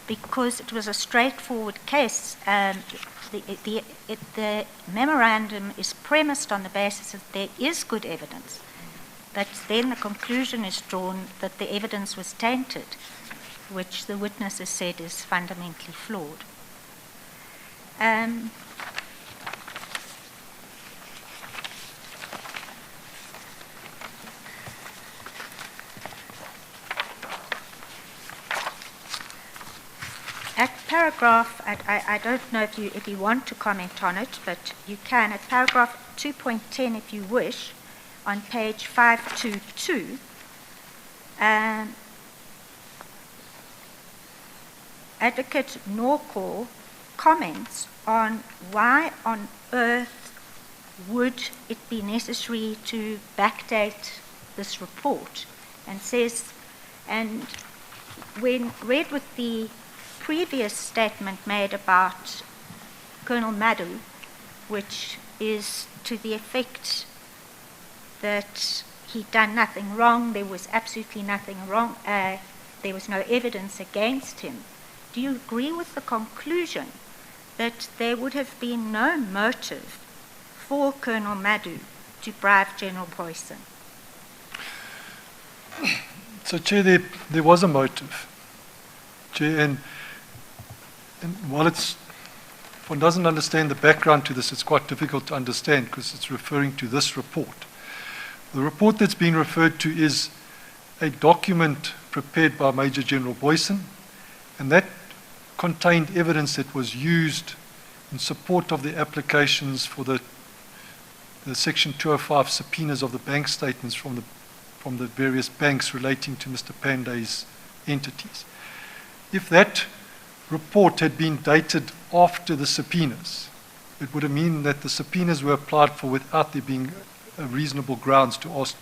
because it was a straightforward case. The memorandum is premised on the basis that there is good evidence, but then the conclusion is drawn that the evidence was tainted, which the witness has said is fundamentally flawed. At paragraph, I don't know if you want to comment on it, but you can. At paragraph 2.10, if you wish, on page 522, Advocate Norcall comments on why on earth would it be necessary to backdate this report, and says, and when read with the previous statement made about Colonel Madhu, which is to the effect that he'd done nothing wrong, there was absolutely nothing wrong, there was no evidence against him. Do you agree with the conclusion that there would have been no motive for Colonel Madhu to bribe General Boyson? So, Chair, there was a motive. Chair, and while if one doesn't understand the background to this, it's quite difficult to understand because it's referring to this report. The report that's been referred to is a document prepared by Major General Boyson, and that contained evidence that was used in support of the applications for the the Section 205 subpoenas of the bank statements from the various banks relating to Mr. Pandey's entities. If that report had been dated after the subpoenas, it would have meant that the subpoenas were applied for without there being reasonable grounds to ask,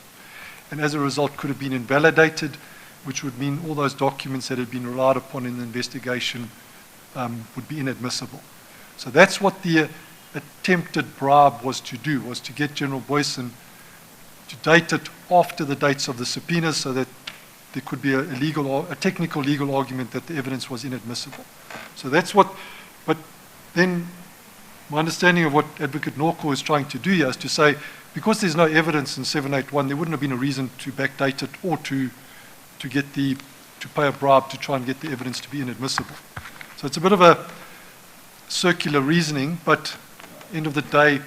and as a result could have been invalidated, which would mean all those documents that had been relied upon in the investigation would be inadmissible. So that's what the attempted bribe was to do, was to get General Boyson to date it after the dates of the subpoenas so that there could be a technical legal argument that the evidence was inadmissible. So that's what, but then my understanding of what Advocate Norco is trying to do here is to say, because there's no evidence in 781, there wouldn't have been a reason to backdate it or to pay a bribe to try and get the evidence to be inadmissible. So it's a bit of a circular reasoning, but end of the day.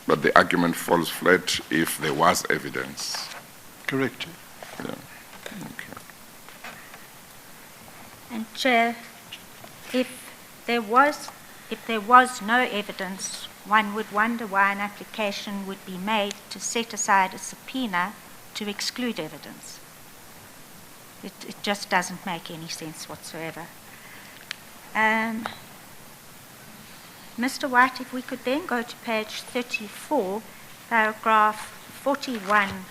But the argument falls flat if there was evidence. Correct. Yeah. Okay. And Chair, if there was no evidence, one would wonder why an application would be made to set aside a subpoena to exclude evidence. It just doesn't make any sense whatsoever. Mr. White, if we could then go to page 34, paragraph 41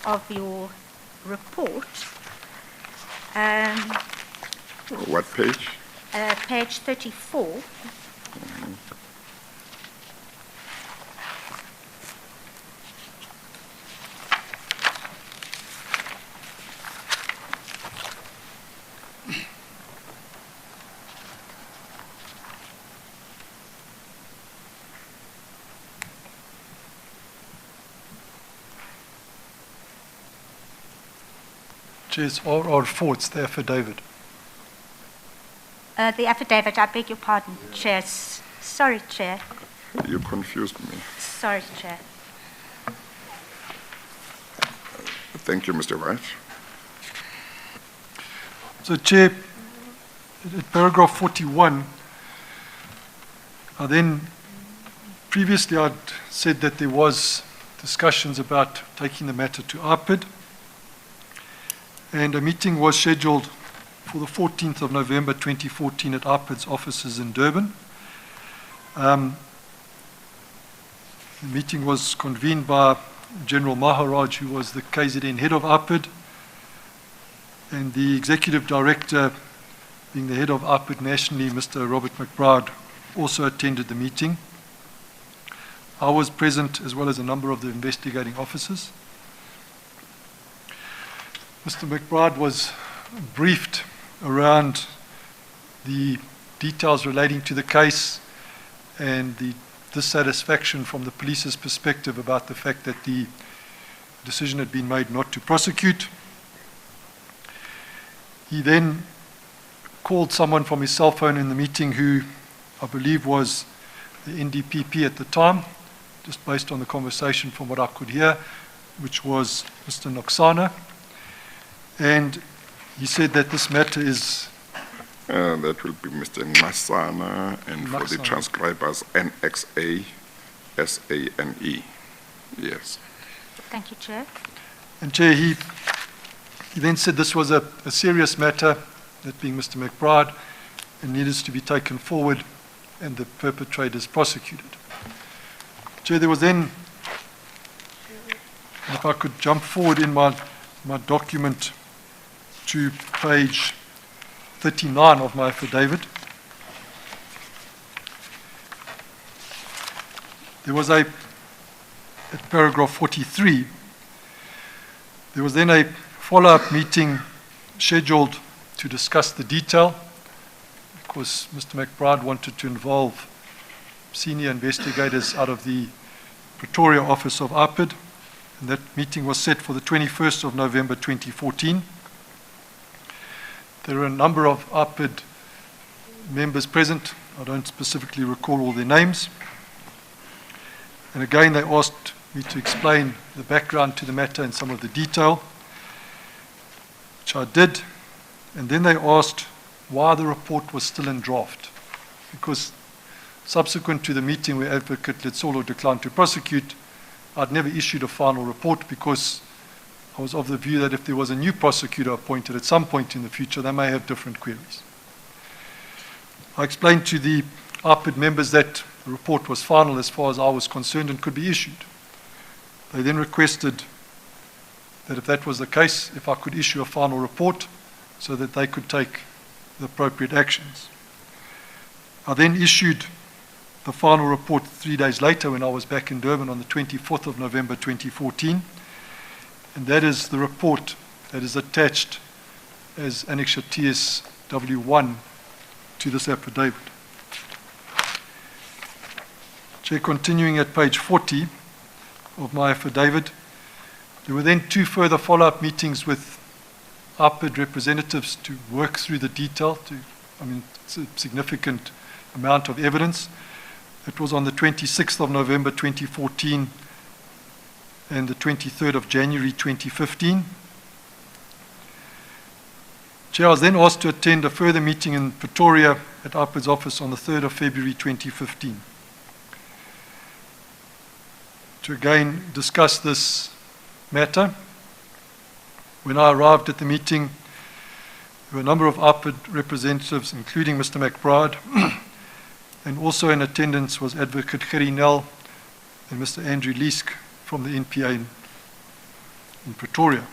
of your report. What page? Page 34. Chairs, R4, it's the affidavit. The affidavit, I beg your pardon, Chair. Sorry, Chair. You confused me. Sorry, Chair. Thank you, Mr. White. So, Chair, at paragraph 41, previously I'd said that there was discussions about taking the matter to ARPID, and a meeting was scheduled for the 14th of November 2014 at ARPID's offices in Durban. The meeting was convened by General Maharaj, who was the KZN head of ARPID, and the executive director, being the head of ARPID nationally, Mr. Robert McBride, also attended the meeting. I was present, as well as a number of the investigating officers. Mr. McBride was briefed around the details relating to the case and the dissatisfaction from the police's perspective about the fact that the decision had been made not to prosecute. He then called someone from his cell phone in the meeting who I believe was the NDPP at the time, just based on the conversation from what I could hear, which was Mr. Noxana. And he said that this matter is... that will be Mr. Masana, and for the transcribers, NXA, SANE. Yes. Thank you, Chair. And Chair, he then said this was a serious matter, that being Mr. McBride, and needed to be taken forward and the perpetrators prosecuted. Chair, there was then, if I could jump forward in my document to page 39 of my affidavit. There was at paragraph 43, there was then a follow-up meeting scheduled to discuss the detail, because Mr. McBride wanted to involve senior investigators out of the Pretoria office of ARPID, and that meeting was set for the 21st of November 2014. There were a number of ARPID members present. I don't specifically recall all their names. And again, they asked me to explain the background to the matter and some of the detail, which I did. And then they asked why the report was still in draft. Because subsequent to the meeting where Advocate Letsolo declined to prosecute, I'd never issued a final report because I was of the view that if there was a new prosecutor appointed at some point in the future, they may have different queries. I explained to the ARPID members that the report was final as far as I was concerned and could be issued. They then requested that if that was the case, if I could issue a final report so that they could take the appropriate actions. I then issued the final report 3 days later when I was back in Durban on the 24th of November 2014, and that is the report that is attached as Annexure TS W1 to this affidavit. Chair, continuing at page 40 of my affidavit, there were then 2 further follow-up meetings with ARPID representatives to work through the detail. It's a significant amount of evidence. It was on the 26th of November 2014 and the 23rd of January 2015. Chair, I was then asked to attend a further meeting in Pretoria at ARPID's office on the 3rd of February 2015 to again discuss this matter. When I arrived at the meeting, there were a number of ARPID representatives, including Mr. McBride, and also in attendance was Advocate Gerrie Nel and Mr. Andrew Leask from the NPA in Pretoria,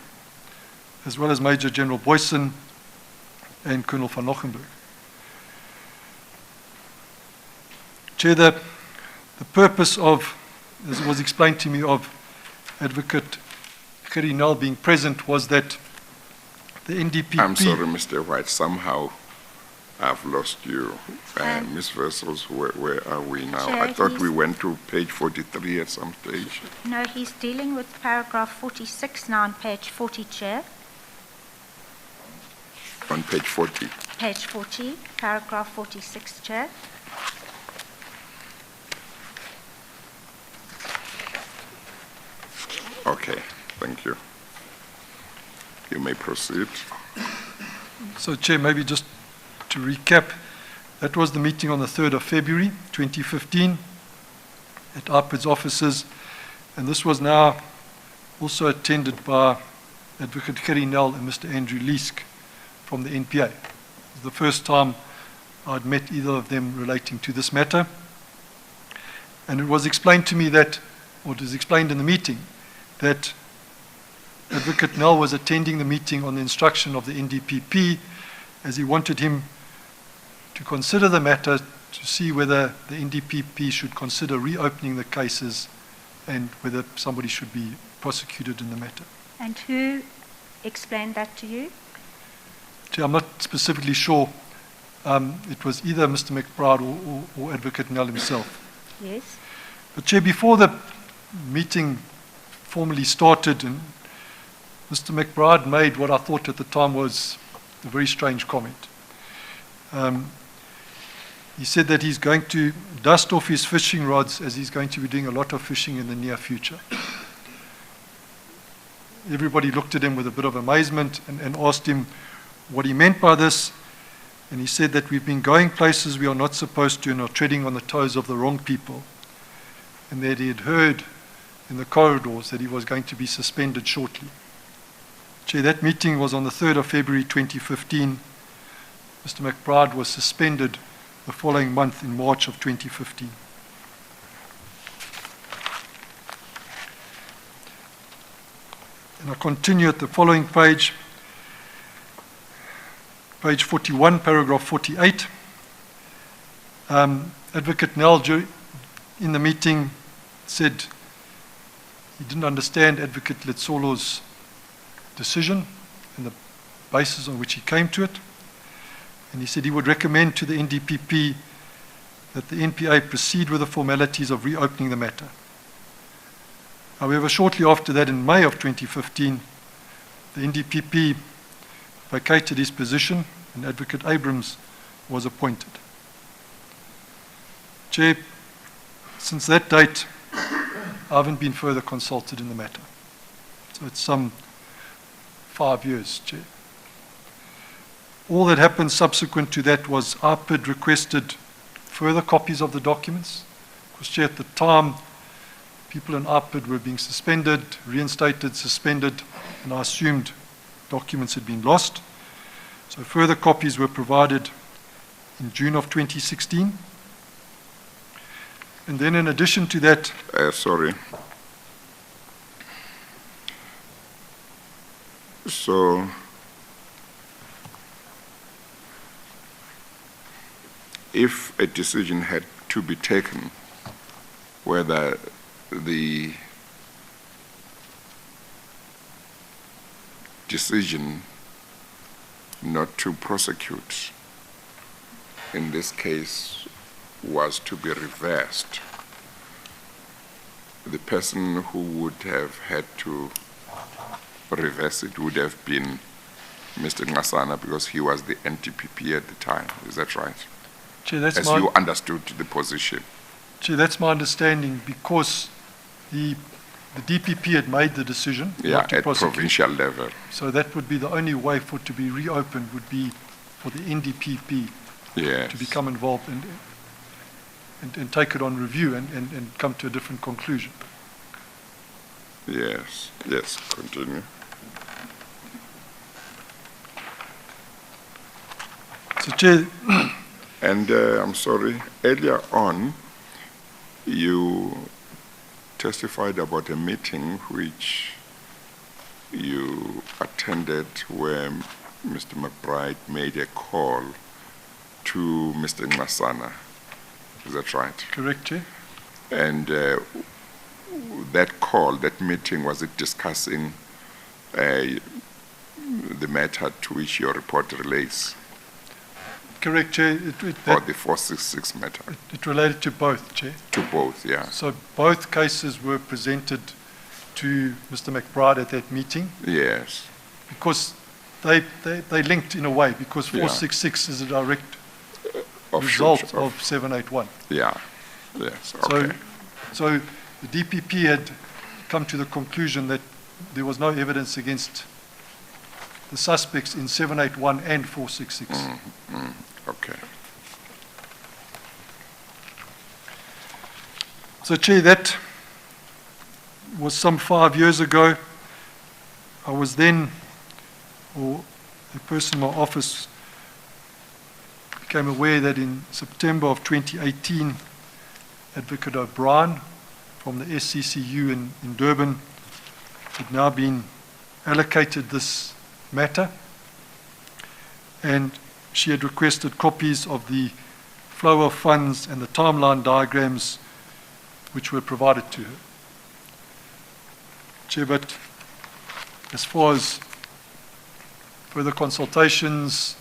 as well as Major General Boyson and Colonel van Lochenberg. Chair, the purpose of, as it was explained to me, of Advocate Gerrie Nel being present was that the NDPP... I'm sorry, Mr. White, somehow I've lost you. Ms. Vessels, where are we now? Chair, I thought we went to page 43 at some stage. No, he's dealing with paragraph 46 now on page 40, Chair. On page 40. Page 40, paragraph 46, Chair. Okay, thank you. You may proceed. So, Chair, maybe just to recap, that was the meeting on the 3rd of February 2015 at ARPID's offices, and this was now also attended by Advocate Gerrie Nel and Mr. Andrew Leask from the NPA. It was the first time I'd met either of them relating to this matter, and it was explained to me that, or it was explained in the meeting, that Advocate Nel was attending the meeting on the instruction of the NDPP, as he wanted him to consider the matter to see whether the NDPP should consider reopening the cases and whether somebody should be prosecuted in the matter. And who explained that to you? Chair, I'm not specifically sure. It was either Mr. McBride or Advocate Nel himself. Yes. But Chair, before the meeting formally started, and Mr. McBride made what I thought at the time was a very strange comment. He said that he's going to dust off his fishing rods as he's going to be doing a lot of fishing in the near future. Everybody looked at him with a bit of amazement and asked him what he meant by this. And he said that we've been going places we are not supposed to and are treading on the toes of the wrong people. And that he had heard in the corridors that he was going to be suspended shortly. Chair, that meeting was on the 3rd of February 2015. Mr. McBride was suspended the following month in March of 2015. And I continue at the following page, page 41, paragraph 48. Advocate Nel, in the meeting, said he didn't understand Advocate Letsolo's decision and the basis on which he came to it. And he said he would recommend to the NDPP that the NPA proceed with the formalities of reopening the matter. However, shortly after that, in May of 2015, the NDPP vacated his position and Advocate Abrams was appointed. Chair, since that date, I haven't been further consulted in the matter. So it's some 5 years, Chair. All that happened subsequent to that was ARPID requested further copies of the documents. Because, Chair, at the time, people in IPID were being suspended, reinstated, suspended, and I assumed documents had been lost. So further copies were provided in June of 2016. And then in addition to that, Sorry. So, if a decision had to be taken, whether the decision not to prosecute in this case was to be reversed, the person who would have had to reverse it would have been Mr. Ngasana, because he was the NTPP at the time. Is that right? Chair, that's As my, you understood the position. Chair, that's my understanding, because the DPP had made the decision Yeah, not to at prosecute. provincial level. So that would be the only way for it to be reopened, would be for the NDPP Yes. to become involved and take it on review and come to a different conclusion. Yes. Yes. Continue. So, Chair, And I'm sorry, earlier on, you testified about a meeting which you attended where Mr. McBride made a call to Mr. Ngasana. Is that right? correct, Chair? And that call, that meeting, was it discussing the matter to which your report relates, Correct, Chair. or the 466 matter? It related to both, Chair. To both, yeah. So both cases were presented to Mr. McBride at that meeting, Yes. because they linked in a way, because Yeah. 466 is a direct Offshoot result of 781. Yeah. Yes. Okay. So the DPP had come to the conclusion that there was no evidence against the suspects in 781 and 466. Okay. So, Chair, that was some 5 years ago. I was then, or the person in my office became aware that in September of 2018, Advocate O'Brien from the SCCU in Durban had now been allocated this matter, and she had requested copies of the flow of funds and the timeline diagrams which were provided to her. Chair, but as far as further consultations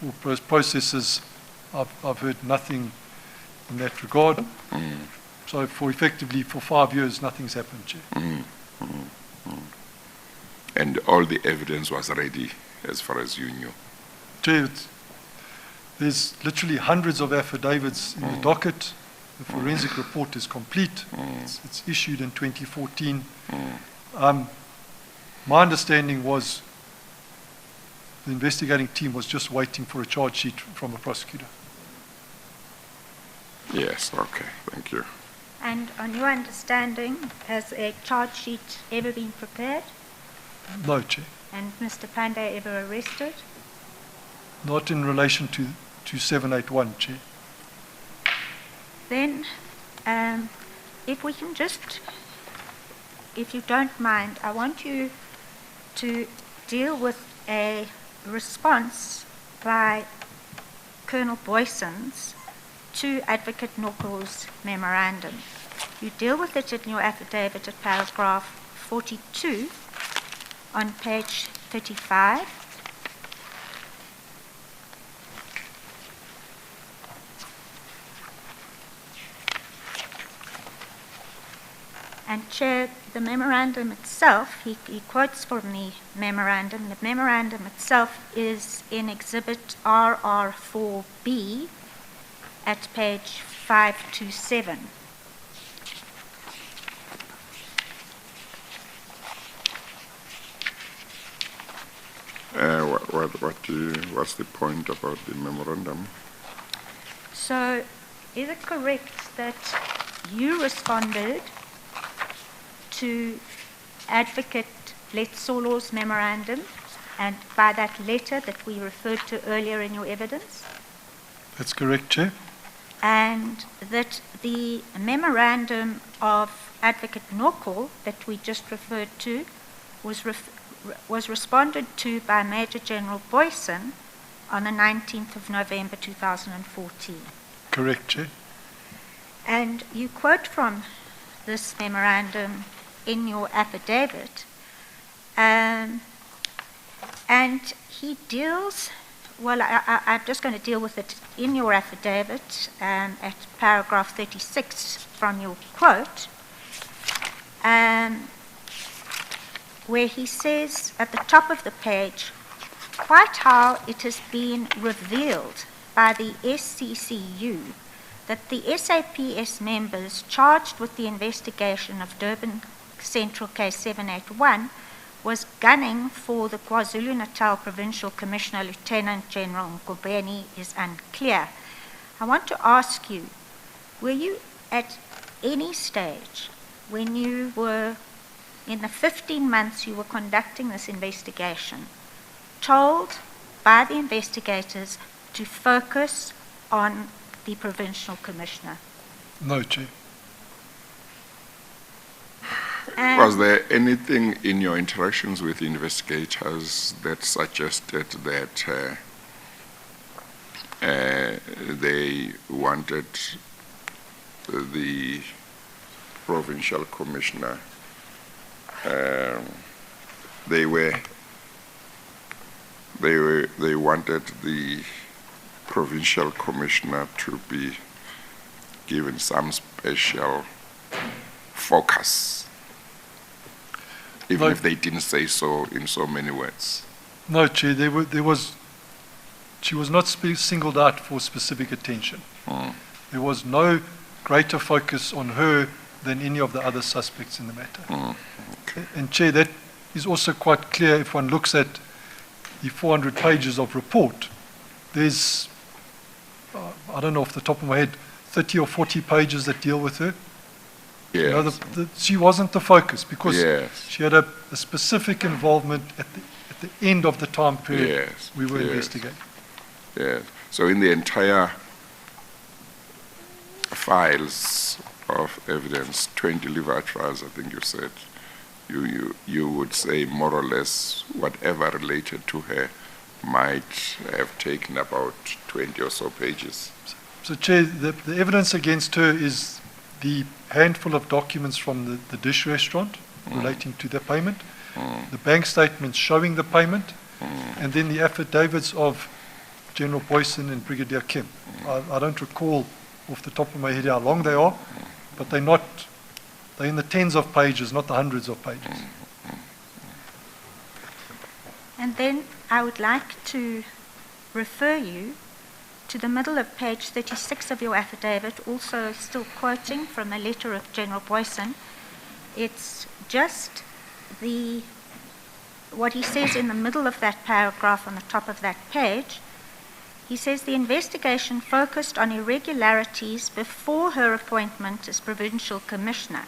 or processes, I've heard nothing in that regard. So effectively for 5 years, nothing's happened, Chair. And all the evidence was ready as far as you knew. Chair, there's literally hundreds of affidavits in the docket. The forensic report is complete. It's issued in 2014. My understanding was the investigating team was just waiting for a charge sheet from a prosecutor. Yes. Okay. Thank you. And on your understanding, has a charge sheet ever been prepared? No, Chair. And Mr. Pandey ever arrested? Not in relation to 781, Chair. Then, if we can just, if you don't mind, I want you to deal with a response by Colonel Boysons to Advocate Noko's memorandum. You deal with it in your affidavit at paragraph 42 on page 35. And Chair, the memorandum itself, he quotes from the memorandum. The memorandum itself is in Exhibit RR4B at page 527. What's the point about the memorandum? So, is it correct that you responded to Advocate Letsolo's memorandum, and by that letter that we referred to earlier in your evidence, That's correct, Chair. and that the memorandum of Advocate Norcal that we just referred to was responded to by Major General Boyson on the 19th of November 2014. Correct, Chair. And you quote from this memorandum in your affidavit, and he deals, well, I'm just going to deal with it in your affidavit at paragraph 36 from your quote, where he says at the top of the page, quite how it has been revealed by the SCCU that the SAPS members charged with the investigation of Durban Central Case 781 was gunning for the KwaZulu-Natal Provincial Commissioner Lieutenant General Ngobeni is unclear. I want to ask you, were you at any stage when you were, in the 15 months you were conducting this investigation, told by the investigators to focus on the Provincial Commissioner? No, Chair. Was there anything in your interactions with investigators that suggested that they wanted the Provincial Commissioner, they wanted the Provincial Commissioner to be given some special focus, even No. if they didn't say so in so many words? No, Chair. She was not singled out for specific attention. There was no greater focus on her than any of the other suspects in the matter. And Chair, that is also quite clear if one looks at the 400 pages of report. There's, I don't know off the top of my head, 30 or 40 pages that deal with her. Yes. You know, she wasn't the focus because Yes. she had a specific involvement at the end of the time period Yes, we were yes. investigating. Yes. So in the entire files of evidence, 20 liver trials, I think you said, you would say more or less whatever related to her might have taken about 20 or so pages. So, Chair, the evidence against her is the handful of documents from the dish restaurant relating to the payment, the bank statements showing the payment, and then the affidavits of General Boyson and Brigadier Kim. I don't recall off the top of my head how long they are, but they're in the tens of pages, not the hundreds of pages. And then I would like to refer you to the middle of page 36 of your affidavit, also still quoting from a letter of General Boyson. It's just what he says in the middle of that paragraph on the top of that page. He says the investigation focused on irregularities before her appointment as Provincial Commissioner.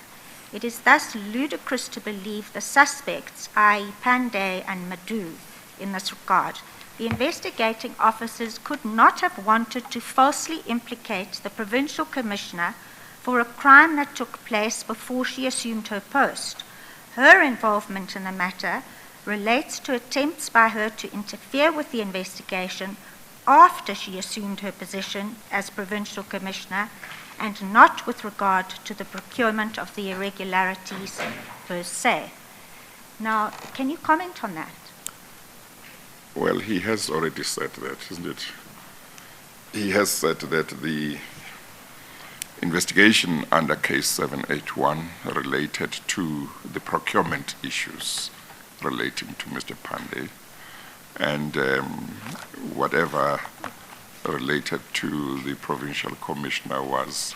It is thus ludicrous to believe the suspects, i.e. Pandey and Madhu, in this regard. The investigating officers could not have wanted to falsely implicate the Provincial Commissioner for a crime that took place before she assumed her post. Her involvement in the matter relates to attempts by her to interfere with the investigation after she assumed her position as Provincial Commissioner, and not with regard to the procurement of the irregularities per se. Now, can you comment on that? Well, he has already said that, isn't it? He has said that the investigation under case 781 related to the procurement issues relating to Mr. Pandey, and whatever related to the Provincial Commissioner was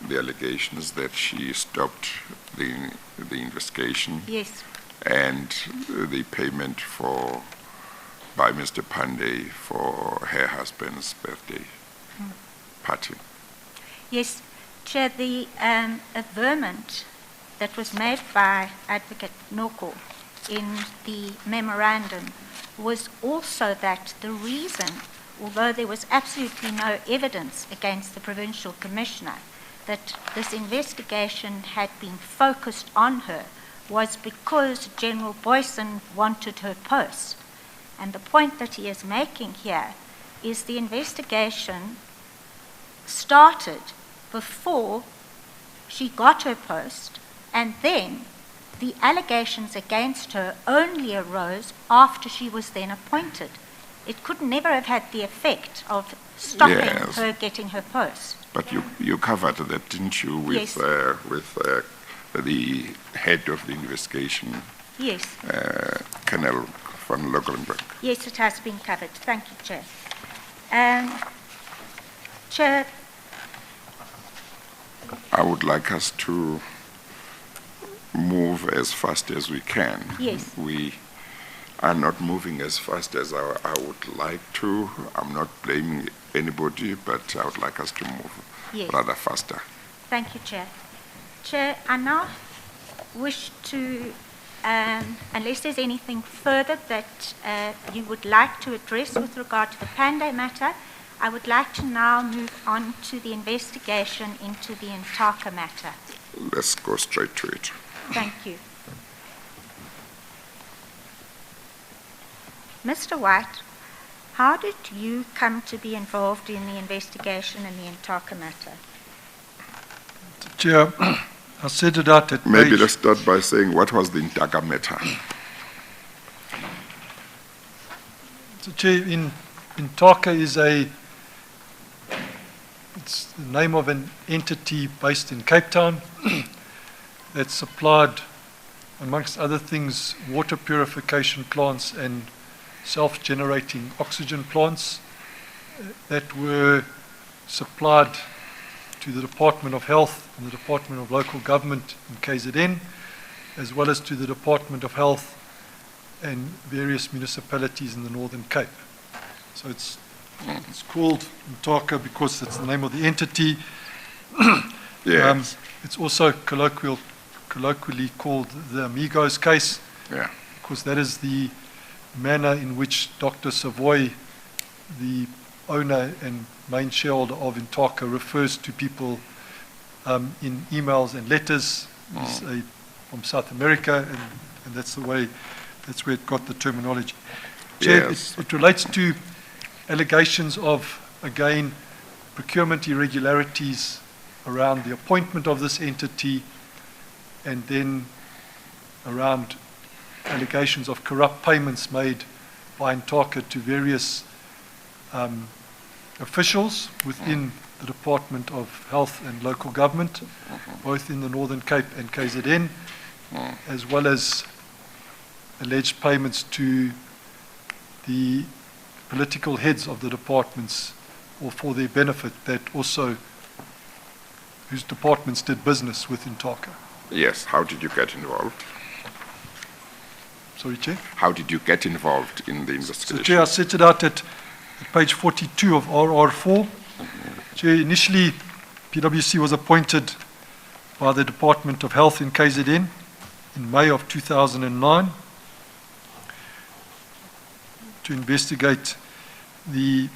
the allegations that she stopped the investigation. Yes. And the payment by Mr. Pandey for her husband's birthday party. Yes. Chair, the averment that was made by Advocate Noko in the memorandum was also that the reason, although there was absolutely no evidence against the Provincial Commissioner, that this investigation had been focused on her was because General Boyson wanted her post. And the point that he is making here is the investigation started before she got her post, and then the allegations against her only arose after she was then appointed. It could never have had the effect of stopping Yes. her getting her post. But you covered that, didn't you, with, Yes. The head of the investigation, Yes, Colonel van Logelenberg. yes, it has been covered. Thank you, Chair. Chair, I would like us to move as fast as we can. Yes. We are not moving as fast as I would like to. I'm not blaming anybody, but I would like us to move Yes. rather faster. Thank you, Chair. Chair, I now wish to, unless there's anything further that you would like to address with regard to the Panday matter, I would like to now move on to the investigation into the Intaka matter. Let's go straight to it. Thank you. Mr. White, how did you come to be involved in the investigation in the Intaka matter? Chair, I set it out at Maybe page, let's start by saying what was the Intaka matter? So, Chair, Intaka is it's the name of an entity based in Cape Town that supplied, amongst other things, water purification plants and self-generating oxygen plants that were supplied to the Department of Health and the Department of Local Government in KZN, as well as to the Department of Health and various municipalities in the Northern Cape. So it's called Intaka because it's the name of the entity. Yes. It's also colloquially called the Amigos case, Yeah. because that is the manner in which Dr. Savoy, the owner and main shareholder of Intaka, refers to people in emails and letters. He's from South America, and that's where it got the terminology. Chair, Yes. it relates to allegations of, again, procurement irregularities around the appointment of this entity, and then around allegations of corrupt payments made by Intaka to various officials within the Department of Health and Local Government, both in the Northern Cape and KZN, as well as alleged payments to the political heads of the departments, or for their benefit, that also whose departments did business with Intaka. Yes. How did you get involved? Sorry, Chair. How did you get involved in the So, investigation? Chair, I set it out at page 42 of RR4. Chair, initially, PwC was appointed by the Department of Health in KZN in May of 2009 to investigate the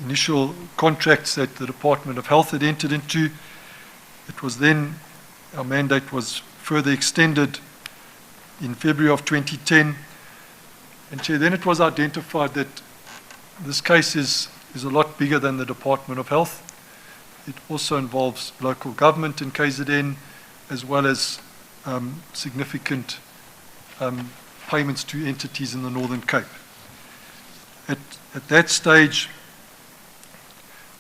initial contracts that the Department of Health had entered into. It was then, our mandate was further extended in February of 2010. And Chair, then it was identified that this case is a lot bigger than the Department of Health. It also involves local government in KZN, as well as significant payments to entities in the Northern Cape. At that stage,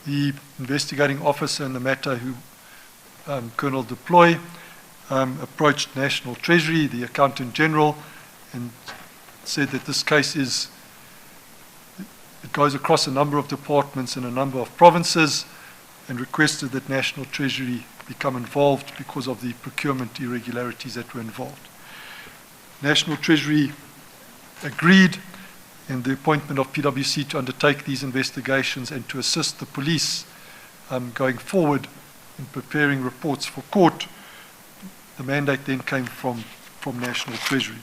the investigating officer in the matter, who Colonel Deploy, approached National Treasury, the Accountant General, and said that this case it goes across a number of departments in a number of provinces, and requested that National Treasury become involved because of the procurement irregularities that were involved. National Treasury agreed in the appointment of PwC to undertake these investigations and to assist the police going forward in preparing reports for court, the mandate then came from National Treasury.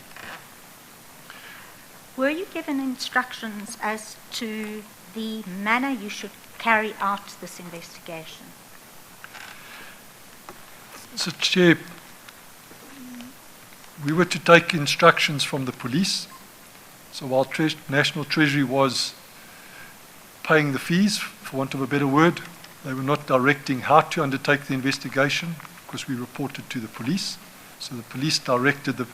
Were you given instructions as to the manner you should carry out this investigation? So, Chair, we were to take instructions from the police. So while National Treasury was paying the fees, for want of a better word, they were not directing how to undertake the investigation, because we reported to the police. So the police directed the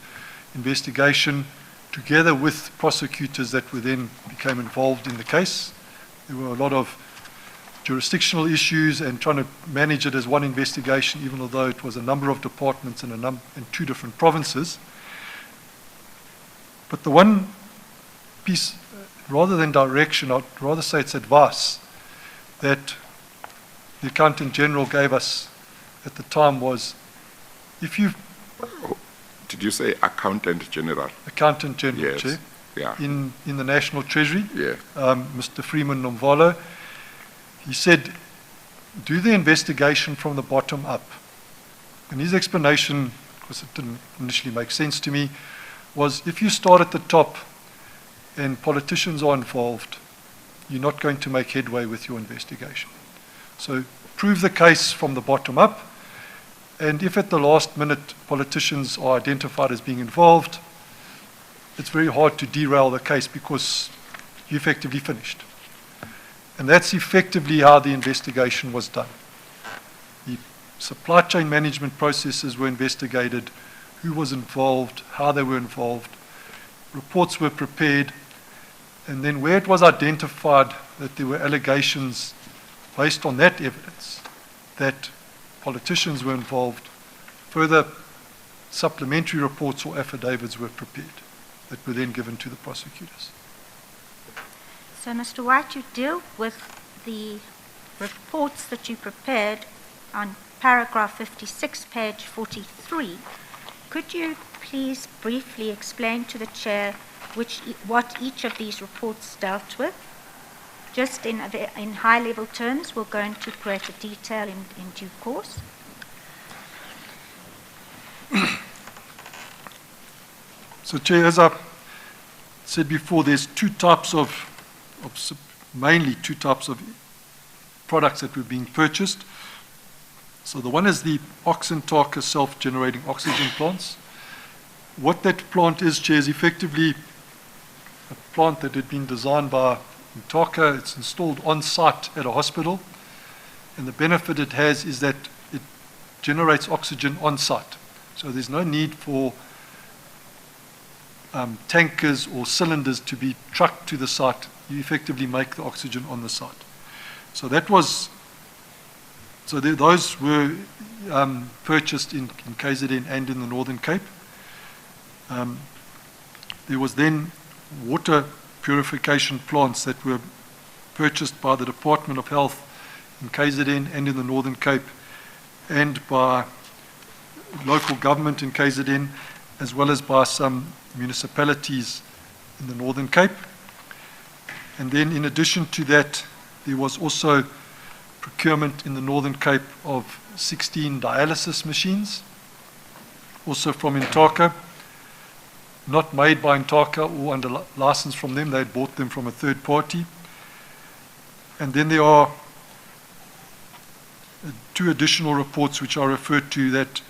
investigation together with prosecutors that were then became involved in the case. There were a lot of jurisdictional issues and trying to manage it as one investigation, even although it was a number of departments in two different provinces. But the one piece, rather than direction, I'd rather say it's advice, that the Accountant General gave us at the time was, if you... Did you say Accountant General? Accountant General, Yes. Chair, Yeah. in the National Treasury, Yeah. Mr. Freeman Nomvalo, he said, do the investigation from the bottom up. And his explanation, because it didn't initially make sense to me, was if you start at the top and politicians are involved, you're not going to make headway with your investigation. So prove the case from the bottom up, and if at the last minute politicians are identified as being involved, it's very hard to derail the case because you effectively finished. And that's effectively how the investigation was done. The supply chain management processes were investigated, who was involved, how they were involved, reports were prepared, and then where it was identified that there were allegations based on that evidence that politicians were involved, further supplementary reports or affidavits were prepared that were then given to the prosecutors. So, Mr. White, you deal with the reports that you prepared on paragraph 56, page 43. Could you please briefly explain to the Chair what each of these reports dealt with? Just in high-level terms, we'll go into greater detail in due course. So, Chair, as I said before, there's mainly two types of products that were being purchased. So the one is the Intaka self-generating oxygen plants. What that plant is, Chair, is effectively a plant that had been designed by Intaka. It's installed on site at a hospital, and the benefit it has is that it generates oxygen on site. So there's no need for tankers or cylinders to be trucked to the site. You effectively make the oxygen on the site. So those were purchased in KZN and in the Northern Cape. There was then water purification plants that were purchased by the Department of Health in KZN and in the Northern Cape, and by local government in KZN, as well as by some municipalities in the Northern Cape. And then in addition to that, there was also procurement in the Northern Cape of 16 dialysis machines, also from Intaka, not made by Intaka or under license from them. They had bought them from a third party. And then there are two additional reports which I referred to. That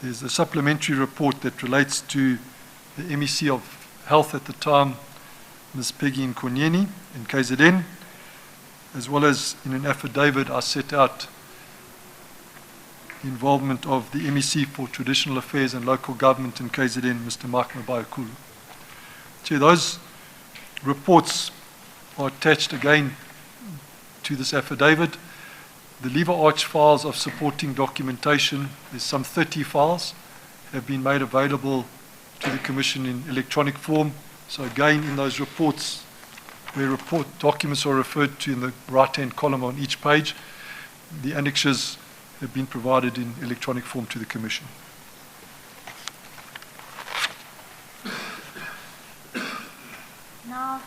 there's a supplementary report that relates to the MEC of Health at the time, Ms. Peggy Nkonyeni in KZN, as well as in an affidavit I set out the involvement of the MEC for Traditional Affairs and Local Government in KZN, Mr. Mike Mabayakulu. So those reports are attached again to this affidavit. The lever arch files of supporting documentation, there's some 30 files, have been made available to the Commission in electronic form. So again, in those reports, where report documents are referred to in the right-hand column on each page, the annexures have been provided in electronic form to the Commission. Now,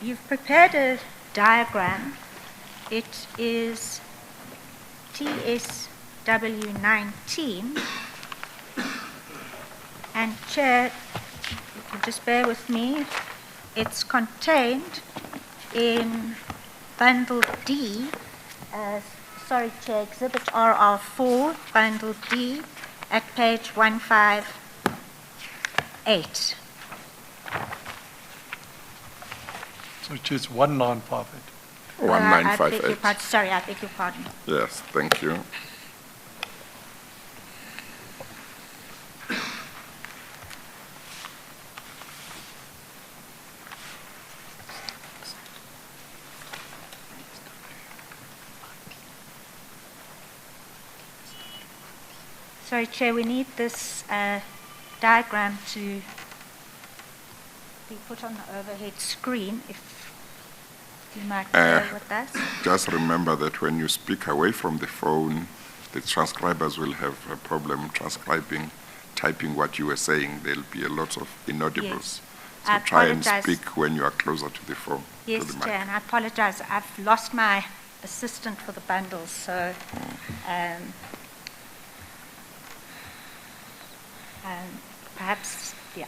you've prepared a diagram It is TSW19. And Chair, you can just bear with me. It's contained in Bundle D, Chair, Exhibit RR4, Bundle D, at page 158. So it's 1958. I beg your 1958. pardon. Sorry, I beg your pardon. Yes, thank you. Sorry, Chair, we need this diagram to be put on the overhead screen, if you might bear with us. Just remember that when you speak away from the phone, the transcribers will have a problem transcribing, typing what you were saying. There'll be a lot of inaudibles. Yes. So I try and apologize. speak when you are closer to the phone. Yes, to the mic. Chair, and I apologize. I've lost my assistant for the bundles, so perhaps, yeah.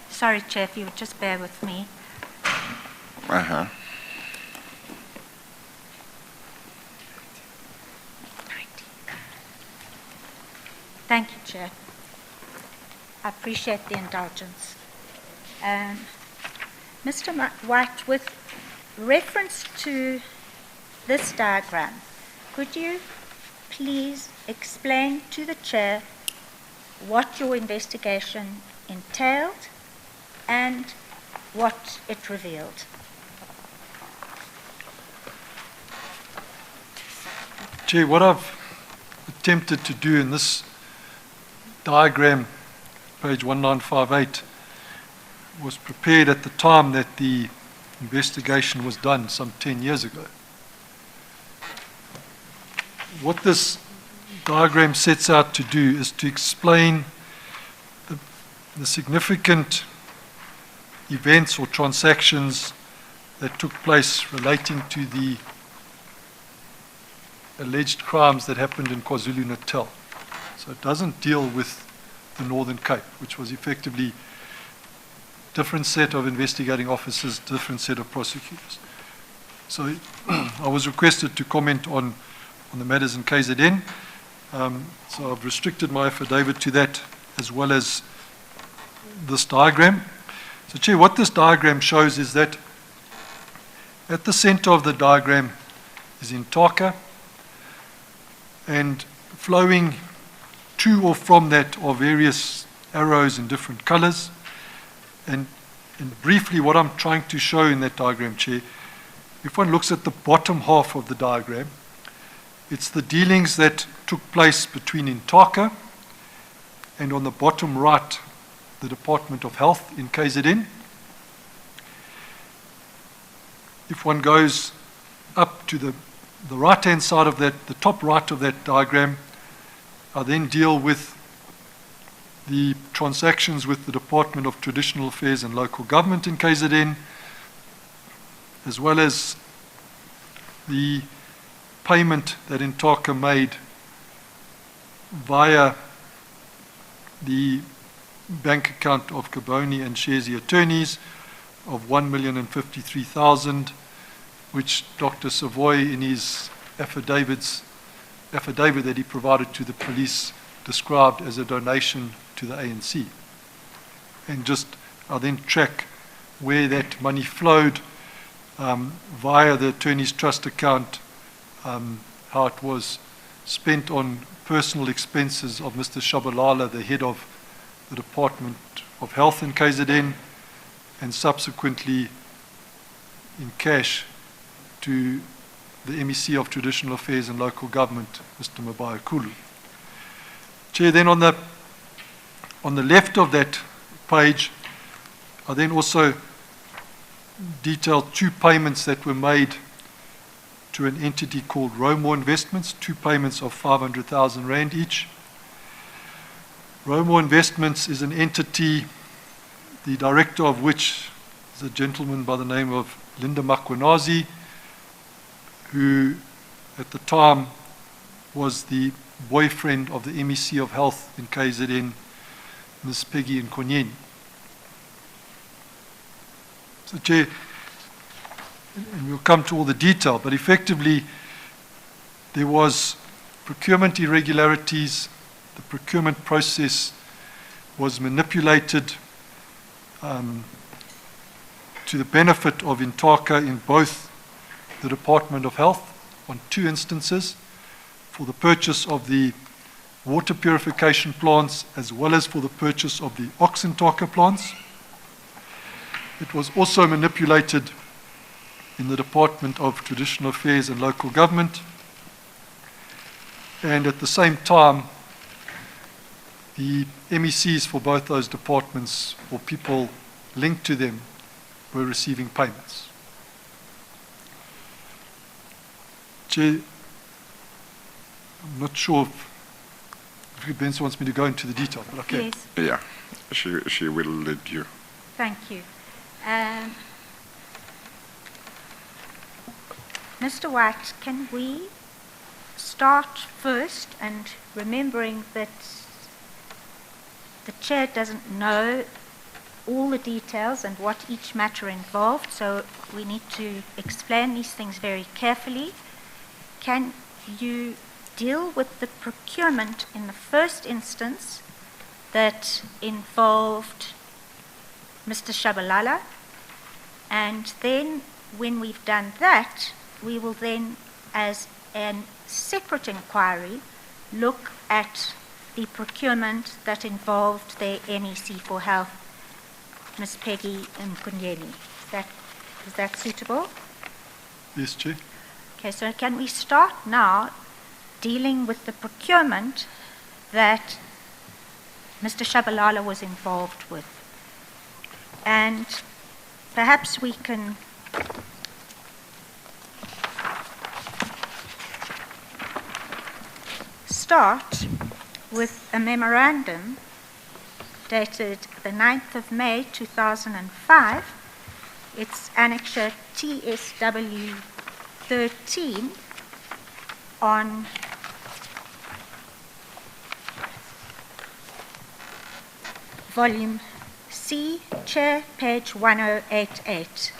Sorry, Chair, if you would just bear with me. Uh-huh. Thank you, Chair. I appreciate the indulgence. Mr. White, with reference to this diagram, could you please explain to the Chair what your investigation entailed and what it revealed? Chair, what I've attempted to do in this diagram, page 1958, was prepared at the time that the investigation was done some 10 years ago. What this diagram sets out to do is to explain the significant events or transactions that took place relating to the alleged crimes that happened in KwaZulu-Natal. So it doesn't deal with the Northern Cape, which was effectively different set of investigating officers, different set of prosecutors. So I was requested to comment on the matters in KZN. So I've restricted my affidavit to that as well as this diagram. So, Chair, what this diagram shows is that at the center of the diagram is Intaka, and flowing to or from that are various arrows in different colors. And briefly, what I'm trying to show in that diagram, Chair, if one looks at the bottom half of the diagram, it's the dealings that took place between Intaka and on the bottom right, the Department of Health in KZN. If one goes up to the right-hand side of that, the top right of that diagram, I then deal with the transactions with the Department of Traditional Affairs and Local Government in KZN, as well as the payment that Intaka made via the bank account of Kaboni and Shezi attorneys of 1,053,000, which Dr. Savoy in his affidavit that he provided to the police described as a donation to the ANC. And I then track where that money flowed via the attorney's trust account, how it was spent on personal expenses of Mr. Shabalala, the head of the Department of Health in KZN, and subsequently in cash to the MEC of Traditional Affairs and Local Government, Mr. Mabaya Kulu. Chair, then on the left of that page, I then also detailed 2 payments that were made to an entity called Romore Investments, 2 payments of 500,000 Rand each. Romore Investments is an entity, the director of which is a gentleman by the name of Linda Makwenazi, who at the time was the boyfriend of the MEC of Health in KZN, Ms. Peggy Nkonyeni. So, Chair, and we'll come to all the detail, but effectively there was procurement irregularities. The procurement process was manipulated to the benefit of Intaka in both the Department of Health on 2 instances, for the purchase of the water purification plants as well as for the purchase of the Intaka plants. It was also manipulated in the Department of Traditional Affairs and Local Government, and at the same time the MECs for both those departments, or people linked to them, were receiving payments. Chair, I'm not sure if Benson wants me to go into the detail, but okay. Yes, Yeah, she will lead you. thank you. Mr. White, can we start first, and remembering that the chair doesn't know all the details and what each matter involved, so we need to explain these things very carefully. Can you deal with the procurement in the first instance that involved Mr. Shabalala, and then when we've done that, we will then, as a separate inquiry, look at the procurement that involved the MEC for Health, Ms. Peggy Nkonyeni. Is that suitable? Yes, Chair. Okay, so can we start now dealing with the procurement that Mr. Shabalala was involved with? And perhaps we can start with a memorandum dated the 9th of May 2005. It's annexure TSW 13 on volume C, Chair, page 1088.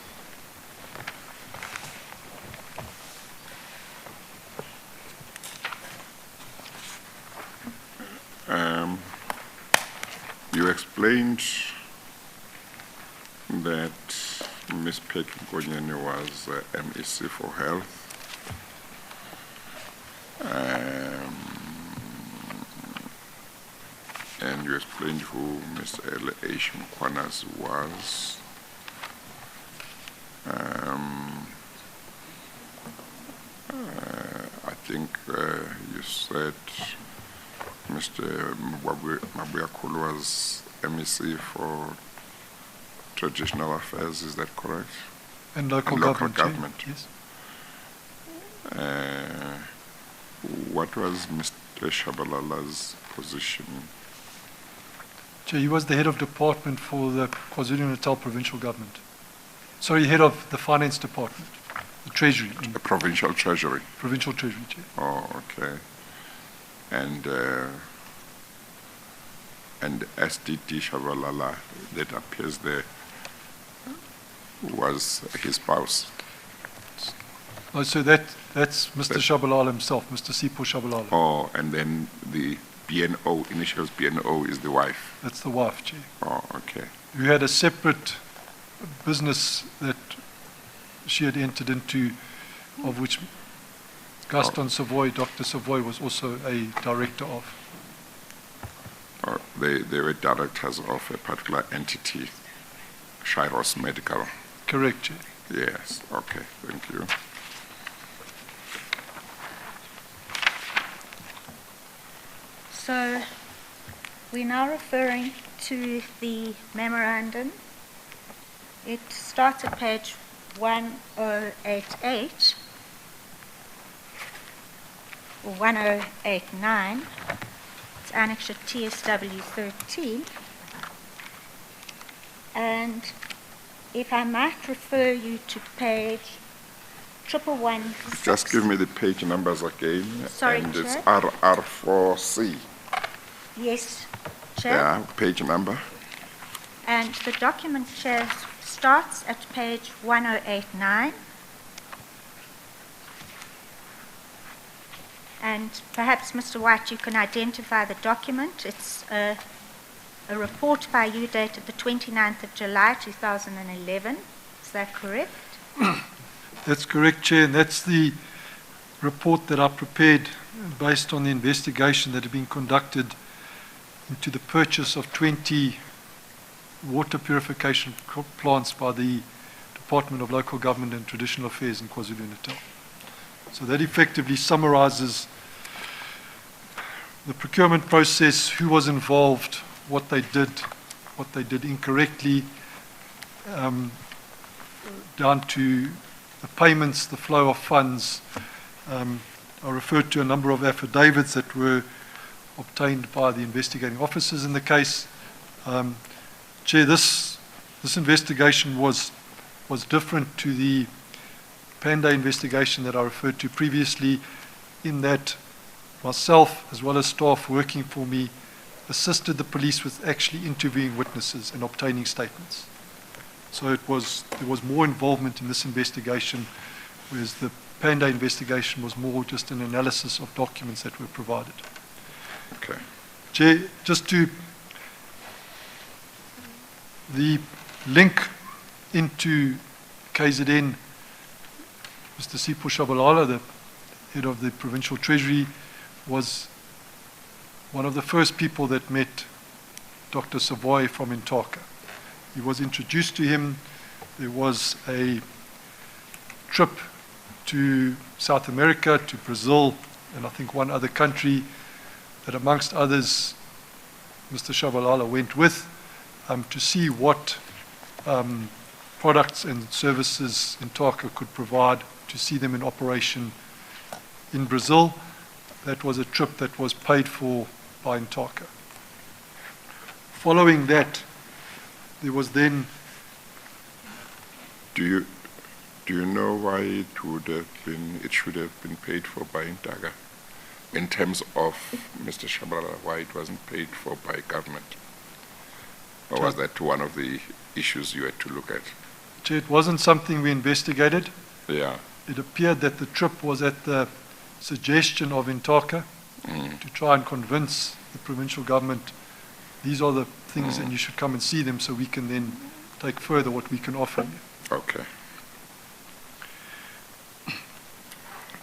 You explained that Ms. Peggy Nkonyeni was MEC for Health. And you explained who Ms. L.H. Mkwanas was. I think you said Mr. Mabaya Kulu was MEC for Traditional Affairs, is that correct? And local government. Yes. What was Mr. Shabalala's position? Chair, he was the head of department for the KwaZulu-Natal provincial government. Sorry, head of the finance department, the treasury. The provincial treasury. Provincial treasury, Chair. Oh, okay. And SDT Shabalala, that appears there, was his spouse. Oh, so that's Mr. Shabalala himself, Mr. Sipho Shabalala. Oh, and then the BNO, initials BNO, is the wife. That's the wife, Chair. Oh, okay. We had a separate business that she had entered into, of which Gaston Savoy, Dr. Savoy, was also a director of. They were directors of a particular entity, Shiros Medical. Correct, Chair. Yes, okay, thank you. So we're now referring to the memorandum. It starts at page 1088 or 1089. It's annexure TSW 13. And if I might refer you to page 1116. Just give me the page numbers again. Sorry, and it's Chair. RR4C. Yes, Chair. Yeah, page number. And the document, Chair, starts at page 1089. And perhaps, Mr. White, you can identify the document. It's a report by you dated the 29th of July 2011. Is that correct? That's correct, Chair, and that's the report that I prepared based on the investigation that had been conducted into the purchase of 20 water purification plants by the Department of Local Government and Traditional Affairs in KwaZulu-Natal. So that effectively summarizes the procurement process, who was involved, what they did incorrectly, down to the payments, the flow of funds. I referred to a number of affidavits that were obtained by the investigating officers in the case. Chair, this investigation was different to the Panda investigation that I referred to previously, in that myself, as well as staff working for me, assisted the police with actually interviewing witnesses and obtaining statements. So there was more involvement in this investigation, whereas the Panda investigation was more just an analysis of documents that were provided. Okay. Chair, just to the link into KZN, Mr. Sipho Shabalala, the head of the Provincial Treasury, was one of the first people that met Dr. Savoy from Intaka. He was introduced to him. There was a trip to South America, to Brazil, and I think one other country that, amongst others, Mr. Shabalala went with to see what products and services Intaka could provide, to see them in operation in Brazil. That was a trip that was paid for by Intaka. Following that, there was then... Do you know why it should have been paid for by Intaka? In terms of Mr. Shabalala, why it wasn't paid for by government? Or was that one of the issues you had to look at? It wasn't something we investigated. Yeah. It appeared that the trip was at the suggestion of Intaka to try and convince the provincial government, these are the things and you should come and see them, so we can then take further what we can offer you. Okay.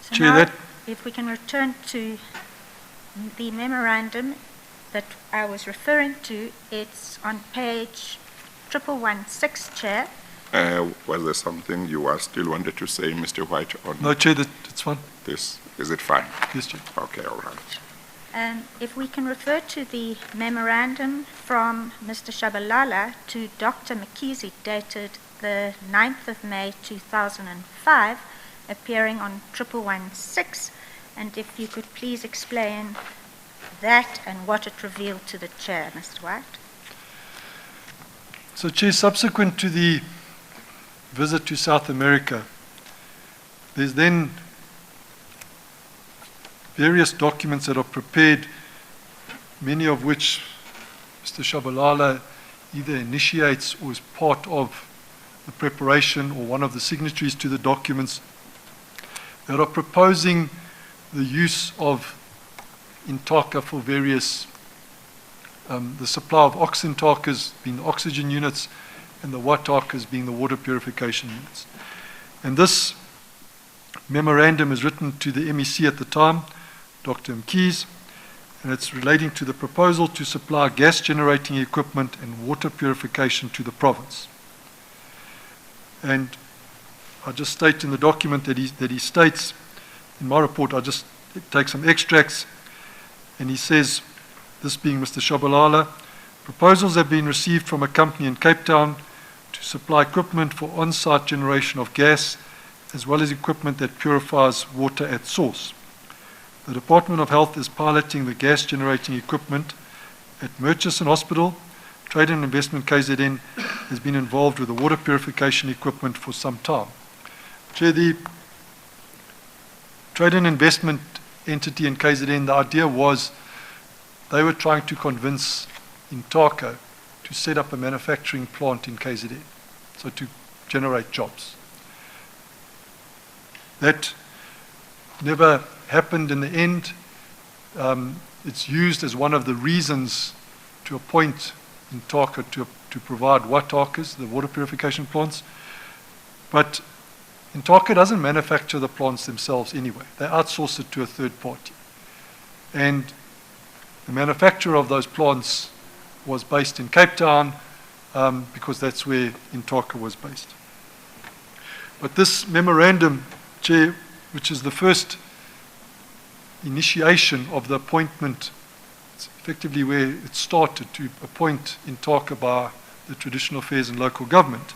So Chair, now, that- if we can return to the memorandum that I was referring to, it's on page 1116, Chair. Was there something you still wanted to say, Mr. White, on No, Chair, it's fine. this? Is it fine? Yes, Chair. Okay, all right. If we can refer to the memorandum from Mr. Shabalala to Dr. McKeezy, dated the 9th of May 2005, appearing on 1116, and if you could please explain that and what it revealed to the Chair, Mr. White. So, Chair, subsequent to the visit to South America, there's then various documents that are prepared, many of which Mr. Shabalala either initiates or is part of the preparation or one of the signatories to the documents, that are proposing the use of Intaka for various, the supply of oxintakas being the oxygen units and the watakas being the water purification units. And this memorandum is written to the MEC at the time, Dr. Mkees, and it's relating to the proposal to supply gas generating equipment and water purification to the province. And I just state in the document that he states, in my report I just take some extracts, and he says, this being Mr. Shabalala. Proposals have been received from a company in Cape Town to supply equipment for on-site generation of gas, as well as equipment that purifies water at source. The Department of Health is piloting the gas generating equipment at Murchison Hospital. Trade and Investment KZN has been involved with the water purification equipment for some time. Chair, the Trade and Investment entity in KZN, the idea was they were trying to convince Intaka to set up a manufacturing plant in KZN, so to generate jobs. That never happened in the end. It's used as one of the reasons to appoint Intaka to provide watakas, the water purification plants. But Intaka doesn't manufacture the plants themselves anyway. They outsource it to a third party. And the manufacture of those plants was based in Cape Town because that's where Intaka was based. But this memorandum, Chair, which is the first initiation of the appointment, it's effectively where it started to appoint Intaka by the Traditional Affairs and Local Government.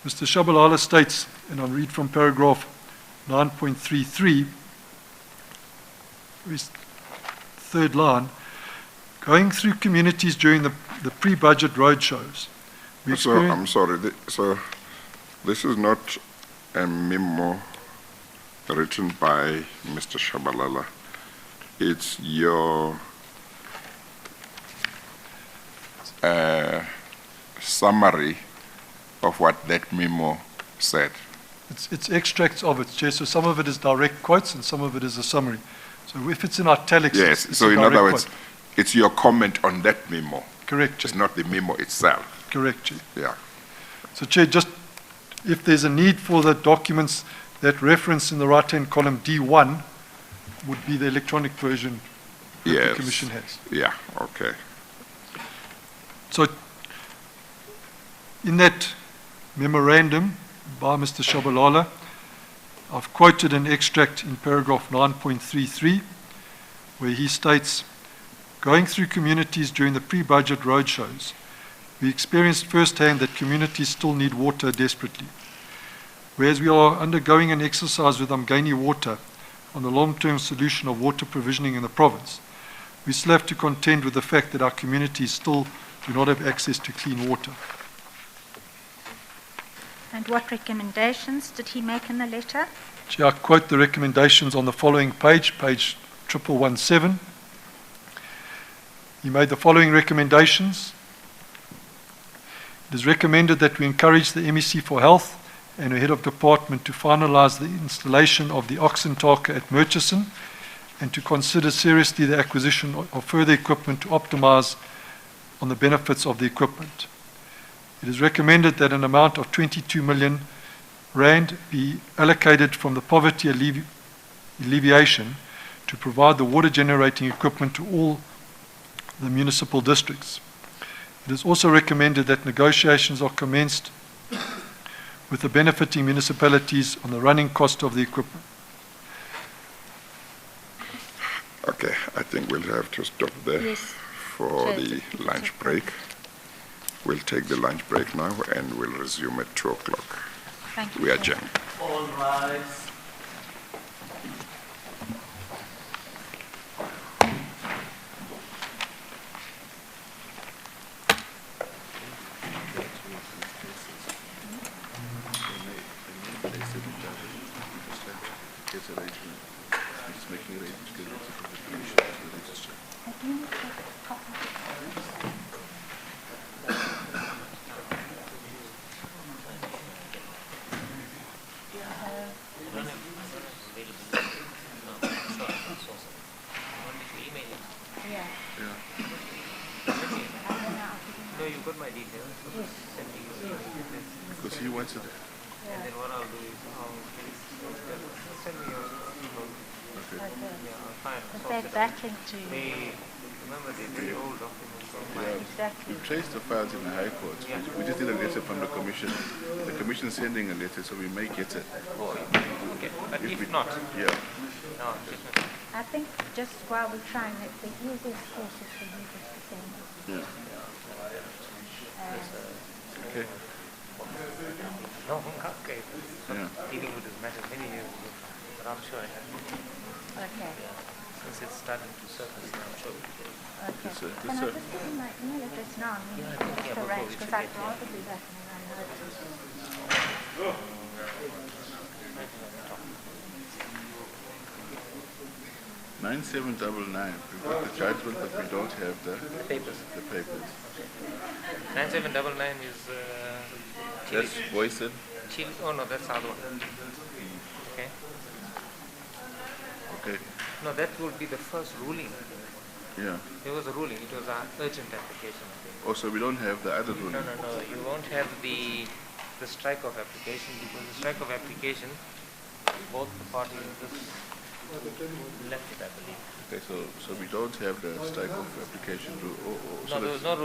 Mr. Shabalala states, and I'll read from paragraph 9.33, third line, going through communities during the pre-budget roadshows. So, I'm sorry, so this is not a memo written by Mr. Shabalala. It's your summary of what that memo said. It's extracts of it, Chair, so some of it is direct quotes and some of it is a summary. So if it's in italics, yes, it's so a in direct other words, quote. it's your comment on that memo. Correct, Chair. It's not the memo itself. Correct, Chair. Yeah. So, Chair, just if there's a need for the documents, that reference in the right-hand column D1 would be the electronic version that the Yes. Commission has. Yeah, okay. So, in that memorandum by Mr. Shabalala, I've quoted an extract in paragraph 9.33, where he states, going through communities during the pre-budget roadshows, we experienced firsthand that communities still need water desperately. Whereas we are undergoing an exercise with Umgeni Water on the long-term solution of water provisioning in the province, we still have to contend with the fact that our communities still do not have access to clean water. And what recommendations did he make in the letter? Chair, I quote the recommendations on the following page, page 1117. He made the following recommendations. It is recommended that we encourage the MEC for Health and the head of department to finalize the installation of the Intaka at Murchison and to consider seriously the acquisition of further equipment to optimize on the benefits of the equipment. It is recommended that an amount of 22 million rand be allocated from the poverty alleviation to provide the water generating equipment to all the municipal districts. It is also recommended that negotiations are commenced with the benefiting municipalities on the running cost of the equipment. Okay, I think we'll have to stop there Yes. for Chair, the lunch break. We'll take the lunch break now and we'll resume at 2 o'clock. Thank you. We Chair. adjourn. All rise. No, you got my details. Send me your details. Because he wants it. And then what I'll do is send me your email. Okay. Yeah, I'll try and But source they're it out. battling to They, remember the old document. Exactly. We've traced the files in the High Court. We just need a letter from the Commission. The Commission is sending a letter, so we may get it. Okay, but if not, Yeah. no, I think just while we're trying it, the easiest course is for you just to send it. Yeah. Okay. no, okay. Yeah. Dealing with this matter many years ago, but I'm sure I have. Okay. Since it's starting to surface, I'm sure. Okay. Yes, sir. Can Yes, I sir. just give you my email address now? And Yeah, I then think, just yeah, before arrange, we because forget, I'd yeah. rather do that than I know it. 9799. We've got the judgment, but we don't have the Papers. papers. 9799 is That's Boyson. Chile. Oh no, that's the other one. Okay. Okay. No, that would be the first ruling. Yeah. There was a ruling. It was an urgent application, I think. Also, we don't have the other ruling. No. You won't have the strike-off application, because the strike-off application, both the parties left it, I believe. Okay, so we don't have the strike-off application. No, there was no ruling.